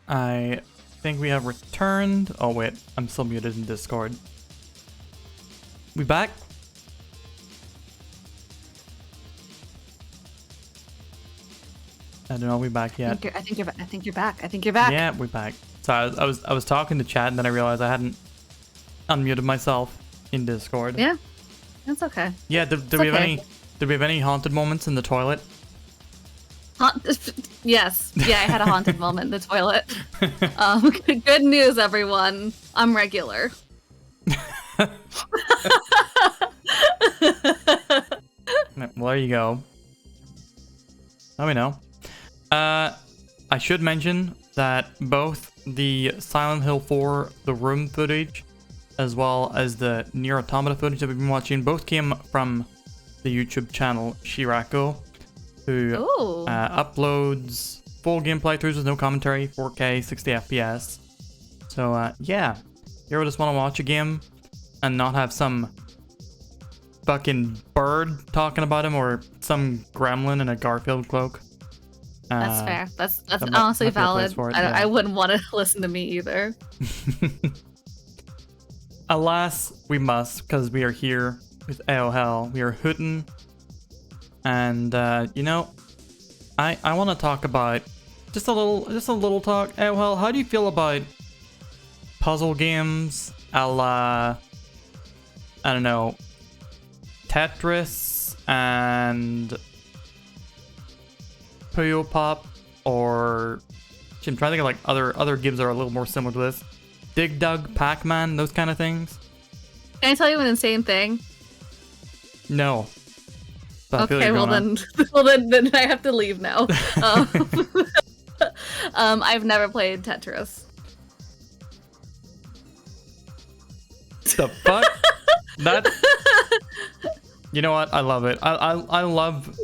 I think we have returned. Oh wait, I'm still muted in Discord. We back? I don't know, we back yet. I think you're back. I think you're back. Yeah, we're back. So I was talking to chat and then I realized I hadn't unmuted myself in Discord. Yeah, that's okay. Yeah, did we have any haunted moments in the toilet? Yes. Yeah, I had a haunted moment in the toilet. Good news, everyone. I'm regular. Well, there you go. Now we know. I should mention that both the Silent Hill 4, the room footage, as well as the Nier Automata footage that we've been watching, both came from the YouTube channel Shirako, who uploads full gameplay throughs with no commentary, 4K, 60 FPS. So yeah, you ever just want to watch a game and not have some fucking bird talking about him or some gremlin in a Garfield cloak? That's fair. That's honestly valid. I wouldn't want to listen to me either. Alas, we must, because we are here with AOL. We are hootin'. And you know, I want to talk about just a little talk. AOL, how do you feel about puzzle games a la, I don't know, Tetris and Puyo Pop, or I'm trying to think of like other games that are a little more similar to this. Dig Dug, Pac-Man, those kind of things. Can I tell you an insane thing? No. But okay, well then I have to leave now. I've never played Tetris. The fuck? That. You know what? I love it. I love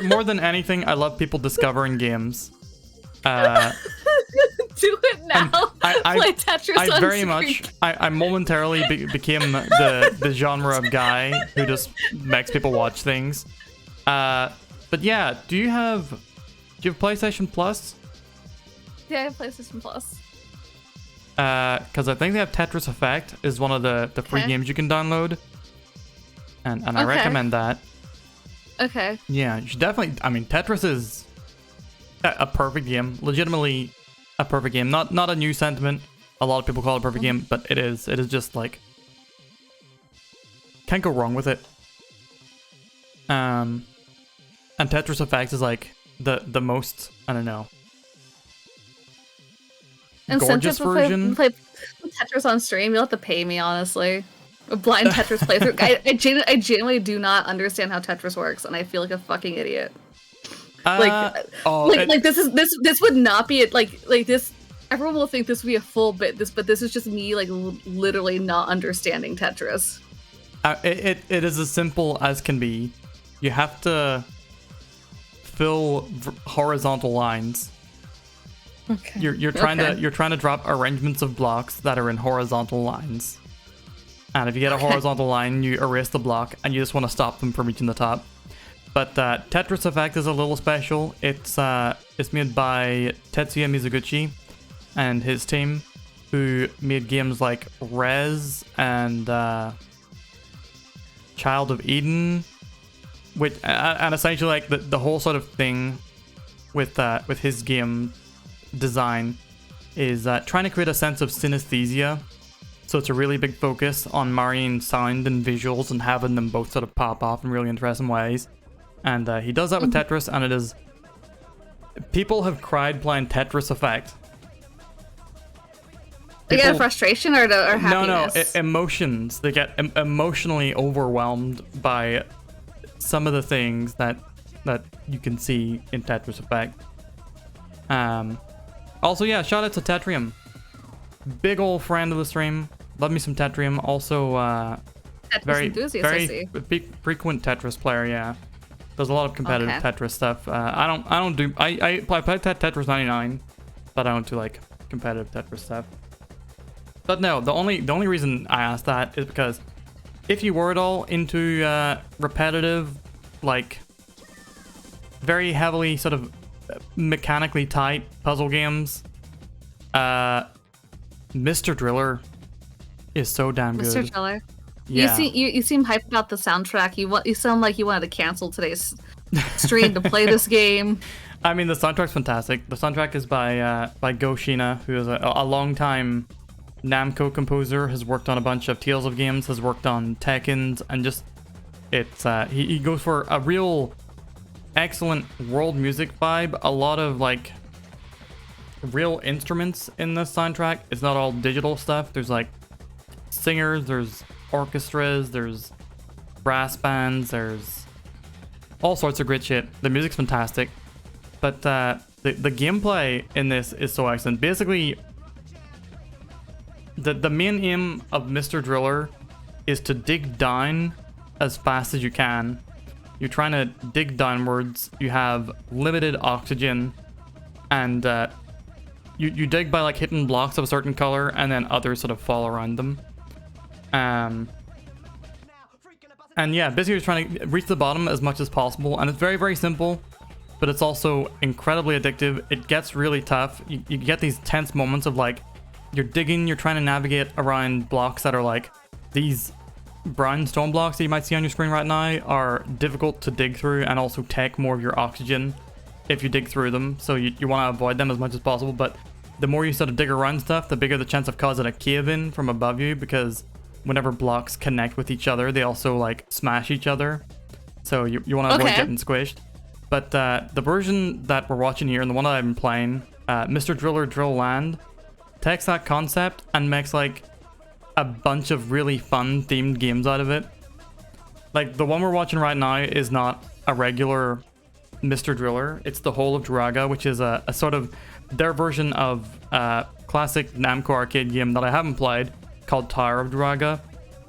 more than anything. I love people discovering games. Do it now. Play Tetris on very screen. much. I momentarily became the genre of guy who just makes people watch things. But yeah, do you have PlayStation Plus? Yeah, I have PlayStation Plus. Because I think they have Tetris Effect is one of the free games you can download. And I recommend that. Okay. Yeah, you should definitely. I mean, Tetris is a perfect game. Legitimately a perfect game. Not a new sentiment. A lot of people call it a perfect game, but it is. It is just like, can't go wrong with it. And Tetris Effect is like the most, I don't know, gorgeous version. Play Tetris on stream. You'll have to pay me, honestly. A blind Tetris playthrough. I genuinely do not understand how Tetris works, and I feel like a fucking idiot. This would not be it. Like this. Everyone will think this would be a full bit. But this is just me like literally not understanding Tetris. It is as simple as can be. You have to fill horizontal lines. Okay. You're trying to drop arrangements of blocks that are in horizontal lines. And if you get a horizontal line, you erase the block, and you just want to stop them from reaching the top. But Tetris Effect is a little special. It's made by Tetsuya Mizuguchi and his team, who made games like Rez and Child of Eden, which and essentially like the whole sort of thing with his game design is trying to create a sense of synesthesia. So it's a really big focus on marrying sound and visuals and having them both sort of pop off in really interesting ways. And he does that with Tetris, and it is... People have cried playing Tetris Effect. They get frustration or happiness? No, emotions. They get emotionally overwhelmed by some of the things that you can see in Tetris Effect. Also, yeah, shout out to Tetrium. Big old friend of the stream. Love me some Tetrium. Also, very frequent Tetris player. Yeah, does a lot of competitive Tetris stuff. I play Tetris 99, but I don't do like competitive Tetris stuff. But no, the only reason I asked that is because if you were at all into repetitive, like very heavily sort of mechanically tight puzzle games, Mr. Driller is so damn good. Mr. Driller. Yeah. You seem hyped about the soundtrack. You sound like you wanted to cancel today's stream to play this game. I mean, the soundtrack's fantastic. The soundtrack is by Go Shina, who is a long-time Namco composer, has worked on a bunch of Tales of games, has worked on Tekkens, and just it's he goes for a real excellent world music vibe. A lot of like real instruments in this soundtrack. It's not all digital stuff. There's like singers, there's orchestras, there's brass bands, there's all sorts of great shit. The music's fantastic. But the gameplay in this is so excellent. Basically, the main aim of Mr. Driller is to dig down as fast as you can. You're trying to dig downwards. You have limited oxygen, and you dig by like hitting blocks of a certain color, and then others sort of fall around them. And yeah, basically you're trying to reach the bottom as much as possible, and it's very, very simple. But it's also incredibly addictive. It gets really tough. You get these tense moments of like, you're digging, you're trying to navigate around blocks that are like, these brown stone blocks that you might see on your screen right now are difficult to dig through and also take more of your oxygen if you dig through them. So you want to avoid them as much as possible. But the more you sort of dig around stuff, the bigger the chance of causing a cave-in from above you, because whenever blocks connect with each other, they also like smash each other. So you want to avoid getting squished. But the version that we're watching here, and the one that I've been playing, Mr. Driller Drill Land, takes that concept and makes like a bunch of really fun themed games out of it. Like the one we're watching right now is not a regular Mr. Driller. It's the Whole of Draga, which is a sort of their version of classic Namco arcade game that I haven't played, called Tower of Draga.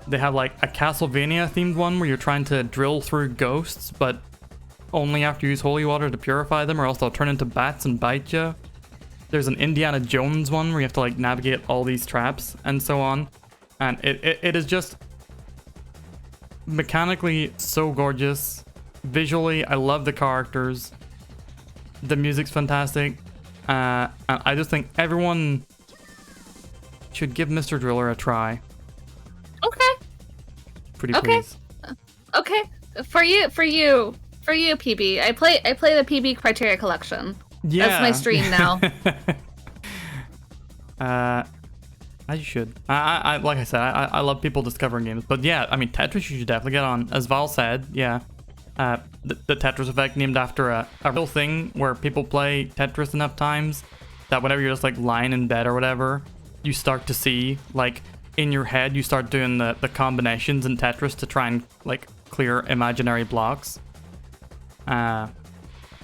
They have like a Castlevania themed one where you're trying to drill through ghosts, but only after you use holy water to purify them, or else they'll turn into bats and bite you. There's an Indiana Jones one where you have to like navigate all these traps and so on. And it is just mechanically so gorgeous. Visually, I love the characters. The music's fantastic. And I just think everyone should give Mr. Driller a try. Okay. Pretty please. Okay. For you, PB. I play the PB Criteria Collection. Yeah. That's my stream now. As you should. I like I said, I love people discovering games. But yeah, I mean, Tetris you should definitely get on. As Val said, yeah. The Tetris effect, named after a real thing where people play Tetris enough times that whenever you're just like lying in bed or whatever, you start to see, like, in your head, you start doing the combinations in Tetris to try and like clear imaginary blocks.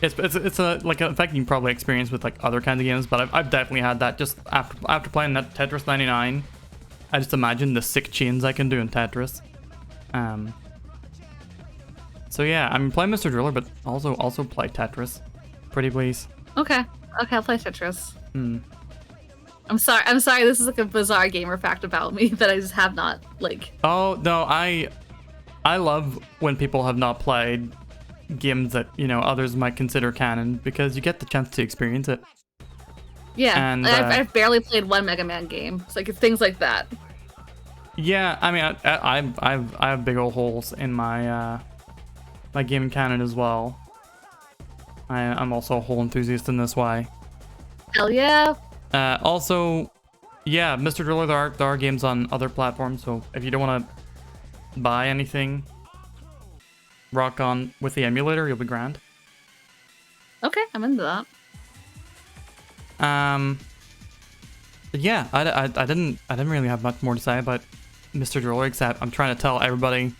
It's a like an effect you can probably experience with like other kinds of games, but I've definitely had that just after playing that Tetris 99. I just imagine the sick chains I can do in Tetris. So yeah, I mean, play Mr. Driller, but also play Tetris. Pretty please. Okay, I'll play Tetris. I'm sorry. This is like a bizarre gamer fact about me that I just have not like. Oh no, I love when people have not played games that, you know, others might consider canon, because you get the chance to experience it. Yeah, and I've barely played one Mega Man game. It's like things like that. Yeah, I mean, I have big old holes in my my gaming canon as well. I'm also a whole enthusiast in this way. Hell yeah. Also, yeah, Mr. Driller, there are games on other platforms, so if you don't want to buy anything, rock on with the emulator, you'll be grand. Okay, I'm into that. But yeah, I didn't really have much more to say about Mr. Driller, except I'm trying to tell everybody,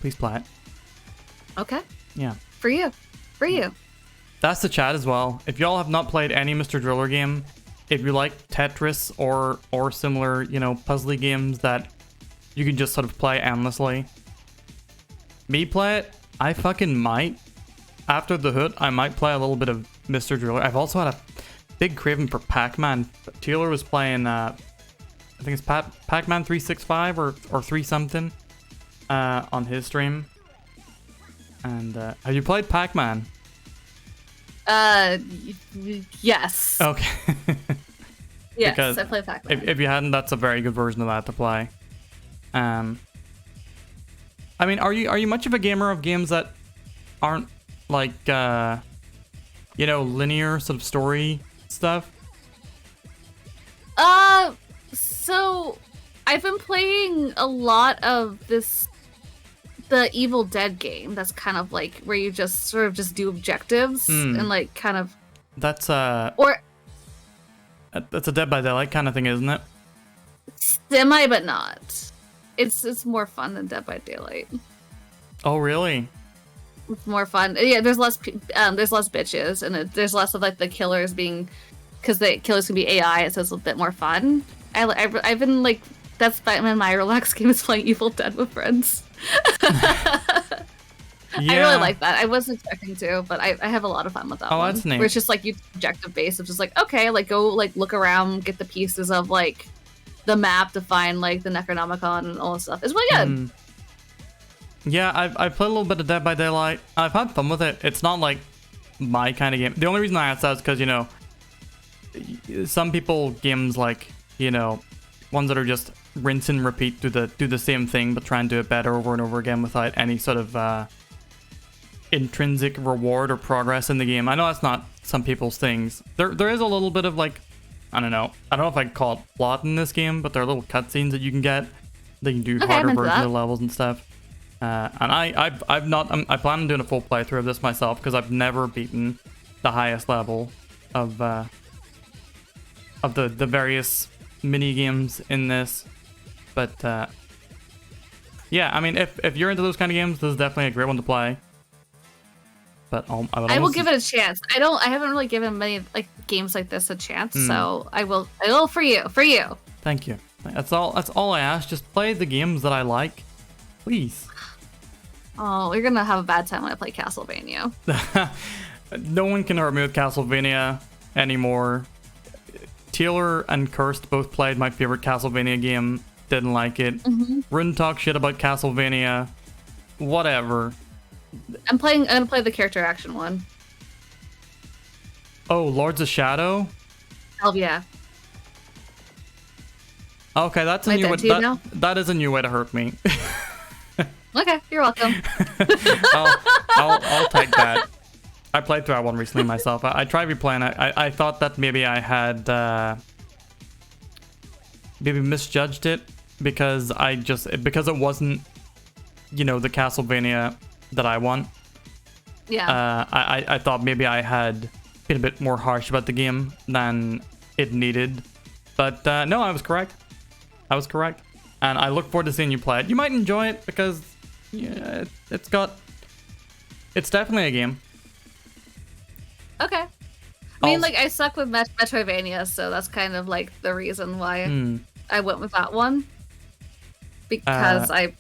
please play it. Okay. Yeah. For you. That's the chat as well. If y'all have not played any Mr. Driller game, if you like Tetris or similar, you know, puzzly games that you can just sort of play endlessly, me play it, I fucking might. After the Hoot, I might play a little bit of Mr. Driller. I've also had a big craving for Pac-Man. Taylor was playing, I think it's Pac-Man 365 or 3 something on his stream. And have you played Pac-Man? Yes. Okay. Yes, because I play Pac-Man. if you hadn't, that's a very good version of that to play. I mean, are you much of a gamer of games that aren't like linear sort of story stuff? So I've been playing a lot of the Evil Dead game. That's kind of like where you just sort of just do objectives and like kind of. That's or that's a Dead by Daylight kind of thing, isn't it? semi, but not. It's more fun than Dead by Daylight. Oh, really? It's more fun. Yeah, there's less bitches, and there's less of like the killers being, because the killers can be AI, so it's a bit more fun. I've been like, that's my relaxed game is playing Evil Dead with friends. Yeah. I really like that. I wasn't expecting to, but I have a lot of fun with that one. Oh, that's neat. Where it's just like you objective based of just like, okay, like go like look around, get the pieces of like the map to find like the Necronomicon and all this stuff. It's really good. Yeah, I've played a little bit of Dead by Daylight. I've had fun with it. It's not like my kind of game. The only reason I asked that is because, some people games like, ones that are just rinse and repeat, do the same thing but try and do it better over and over again without any sort of intrinsic reward or progress in the game. I know that's not some people's things. There is a little bit of like, I don't know if I can call it plot in this game, but there are little cutscenes that you can get. They can do harder versions of the levels and stuff. And I plan on doing a full playthrough of this myself because I've never beaten the highest level of the various mini games in this. But yeah, I mean, if you're into those kind of games, this is definitely a great one to play. But I will give it a chance. I haven't really given many like games like this a chance, so I will for you. Thank you. That's all I ask. Just play the games that I like, please. Oh, you're gonna have a bad time when I play Castlevania. No one can hurt me with Castlevania anymore. Taylor and Kirst both played my favorite Castlevania game. Didn't like it. Wouldn't talk shit about Castlevania. Whatever. I'm gonna play the character action one. Oh, Lords of Shadow? Hell yeah. Okay, that's a new way. That is a new way to hurt me. Okay, you're welcome. I'll take that. I played through that one recently myself. I tried replaying it. I thought that maybe I had maybe misjudged it because it wasn't the Castlevania that I want. Yeah. I thought maybe I had been a bit more harsh about the game than it needed, but no, I was correct. And I look forward to seeing you play it. You might enjoy it because it's definitely a game. Okay. I mean, like, I suck with Metroidvania, so that's kind of like the reason why I went with that one. Because I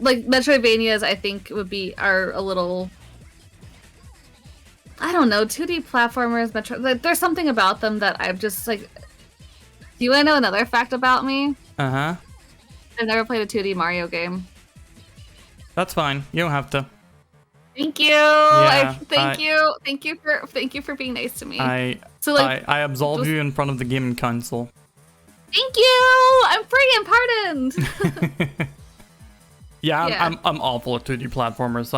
like Metroidvanias, I think are a little, I don't know, 2D platformers. Like, there's something about them that I'm just like. Do you want to know another fact about me? Uh-huh. I've never played a 2D Mario game. That's fine. You don't have to. Thank you. Yeah, thank you for being nice to me. I absolve you in front of the gaming council. Thank you. I'm free and pardoned. Yeah. I'm awful at 2D platformers.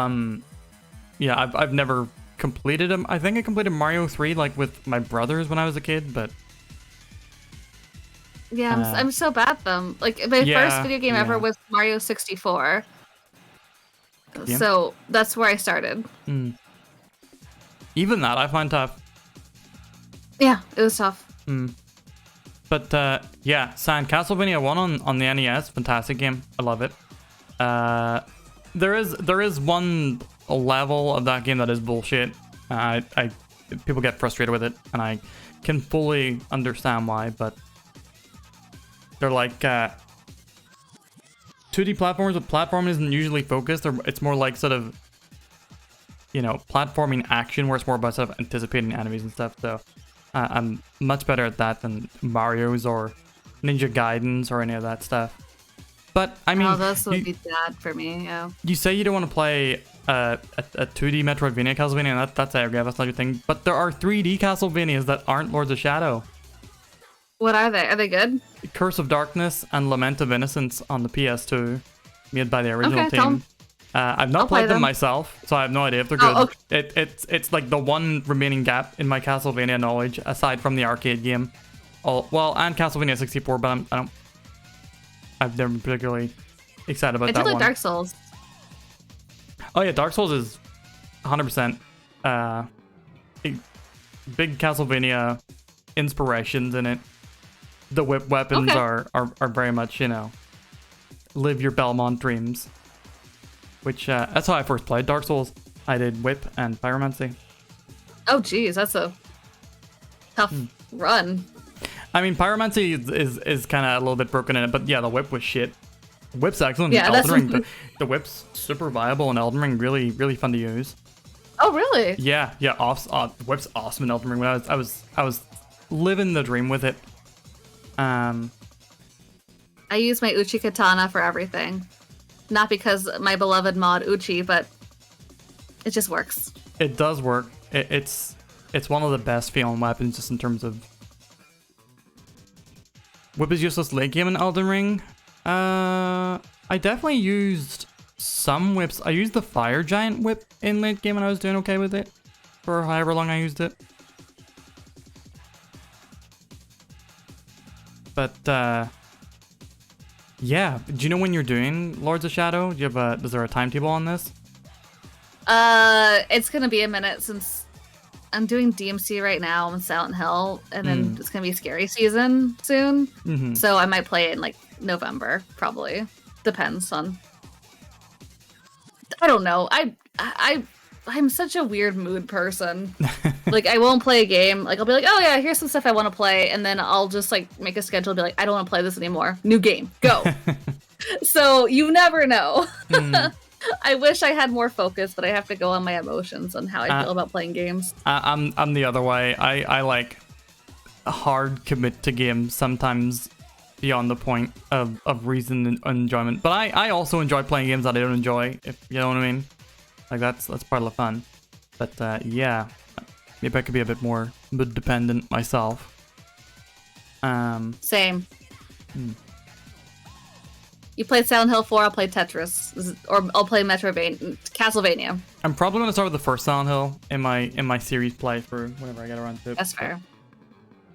I've never completed them. I think I completed Mario 3 like with my brothers when I was a kid, but yeah, I'm so bad at them. Like my first video game ever was Mario 64. Yeah. So that's where I started. Even that I find tough. Yeah, it was tough. But Castlevania 1 on the NES, fantastic game. I love it. There is one level of that game that is bullshit. People get frustrated with it, and I can fully understand why. But they're like 2D platformers, but platforming isn't usually focused. It's more like sort of platforming action, where it's more about sort of anticipating enemies and stuff. So I'm much better at that than Mario's or Ninja Gaidens or any of that stuff. But I mean, those would be bad for me. Yeah. You say you don't want to play a 2D Metroidvania Castlevania, and that's AUG, that's not your thing. But there are 3D Castlevanias that aren't Lords of Shadow. What are they? Are they good? Curse of Darkness and Lament of Innocence on the PS2, made by the original Okay, team. I've not I'll play played them them. myself, so I have no idea if they're good. Oh, okay. It's like the one remaining gap in my Castlevania knowledge, aside from the arcade game. Well, and Castlevania 64, but I've never been particularly excited about I that do like one. Dark Souls. Oh yeah, Dark Souls is 100% big Castlevania inspirations in it. The weapons Okay. are very much, you know, live your Belmont dreams. Which, that's how I first played Dark Souls. I did whip and pyromancy. Oh, geez, that's a tough run. I mean, pyromancy is kind of a little bit broken in it, but yeah, the whip was shit. Whip's excellent in Yeah, Elden that's- Ring. The whip's super viable in Elden Ring, really, really fun to use. Oh, really? Yeah, whip's awesome in Elden Ring. When I was living the dream with it. I use my Uchi katana for everything. Not because my beloved mod Uchi, but it just works. It does work. It's one of the best feeling weapons, just in terms of. Whip is useless late game in Elden Ring. I definitely used some whips. I used the fire giant whip in late game, and I was doing okay with it for however long I used it. But yeah. Do you know when you're doing Lords of Shadow? Do you have is there a timetable on this? It's gonna be a minute since I'm doing DMC right now in Silent Hill, and then it's gonna be scary season soon. So I might play it in like November, probably. Depends on. I don't know. I'm such a weird mood person. Like, I won't play a game. Like, I'll be like, oh yeah, here's some stuff I want to play, and then I'll just like make a schedule and be like, I don't want to play this anymore. New game, go. So you never know. I wish I had more focus, but I have to go on my emotions on how I feel about playing games. I'm the other way. I like hard commit to games sometimes beyond the point of reason and enjoyment. But I also enjoy playing games that I don't enjoy, if you know what I mean. Like that's part of the fun. But yeah, maybe I could be a bit more mood dependent myself. Same. You played Silent Hill 4, I'll play Tetris, or I'll play Castlevania. I'm probably gonna start with the first Silent Hill in my series playthrough whenever I get around to it. That's fair.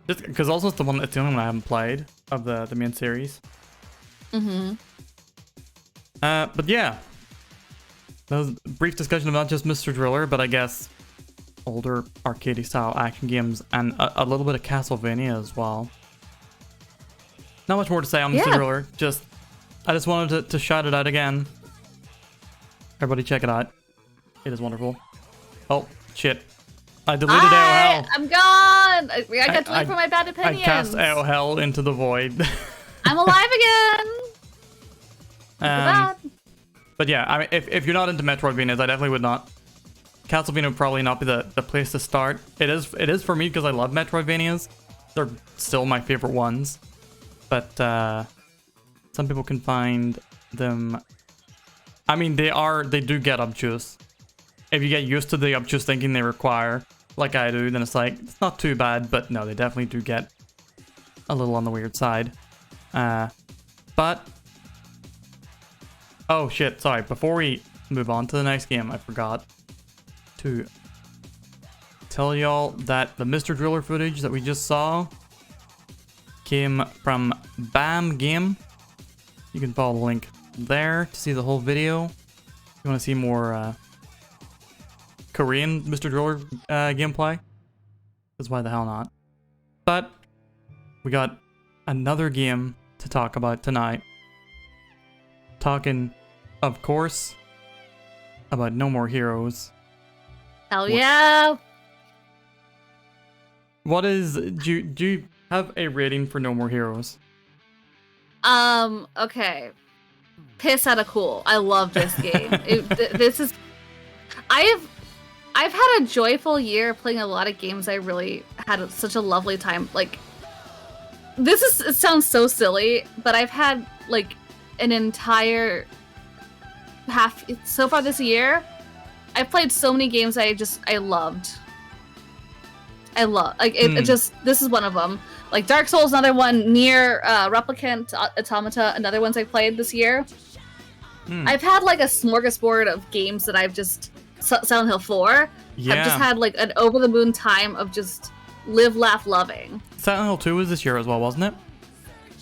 Just because also it's the only one I haven't played of the main series. But yeah, that was a brief discussion about just Mr. Driller, but I guess older arcade style action games and a little bit of Castlevania as well. Not much more to say on Mr. Driller. I just wanted to shout it out again. Everybody check it out. It is wonderful. Oh shit! I deleted AOL. I'm gone. I got deleted for my bad opinions. I cast AOL into the void. I'm alive again. But yeah, I mean, if you're not into Metroidvanias, I definitely would not. Castlevania would probably not be the place to start. It is for me because I love Metroidvanias. They're still my favorite ones. But some people can find them. I mean, they do get obtuse. If you get used to the obtuse thinking they require, like I do, then it's like, it's not too bad, but no, they definitely do get a little on the weird side. But oh shit, sorry, before we move on to the next game, I forgot to tell y'all that the Mr. Driller footage that we just saw came from BAM Game. You can follow the link there to see the whole video. If you want to see more Korean Mr. Driller gameplay, because why the hell not? But we got another game to talk about tonight. Talking, of course, about No More Heroes. Hell yeah. What is... Do you have a rating for No More Heroes? Okay. Piss out of cool. I love this game. This is... I've had a joyful year playing a lot of games. I really had such a lovely time. Like, it sounds so silly, but I've had, like, an entire so far this year, I played so many games I loved. Like it just, this is one of them. Like Dark Souls, another one. Nier, Replicant, Automata, another ones I played this year. I've had like a smorgasbord of games that I've just Silent Hill 4. Yeah. I've just had like an over the moon time of just live, laugh, loving. Silent Hill 2 was this year as well, wasn't it?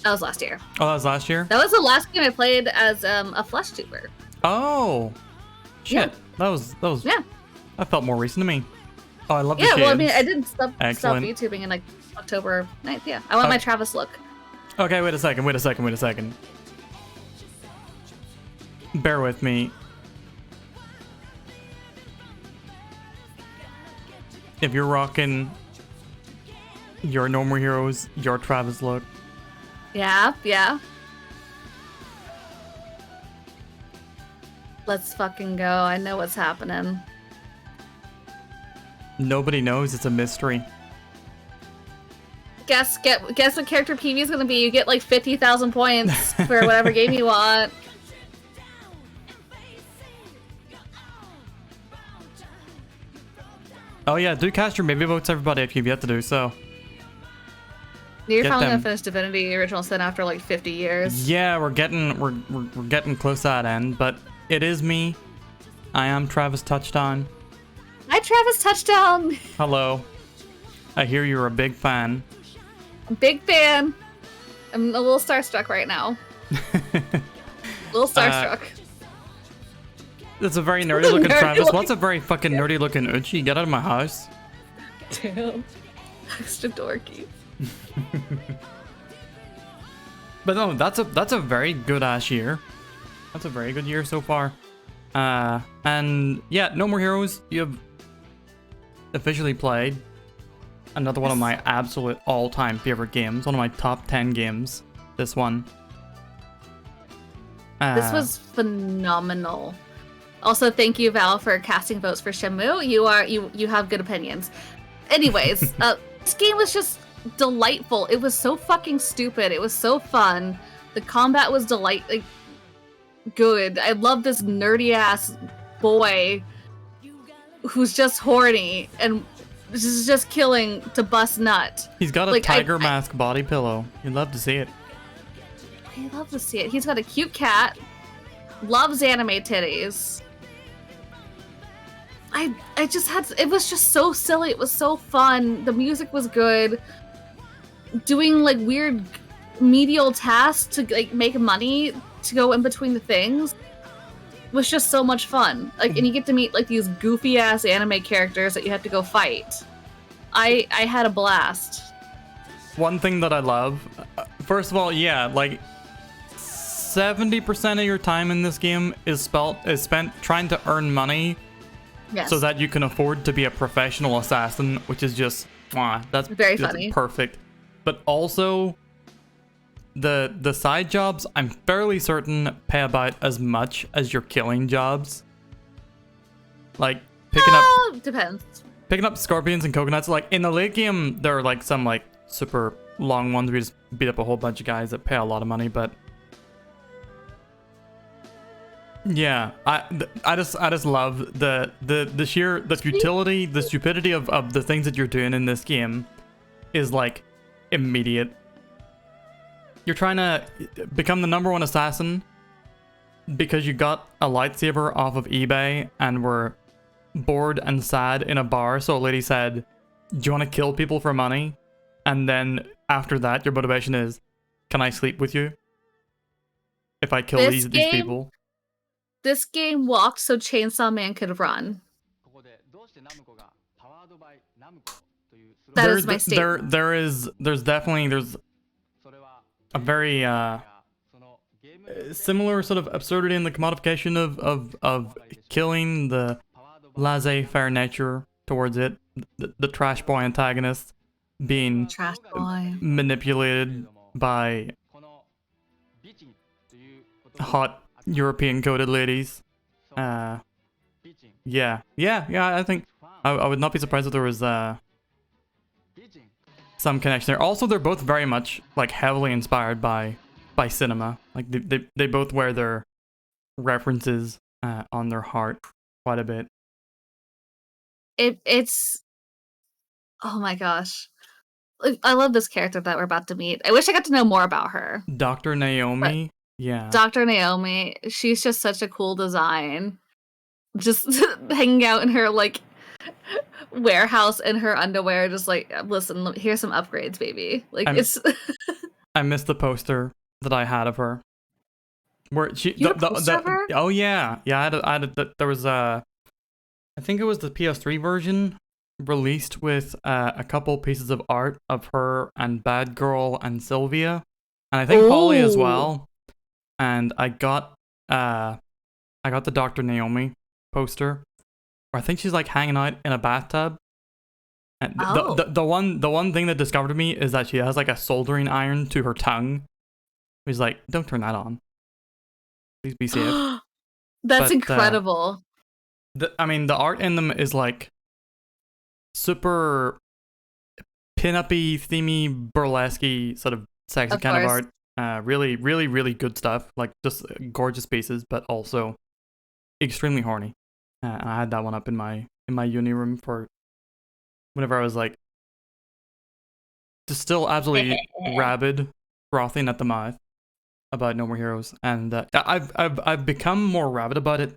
That was last year. Oh, that was last year? That was the last game I played as a flesh tuber. Oh. Shit. Yeah. That was Yeah. That felt more recent to me. Oh, I love the Yeah, shades. well, I mean, I did stop Excellent. YouTubing in like October 9th. Yeah, I want my Travis look. Okay, wait a second. Bear with me. If you're rocking your No More Heroes, your Travis look. Yeah, yeah. Let's fucking go. I know what's happening. Nobody knows. It's a mystery. Guess what character PV is gonna be. You get like 50,000 points for whatever game you want. Oh yeah, do cast your maybe votes, everybody, if you've yet to do so. You're Get finally them. gonna finish Divinity Original Sin after like 50 years. Yeah, we're getting close to that end, but it is me. I am Travis Touchdown. Hi, Travis Touchdown. Hello. I hear you're a big fan. Big fan. I'm a little starstruck right now. A little starstruck. It's a very nerdy looking Travis. What's a very fucking nerdy looking Uchi? Get out of my house. Damn. Extra dorky. But no, that's a very good ass year. That's a very good year so far. And yeah, No More Heroes, you've officially played. Another one of my absolute all-time favorite games. One of my top 10 games. This one. This was phenomenal. Also, thank you, Val, for casting votes for Shenmue. You have good opinions. Anyways, this game was just delightful. It was so fucking stupid. It was so fun. The combat was good. I love this nerdy ass boy who's just horny and is just killing to bust nut. He's got a tiger mask body pillow. You'd love to see it. I love to see it. He's got a cute cat. Loves anime titties. I just had, it was just so silly. It was so fun. The music was good. Doing like weird medial tasks to like make money to go in between the things was just so much fun. Like, and you get to meet like these goofy ass anime characters that you have to go fight. I had a blast. One thing that I love, first of all, yeah, like 70% of your time in this game is spent trying to earn money. Yes. So that you can afford to be a professional assassin, which is just, that's very just funny. Perfect. But also, the side jobs, I'm fairly certain pay about as much as your killing jobs. Like picking up scorpions and coconuts. Like in the late game, there are like some like super long ones where you just beat up a whole bunch of guys that pay a lot of money, but. Yeah, I just love the sheer futility, the stupidity of the things that you're doing in this game is like immediate. You're trying to become the #1 assassin because you got a lightsaber off of eBay and were bored and sad in a bar, so a lady said, "Do you want to kill people for money?" And then after that, your motivation is, "Can I sleep with you if I kill these people?" This game walked so Chainsaw Man could run. That is my statement. There's definitely a very similar sort of absurdity in the commodification of killing, the laissez-faire nature towards it, the trash boy antagonist being manipulated by hot European coded ladies. Yeah, I think I would not be surprised if there was some connection there. Also, they're both very much like heavily inspired by cinema. Like they both wear their references on their heart quite a bit. it's oh my gosh. Like, I love this character that we're about to meet. I wish I got to know more about her. Dr. Naomi. Yeah. Dr. Naomi, she's just such a cool design. Just hanging out in her like warehouse in her underwear, just like, listen, here's some upgrades, baby. Like it's I missed the poster that I had of her. Where she You had a poster of her? Oh yeah. Yeah, I had there was I think it was the PS3 version released with a couple pieces of art of her and Bad Girl and Sylvia, and I think Holly as well. And I got the Dr. Naomi poster, where I think she's like hanging out in a bathtub. And the one thing that discovered me is that she has like a soldering iron to her tongue. He's like, don't turn that on. Please be safe. That's incredible. The art in them is like super pin-uppy, themey, burlesque sort of sexy kind of art. Really, really, really good stuff. Like just gorgeous pieces, but also extremely horny. I had that one up in my uni room for whenever I was like just still absolutely rabid, frothing at the mouth about No More Heroes, and I've become more rabid about it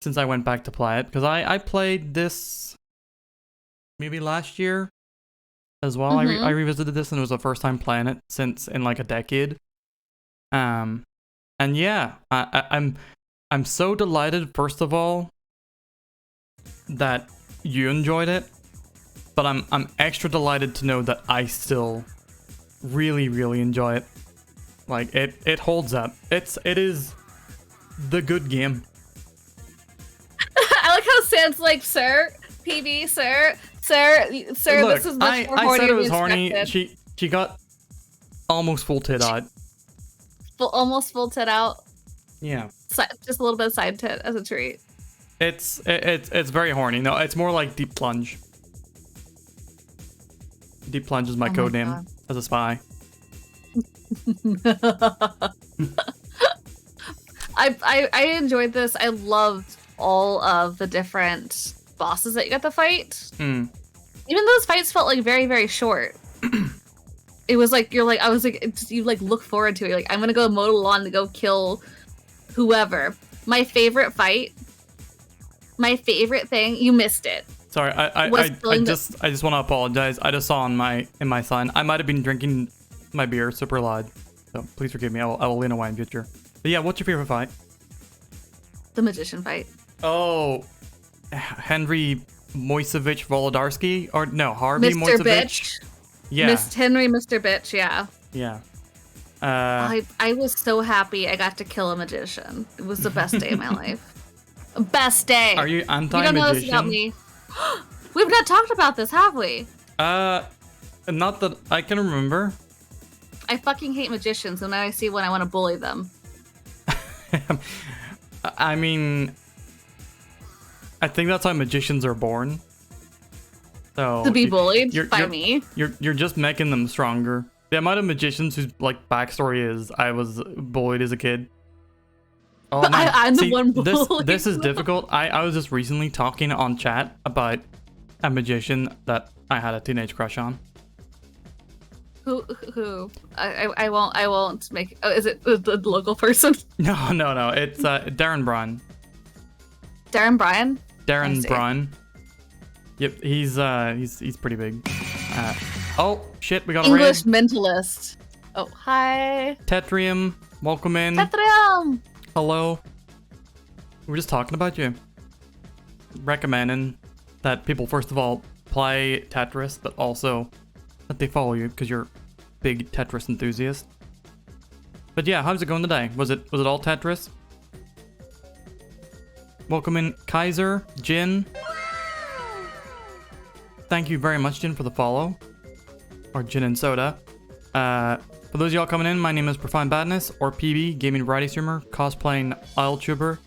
since I went back to play it, because I played this maybe last year as well. I revisited this, and it was the first time playing it since in like a decade. And yeah, I'm so delighted, first of all, that you enjoyed it, but I'm extra delighted to know that I still really, really enjoy it. Like it holds up. It is the good game. I like how Sam's like, sir, PB, sir, Look, this is much more I horny said it than was we horny. expected. She got almost full tit out. Almost full tit out. Yeah. Just a little bit of side tit as a treat. It's very horny. No, it's more like Deep Plunge. Deep Plunge is my code name as a spy. I enjoyed this. I loved all of the different bosses that you got to fight. Even those fights felt like very, very short. It was like you like look forward to it. You're like, I'm gonna go mow the lawn to go kill whoever. My favorite fight, my favorite thing, you missed it. Sorry, I just want to apologize. I just saw in my sign I might have been drinking my beer super loud, so please forgive me. I will lean away in future. But yeah, what's your favorite fight? The magician fight. Oh, Henry Moisevich Wolodarski, or no, Harvey Mr. Moisevich. Bitch. Yeah. Henry Mr. Bitch, yeah. Yeah. I was so happy I got to kill a magician. It was the best day of my life. Best day. Are you anti-magician? You don't know this about me. We've not talked about this, have we? Not that I can remember. I fucking hate magicians, and when I see one, I want to bully them. I mean, I think that's how magicians are born. So to be bullied by me. You're just making them stronger. The amount of magicians whose like backstory is I was bullied as a kid. Oh, but I'm the one bullied. This is difficult. I was just recently talking on chat about a magician that I had a teenage crush on. Who? I won't make. Oh, is it the local person? No. It's Darren Bryan. Darren Bryan. Darren Bryan. Yep, he's pretty big. Oh shit, we got English a raid. mentalist. Oh hi. Tetrium, welcome in. Tetrium. Hello. We're just talking about you. Recommending that people first of all play Tetris, but also that they follow you because you're a big Tetris enthusiast. But yeah, how's it going today? Was it all Tetris? Welcome in Kaiser, Jin. Thank you very much, Jin, for the follow. Or Jin and Soda. For those of y'all coming in, my name is Profound Badness, or PB, gaming variety streamer, cosplaying IsleTuber,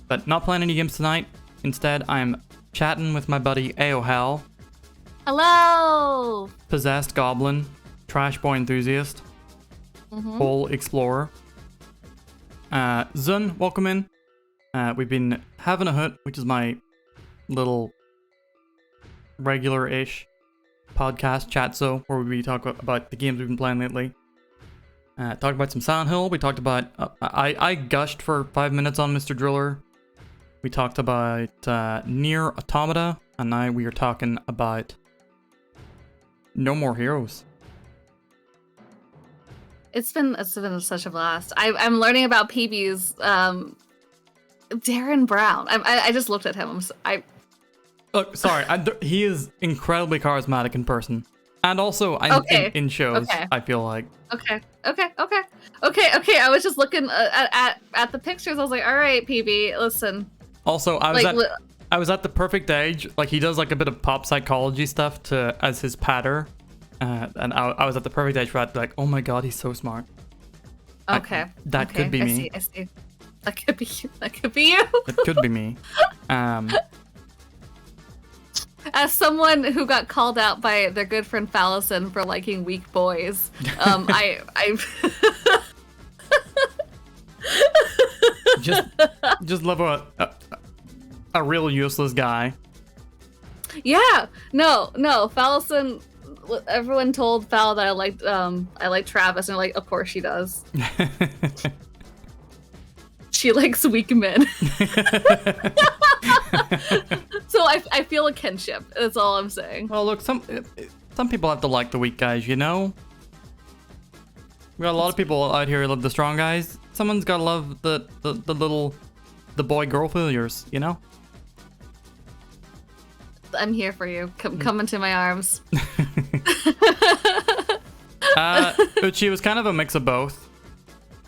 but not playing any games tonight. Instead, I'm chatting with my buddy Aohal. Hello! Possessed Goblin, Trash Boy Enthusiast, Pole Explorer. Zun, welcome in. We've been having a Hoot, which is my little regular-ish podcast chat show where we talk about the games we've been playing lately. Talked about some Silent Hill. We talked about... I gushed for 5 minutes on Mr. Driller. We talked about Nier Automata. And now we are talking about No More Heroes. It's been such a blast. I'm learning about PB's Darren Brown. I just looked at him. Look, sorry. He is incredibly charismatic in person. And also in shows, okay. I feel like. Okay. I was just looking at the pictures. I was like, all right, PB, listen. Also, I was at the perfect age. Like, he does like a bit of pop psychology stuff as his patter. And I was at the perfect age for that. Like, oh my god, he's so smart. Okay. That could be me. I see. That could be you. That could be you. It could be me. As someone who got called out by their good friend Fallison for liking weak boys, I just love a real useless guy. Yeah, no, Fallison. Everyone told Fal that I liked Travis, and like, of course she does. She likes weak men. So I feel a kinship. That's all I'm saying. Well, look, some people have to like the weak guys, you know? We got a lot of people out here who love the strong guys. Someone's gotta love the boy-girl failures, you know? I'm here for you. Come into my arms. Uchi was kind of a mix of both.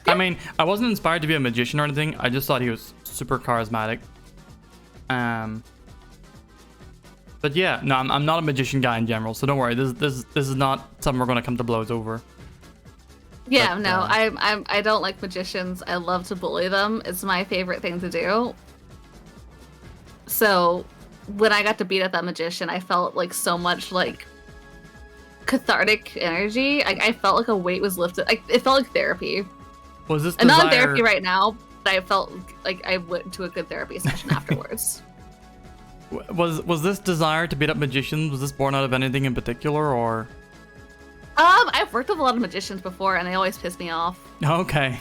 I mean, I wasn't inspired to be a magician or anything. I just thought he was super charismatic. But yeah, no, I'm not a magician guy in general, so don't worry. This is not something we're gonna come to blows over. Yeah, but, no, I don't like magicians. I love to bully them. It's my favorite thing to do. So when I got to beat up that magician, I felt like so much like cathartic energy. I felt like a weight was lifted. It felt like therapy. Was this I'm not in therapy right now, but I felt like I went to a good therapy session afterwards. Was this desire to beat up magicians, was this born out of anything in particular, or? I've worked with a lot of magicians before, and they always piss me off. Okay.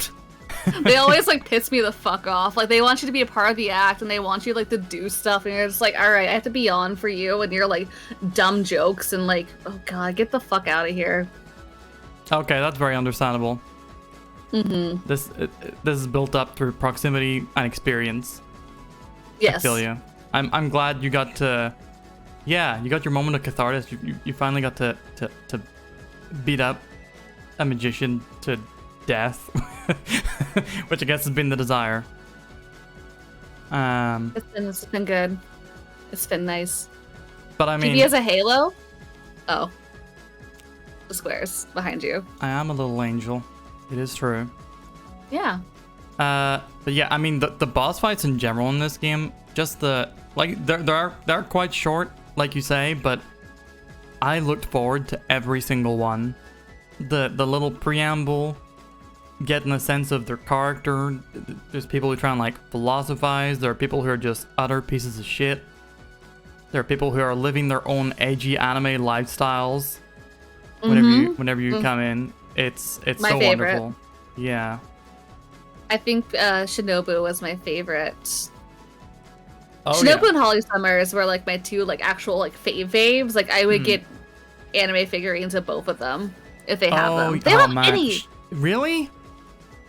They always like piss me the fuck off. Like, they want you to be a part of the act, and they want you like to do stuff, and you're just like, all right, I have to be on for you, and you're like dumb jokes and like, oh god, get the fuck out of here. Okay, that's very understandable. Mm-hmm. This is built up through proximity and experience. Yes. I feel you. I'm glad you got to, yeah, you got your moment of catharsis. You finally got to beat up a magician to death, which I guess has been the desire. It's been good. It's been nice. But I mean, PB has a halo. Oh, the squares behind you. I am a little angel. It is true. Yeah. But yeah, I mean the boss fights in general in this game, just they're quite short, like you say, but I looked forward to every single one. The little preamble, getting a sense of their character. There's people who try and like philosophize. There are people who are just utter pieces of shit. There are people who are living their own edgy anime lifestyles. Whenever you come in, it's my so favorite. wonderful. Yeah. I think Shinobu was my favorite. Oh, Shinobu yeah. and Holly Summers were like my two like actual like faves. Like I would get anime figurines of both of them if they have them. They don't have any. Really?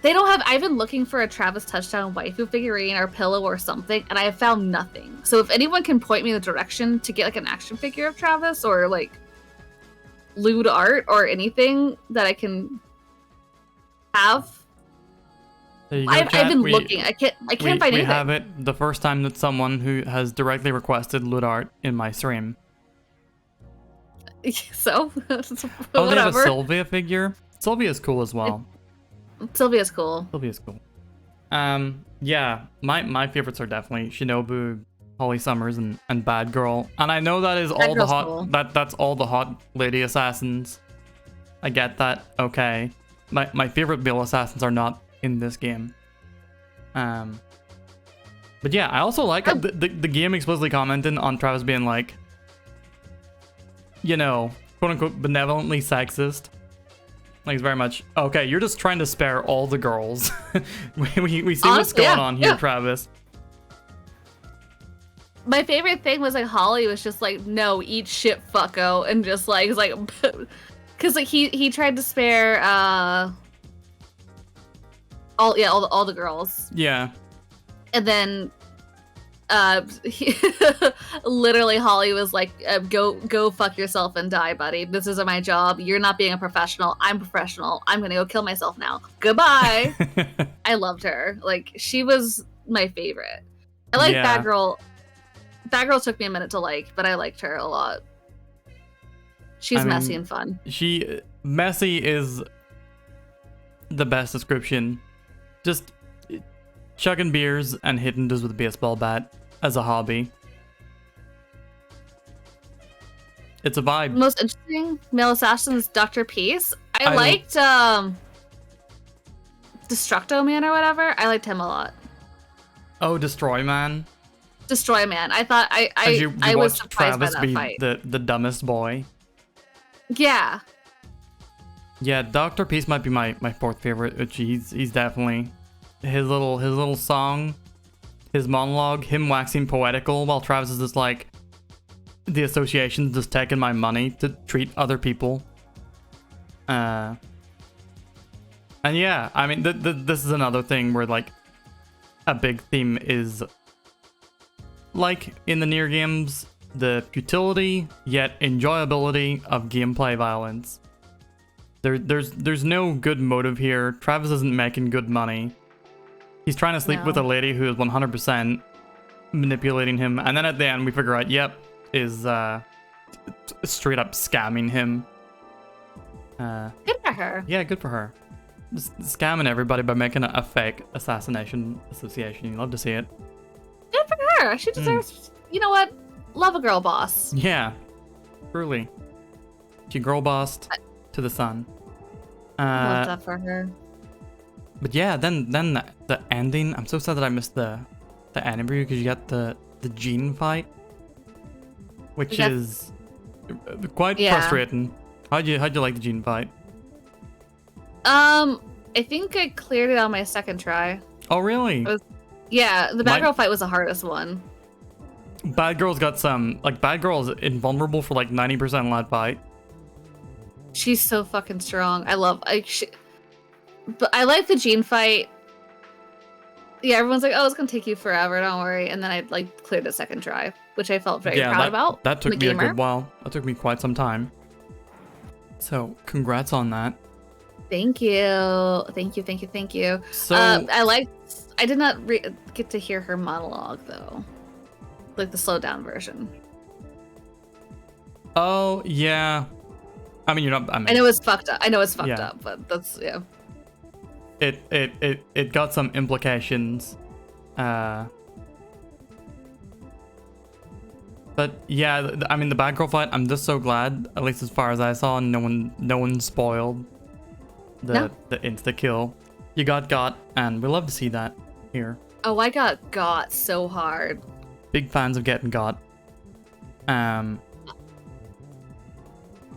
They don't have. I've been looking for a Travis Touchdown waifu figurine or pillow or something, and I have found nothing. So if anyone can point me in the direction to get like an action figure of Travis or like lewd art or anything that I can have. There you go, I've chat. been looking. I can't find anything. We have it the first time that someone who has directly requested lewd art in my stream. So oh, they have a Sylvia figure. Sylvia's cool as well. Sylvia's cool. Sylvia's cool. Yeah, my favorites are definitely Shinobu, Holly Summers, and Bad Girl. And I know that is all the hot cool. that's all the hot lady assassins. I get that. Okay. My favorite male assassins are not in this game. But yeah, I also like the game explicitly commenting on Travis being like, you know, quote unquote benevolently sexist. Like, it's very much, okay, you're just trying to spare all the girls. we see what's going on here, Travis. My favorite thing was like Holly was just like, no, eat shit, fucko, and just like, it's like, because like he tried to spare all the girls. Yeah. And then literally Holly was like, go fuck yourself and die, buddy. This isn't my job. You're not being a professional. I'm professional. I'm gonna go kill myself now. Goodbye. I loved her. Like, she was my favorite. I like that girl. That girl took me a minute to like, but I liked her a lot. She's messy and fun. Messy is the best description. Just chugging beers and hitting dudes with a baseball bat as a hobby. It's a vibe. Most interesting male assassins, Dr. Peace. I liked Destructo Man or whatever. I liked him a lot. Oh, Destroy Man. Destroy Man. I thought I was surprised Travis by that fight. The dumbest boy. Yeah. Yeah, Dr. Peace might be my fourth favorite, which he's definitely his little song, his monologue, him waxing poetical while Travis is just like, the association's just taking my money to treat other people. And yeah, I mean, this is another thing where like a big theme is, like in the Nier games, the futility yet enjoyability of gameplay violence. There's no good motive here. Travis isn't making good money. He's trying to sleep with a lady who is 100% manipulating him, and then at the end we figure out, yep, is straight up scamming him. Good for her. Yeah, good for her. Just scamming everybody by making a fake assassination association. You love to see it. Good for her. She deserves, you know what? Love a girl boss. Yeah, truly. She girl bossed to the sun. Love that for her. But yeah, then the ending. I'm so sad that I missed the ending review because you got the Gene fight, which is quite frustrating. How'd you like the Gene fight? I think I cleared it on my second try. Oh really? Yeah, the bad girl fight was the hardest one. Bad Girl's got some, like, Bad Girl's invulnerable for like 90% lead fight. She's so fucking strong. But I like the Gene fight. Yeah, everyone's like, oh, it's gonna take you forever, don't worry. And then I like cleared the second try, which I felt very proud about. That took me a good while. That took me quite some time. So congrats on that. Thank you. Thank you. So I did not get to hear her monologue though. Like the slowed down version. Oh yeah. I mean, I know it's fucked up. Up, but that's It got some implications. But yeah, I mean, the bad girl fight, I'm just so glad, at least as far as I saw, no one spoiled the insta kill. You got, and we love to see that here. Oh, I got so hard. Big fans of getting got. And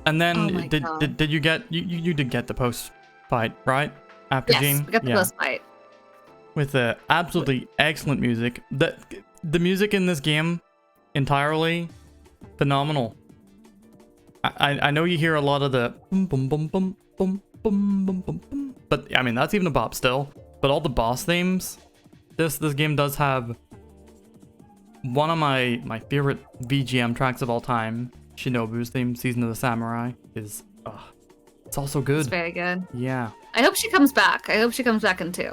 then did you get you did get the post fight, right? After Gene? Yes, we got the post fight. With the absolutely excellent music. The music in this game entirely phenomenal. I know you hear a lot of the boom boom boom boom boom boom boom boom boom, but I mean that's even a bop still. But all the boss themes, this game does have one of my favorite VGM tracks of all time. Shinobu's theme, Season of the Samurai, is it's also good. It's very good. Yeah. I hope she comes back. I hope she comes back in 2.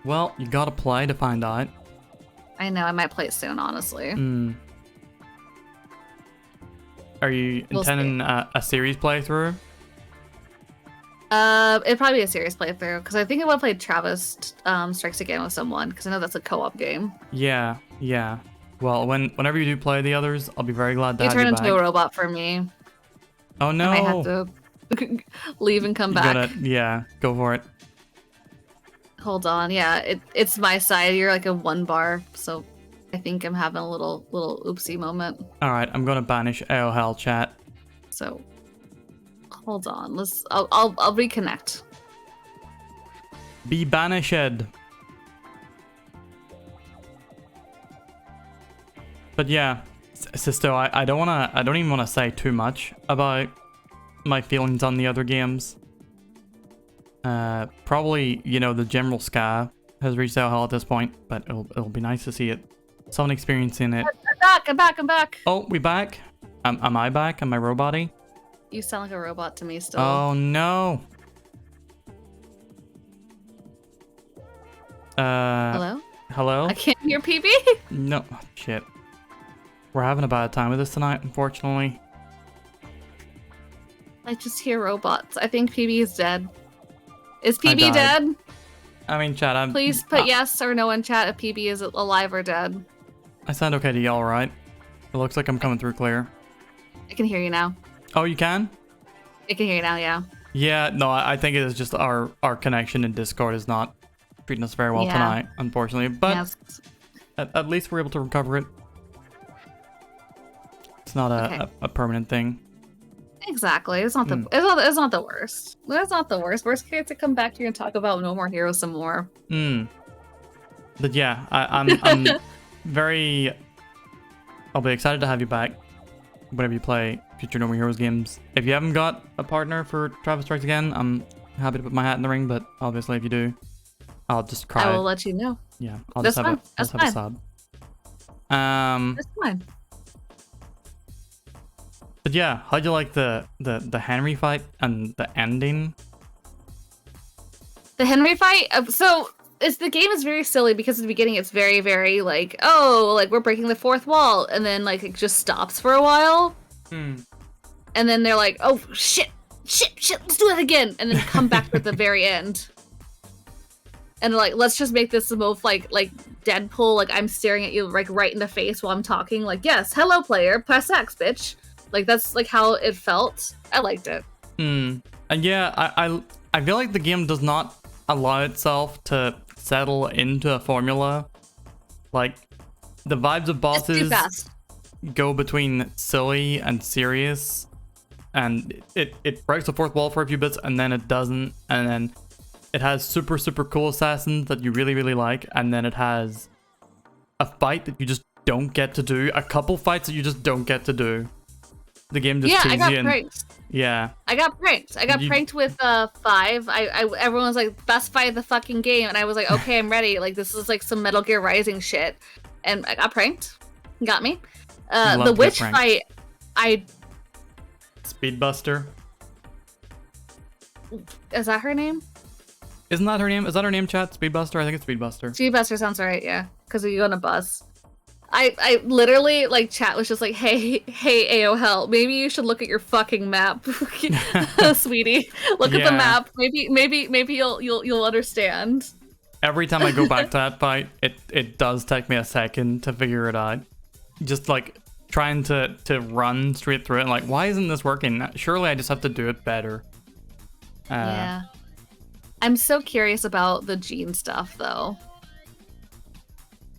Well, you gotta play to find out. I know, I might play it soon, honestly. Are you intending a series playthrough? It'd probably be a series playthrough, because I think I want to play Travis Strikes Again with someone, because I know that's a co-op game. Yeah. Well, whenever you do play the others, I'll be very glad to have you back. You turn into a robot for me. Oh no! I might have to leave and come back. Go for it. Hold on, yeah, it's my side. You're like a 1 bar, so I think I'm having a little oopsie moment. All right, I'm gonna banish AOL chat. So hold on. I'll reconnect. Be banished. But yeah, Sisto, I don't even wanna say too much about my feelings on the other games. Probably, you know, the general ska has reached out hell at this point, but it'll be nice to see it. Someone experiencing it. I'm back. Oh, we back? Am I back? Am I robot-y? You sound like a robot to me still. Oh no. Hello? Hello? I can't hear PB. No, shit. We're having a bad time with this tonight, unfortunately. I just hear robots. I think PB is dead. Is PB died. dead? I mean, chat, Please put yes or no in chat if PB is alive or dead. I sound okay to y'all, right? It looks like I'm coming through clear. I can hear you now. Oh, you can? I can hear you now, yeah. Yeah, no, I think it is just our connection in Discord is not treating us very well Yeah. tonight, unfortunately. But Yes. at least we're able to recover it. It's not a permanent thing. Exactly. It's not the it's not the worst. That's not the worst. Worst case to come back here and talk about No More Heroes some more. But yeah, I'm very. I'll be excited to have you back whenever you play future No More Heroes games. If you haven't got a partner for Travis Strikes Again, I'm happy to put my hat in the ring. But obviously, if you do, I'll just cry. I will let you know. Yeah, I'll That's just have fine. a That's have a sub. That's fine. But yeah, how'd you like the Henry fight and the ending? The Henry fight. So the game is very silly because at the beginning it's very, very like, oh, like we're breaking the fourth wall, and then like it just stops for a while, and then they're like, oh shit, let's do it again, and then come back at the very end, and they're like, let's just make this the most like Deadpool, like I'm staring at you like right in the face while I'm talking, like yes, hello player, press X, bitch. Like that's like how it felt. I liked it. And yeah, I feel like the game does not allow itself to settle into a formula. Like the vibes of It's too bosses fast. go between silly and serious, and it breaks the fourth wall for a few bits, and then it doesn't, and then it has super cool assassins that you really like, and then it has a fight that you just don't get to do, a couple fights that you just don't get to do. The game just I got you in. pranked. Yeah. I got pranked with 5. Everyone was like, best fight of the fucking game, and I was like, okay, I'm ready. Like this is like some Metal Gear Rising shit, and I got pranked. Got me. The witch fight, Speedbuster. Is that her name? Isn't that her name? Is that her name, chat? Speedbuster? I think it's Speedbuster. Speedbuster sounds right, yeah. Because you go on a bus. I literally, like, chat was just like, hey, AOL, maybe you should look at your fucking map, sweetie. Look at the map. Maybe you'll understand. Every time I go back to that fight, it does take me a second to figure it out. Just like trying to run straight through it, and like, why isn't this working? Surely I just have to do it better. Yeah. I'm so curious about the Jean stuff, though.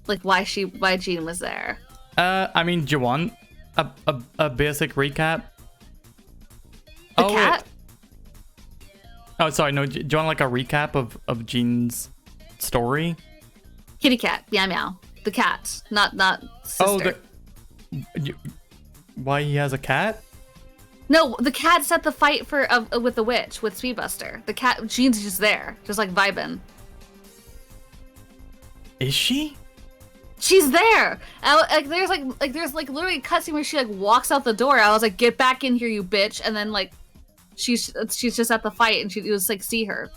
Like why Jean was there. I mean, do you want a basic recap? The cat? Wait. Oh, sorry, no, do you want like a recap of Jean's story? Kitty cat, meow. The cat, not sister. Why he has a cat? No, the cat set the fight for with the witch with Speedbuster. The cat, Jean's just there, just like vibing. Is she? She's there. There's literally a cutscene where she like walks out the door. I was like, get back in here, you bitch! And then like, she's just at the fight, and she was like, see her.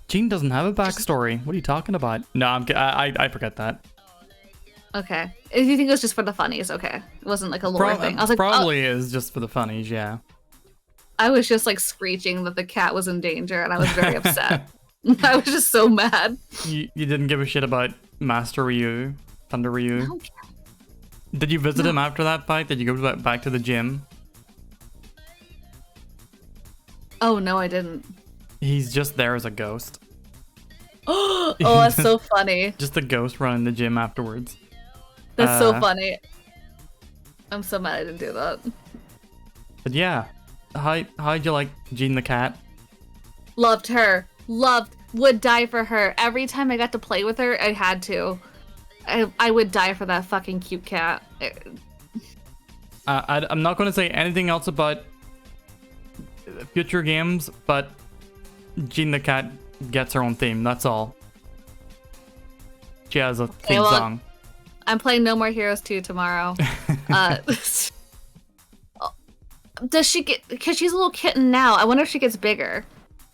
Jean doesn't have a backstory. What are you talking about? No, I forget that. Okay, if you think it was just for the funnies, okay, it wasn't like a lore thing. I was like, probably is just for the funnies, yeah. I was just like screeching that the cat was in danger, and I was very upset. I was just so mad. You didn't give a shit about Master Ryu, Thunder Ryu. No. Did you visit him after that fight? Did you go back to the gym? Oh no, I didn't. He's just there as a ghost. Oh, that's so funny. Just a ghost running the gym afterwards. That's so funny. I'm so mad I didn't do that. But yeah, how'd you like Jean the cat? Loved her. Would die for her. Every time I got to play with her, I had to. I would die for that fucking cute cat. I'm not going to say anything else about future games, but Jean the cat gets her own theme. That's all. She has a theme song. I'm playing No More Heroes 2 tomorrow. Does she get? Because she's a little kitten now. I wonder if she gets bigger.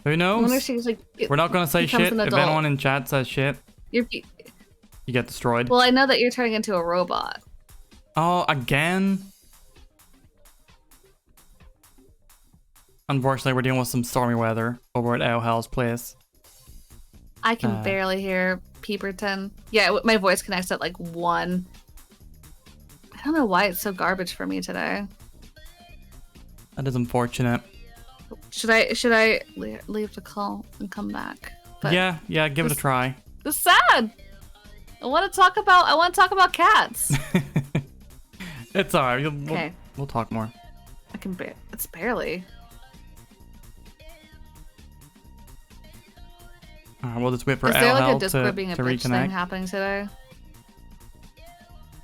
Who knows? I wonder if she's like. We're not going to say shit. If anyone in chat says shit, you get destroyed. Well, I know that you're turning into a robot. Oh, again? Unfortunately, we're dealing with some stormy weather over at Hal's place. I can barely hear Peeperton. Yeah, my voice connects at like 1. I don't know why it's so garbage for me today. That is unfortunate. Should I leave the call and come back? But yeah, give it a try. It's sad. I want to talk about cats. It's alright. Okay. We'll talk more. I can it's barely. Alright, we'll just wait for Is there like a Al Discord being a to bitch thing reconnect. happening today?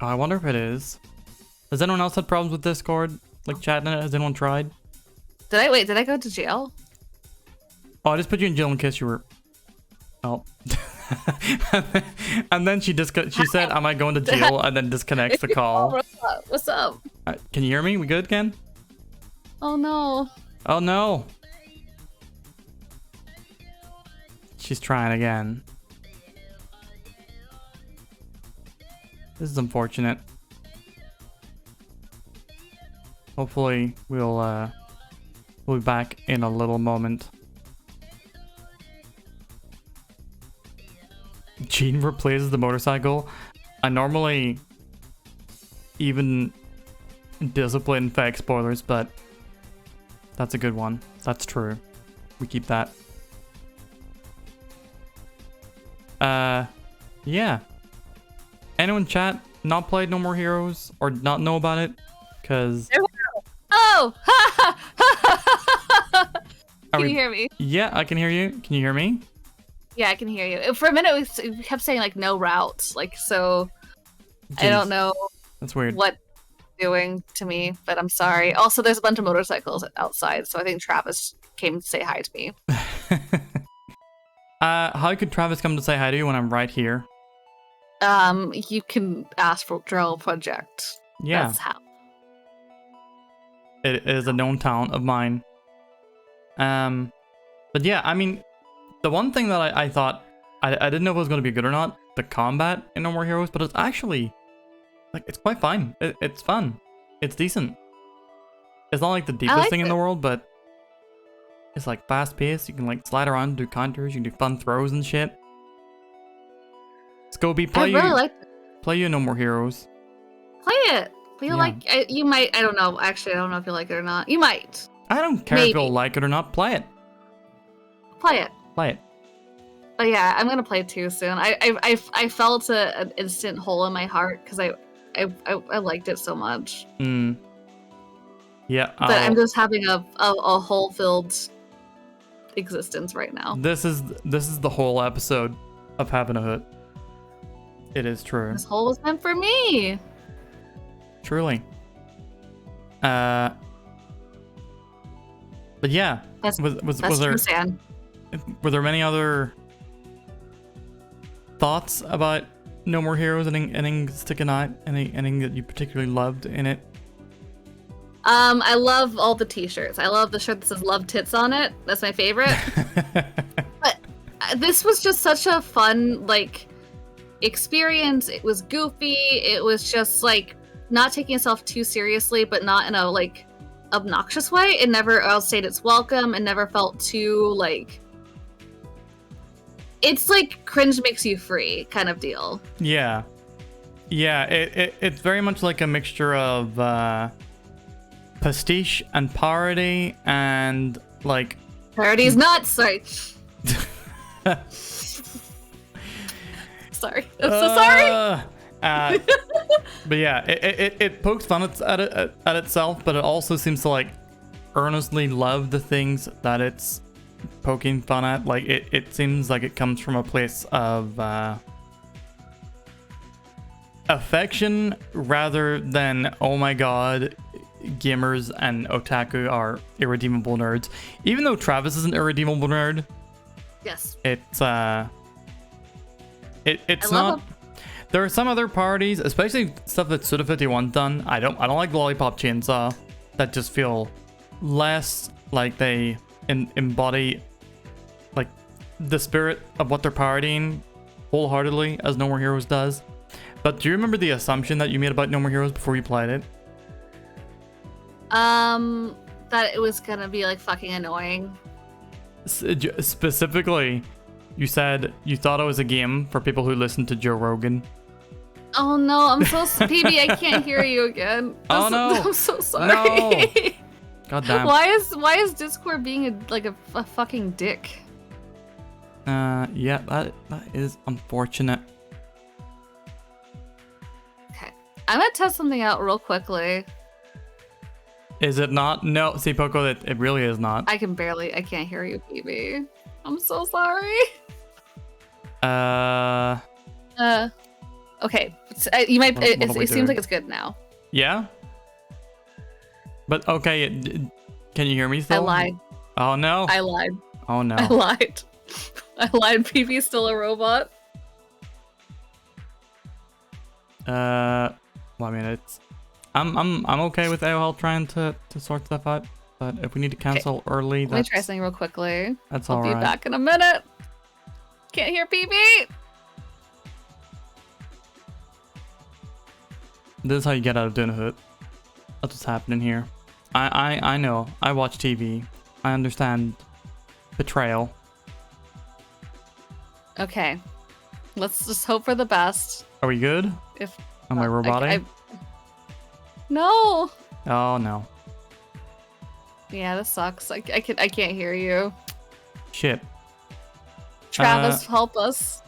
Oh, I wonder if it is. Has anyone else had problems with Discord? Like chatting it? Has anyone tried? Did I go to jail? Oh, I just put you in jail in case you were... Oh. And then she said, am I going to jail? And then disconnects the call. What's up? Can you hear me? We good, Ken? Oh no. Oh no. She's trying again. This is unfortunate. Hopefully we'll be back in a little moment. Jean replaces the motorcycle. I normally even discipline fake spoilers, but that's a good one. That's true. We keep that. Yeah. Anyone chat not played No More Heroes or not know about it? Cause oh, can you hear me? Yeah, I can hear you. Can you hear me? Yeah, I can hear you. For a minute, we kept saying like no routes, like so. Jeez. I don't know. That's weird. What doing to me, but I'm sorry. Also, there's a bunch of motorcycles outside, so I think Travis came to say hi to me. How could Travis come to say hi to you when I'm right here? You can ask for Drill Project. Yeah. That's how. It is a known talent of mine. But yeah, I mean, the one thing that I thought, I didn't know if it was going to be good or not, the combat in No More Heroes, but it's actually, like, it's quite fine. It's fun. It's decent. It's not like the deepest thing in the world, but it's like fast paced. You can like slide around, do counters, you can do fun throws and shit. Scobie, play you No More Heroes. Play it. Feel like you might. I don't know. Actually, I don't know if you like it or not. You might. I don't care if you'll like it or not. Play it. Play it. Play it. But yeah, I'm gonna play 2 soon. I felt an instant hole in my heart because I liked it so much. Yeah. But I'm just having a hole filled existence right now. This is the whole episode of having a Hoot. It is true. This hole was meant for me. Truly. But yeah, were there many other thoughts about No More Heroes? Anything sticking out? Anything that you particularly loved in it? I love all the t-shirts. I love the shirt that says "Love Tits" on it. That's my favorite. But this was just such a fun experience. It was goofy. It was just not taking itself too seriously, but not in a obnoxious way. It never outstayed its welcome. It never felt too it's cringe makes you free kind of deal. Yeah. It's very much like a mixture of pastiche and parody and parody's nuts. Sorry. Sorry. I'm so sorry. But yeah, it pokes fun at itself, but it also seems to earnestly love the things that it's poking fun at. Like, it seems like it comes from a place of affection rather than, oh my god, gamers and otaku are irredeemable nerds. Even though Travis is an irredeemable nerd, Yes. it's I love not. him. There are some other parties, especially stuff that Suda51 done. I don't like Lollipop Chainsaw, that just feel less like they embody like the spirit of what they're parodying wholeheartedly as No More Heroes does. But do you remember the assumption that you made about No More Heroes before you played it? That it was gonna be like fucking annoying. Specifically, you said you thought it was a game for people who listen to Joe Rogan. Oh no, I'm so PB. I can't hear you again. Oh no! I'm so sorry. No! God damn. Why is Discord being a fucking dick? Yeah, that is unfortunate. Okay, I'm gonna test something out real quickly. Is it not? No, see, Poco, it really is not. I can't hear you, PB. I'm so sorry. Okay, you might. What It are we seems doing? like it's good now. Yeah? But, okay, can you hear me still? I lied. Oh, no. I lied. Oh, no. I lied. I lied. PB's still a robot. Well, I mean, it's... I'm okay with AOL trying to sort stuff out, but if we need to cancel early, Let me try something real quickly. that's I'll alright. be back in a minute. Can't hear PB. This is how you get out of doing a Hoot. That's what's happening here. I know. I watch TV. I understand betrayal. Okay, let's just hope for the best. Are we good? If Am I robotic? No. Oh, no. Yeah, this sucks. I can't hear you. Shit. Travis, help us.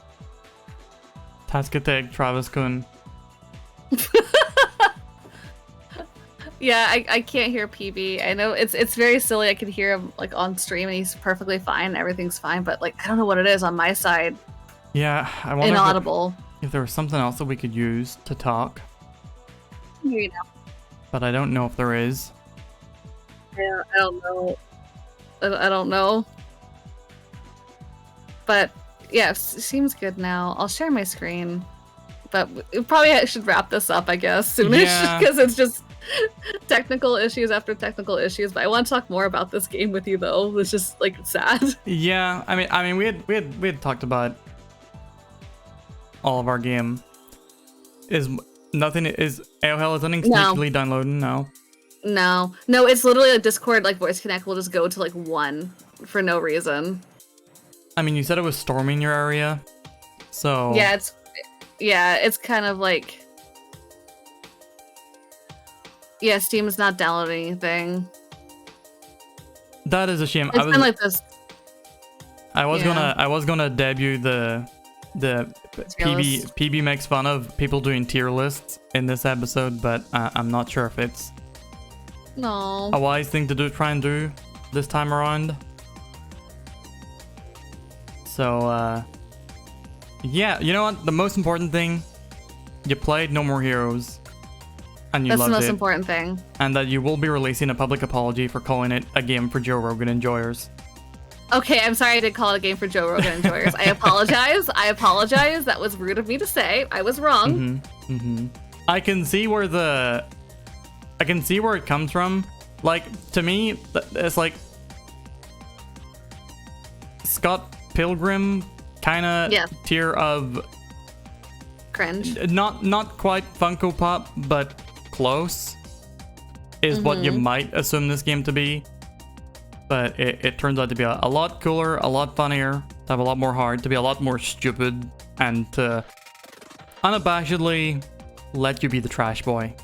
Tasketek, Travis Kun. Yeah, I can't hear PB. I know it's very silly. I can hear him like on stream and he's perfectly fine. Everything's fine, but like I don't know what it is on my side. Yeah, I wonder Inaudible. if there was something else that we could use to talk, I can hear you now. but I don't know if there is. Yeah, I don't know. I don't know. But yeah, it seems good now. I'll share my screen. But we probably should wrap this up, I guess, soonish, Yeah. because it's just technical issues after technical issues. But I want to talk more about this game with you, though. It's just like sad. Yeah, I mean, we had talked about all of our game. Is nothing is AOL is nothing sneakily downloading? No. No, it's literally a Discord like voice connect will just go to like 1 for no reason. I mean, you said it was storming your area, so Yeah, it's kind of like Steam is not downloading anything. that is a shame. It's been like this. I was gonna debut the PB makes fun of people doing tier lists in this episode, but I'm not sure if it's No. a wise thing to try and do this time around. So yeah, you know what? The most important thing, you played No More Heroes, and you That's the loved most it, important thing. and that you will be releasing a public apology for calling it a game for Joe Rogan enjoyers. Okay, I'm sorry I did call it a game for Joe Rogan enjoyers. I apologize. That was rude of me to say. I was wrong. I can see where it comes from. Like, to me, it's like Scott Pilgrim kind of tier of Cringe. not quite Funko Pop, but close is what you might assume this game to be. But it turns out to be a lot cooler, a lot funnier, to have a lot more heart, to be a lot more stupid, and to unabashedly let you be the trash boy.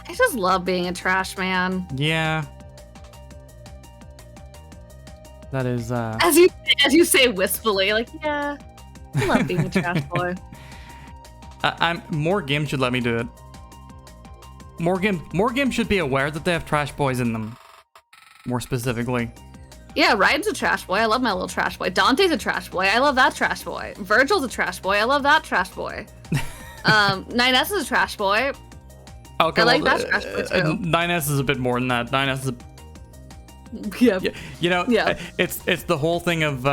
I just love being a trash man. Yeah. That is, As you say wistfully, like, yeah, I love being a trash boy. more games should let me do it. More games should be aware that they have trash boys in them. more specifically. Yeah, Ryan's a trash boy. I love my little trash boy. Dante's a trash boy. I love that trash boy. Virgil's a trash boy. I love that trash boy. 9S is a trash boy. Okay, I like that trash boy too. 9S is a bit more than that. 9S is Yeah. you know, Yeah. it's the whole thing of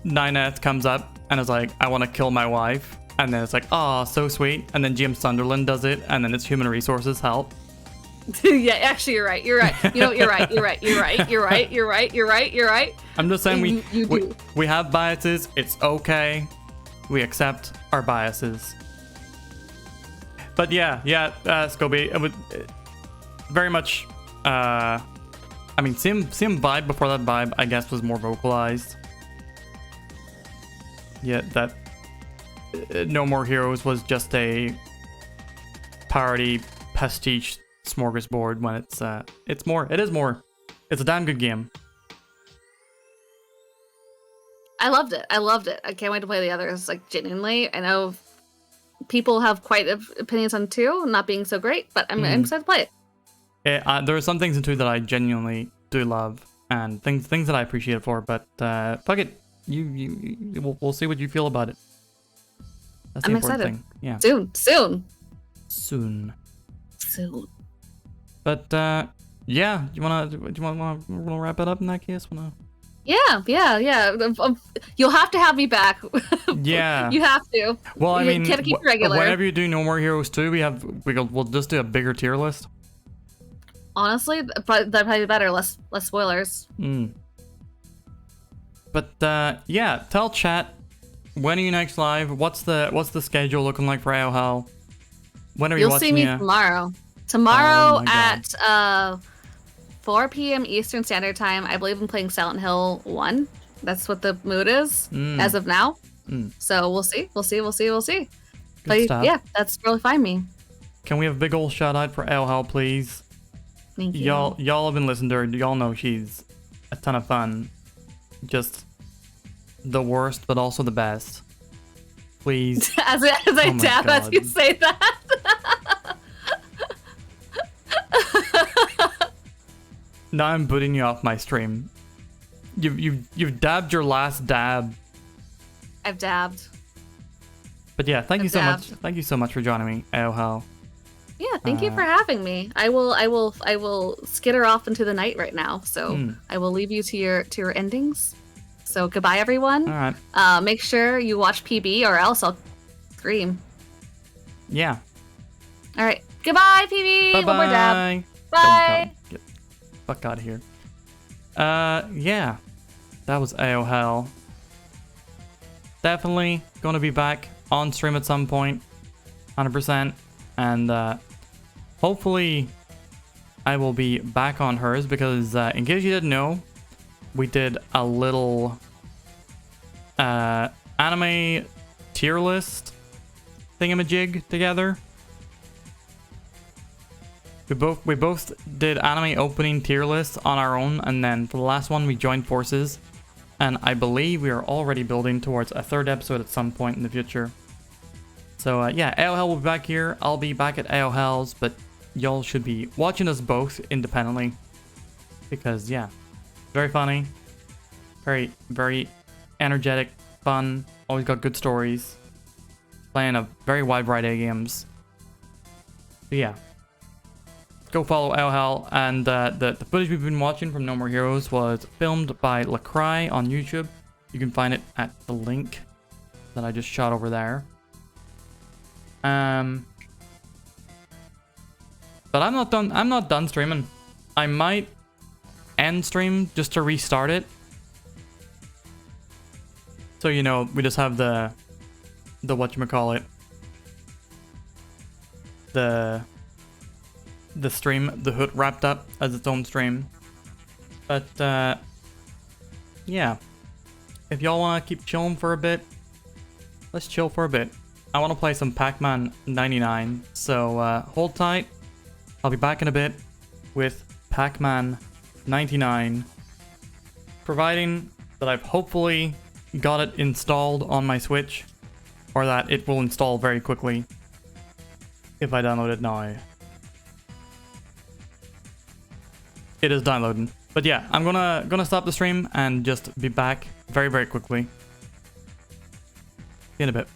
9S comes up and is like, I want to kill my wife, and then it's like, oh, so sweet, and then GM Sunderland does it, and then it's human resources help. Yeah, actually, you're right. You're right. You know, you're right. You're right. You're right. You're right. You're right. You're right. You're right. I'm just saying You do. we have biases. It's okay. We accept our biases. But yeah, Scobie, it would very much. I mean, same vibe. Before that vibe, I guess, was more vocalized. Yeah, that No More Heroes was just a parody pastiche smorgasbord when it's more. It is more. It's a damn good game. I loved it. I loved it. I can't wait to play the others. Like, genuinely, I know people have quite opinions on 2 not being so great, but I'm excited to play it. There are some things in 2 that I genuinely do love, and things that I appreciate it for. But fuck it, we'll see what you feel about it. That's the I'm important excited. thing. Yeah. Soon. But yeah, you wanna wrap it up in that case? Yeah. You'll have to have me back. Yeah. You have to. Well, I mean, can't keep it regular. whenever you do No More Heroes 2, we'll just do a bigger tier list. Honestly, that'd probably be better. Less spoilers. But yeah, tell chat, when are you next live? What's the schedule looking like for AOL? When are you watching? You'll see me tomorrow. Tomorrow Oh my at 4 p.m. Eastern Standard Time. I believe I'm playing Silent Hill 1. That's what the mood is as of now. So we'll see. We'll see. But stuff. yeah, that's really fine me. Can we have a big old shout out for AOL, please? Thank you. Y'all have been listening to her. Y'all know she's a ton of fun. Just the worst, but also the best. Please. as I tap as God. you say that. Now I'm booting you off my stream. You've dabbed your last dab. I've dabbed. But yeah, thank you so dabbed. much. Thank you so much for joining me, AOL. Yeah, thank you for having me. I will skitter off into the night right now. So I will leave you to your endings. So goodbye, everyone. All right. Make sure you watch PB, or else I'll scream. Yeah. All right. Goodbye, PB. Bye One more dab. bye. Bye. Get the fuck out of here. Yeah. That was AOL. Definitely gonna be back on stream at some point. 100%. And hopefully I will be back on hers, because in case you didn't know, we did a little anime tier list thingamajig together. We both did anime opening tier lists on our own, and then for the last one we joined forces, and I believe we are already building towards a 3rd episode at some point in the future. So yeah, AOL will be back here. I'll be back at AOL's, but y'all should be watching us both independently, because yeah, very funny, very, very energetic, fun, always got good stories, playing a very wide variety of games. So yeah, go follow AOL, and the footage we've been watching from No More Heroes was filmed by Lacry on YouTube. You can find it at the link that I just shot over there. But I'm not done streaming. I might end stream just to restart it. So, you know, we just have the whatchamacallit, the stream, the Hoot wrapped up as its own stream. But yeah, if y'all want to keep chilling for a bit, let's chill for a bit. I want to play some Pac-Man 99, so hold tight. I'll be back in a bit with Pac-Man 99, providing that I've hopefully got it installed on my Switch, or that it will install very quickly if I download it now. It is downloading. But yeah, I'm gonna stop the stream and just be back very, very quickly. See you in a bit.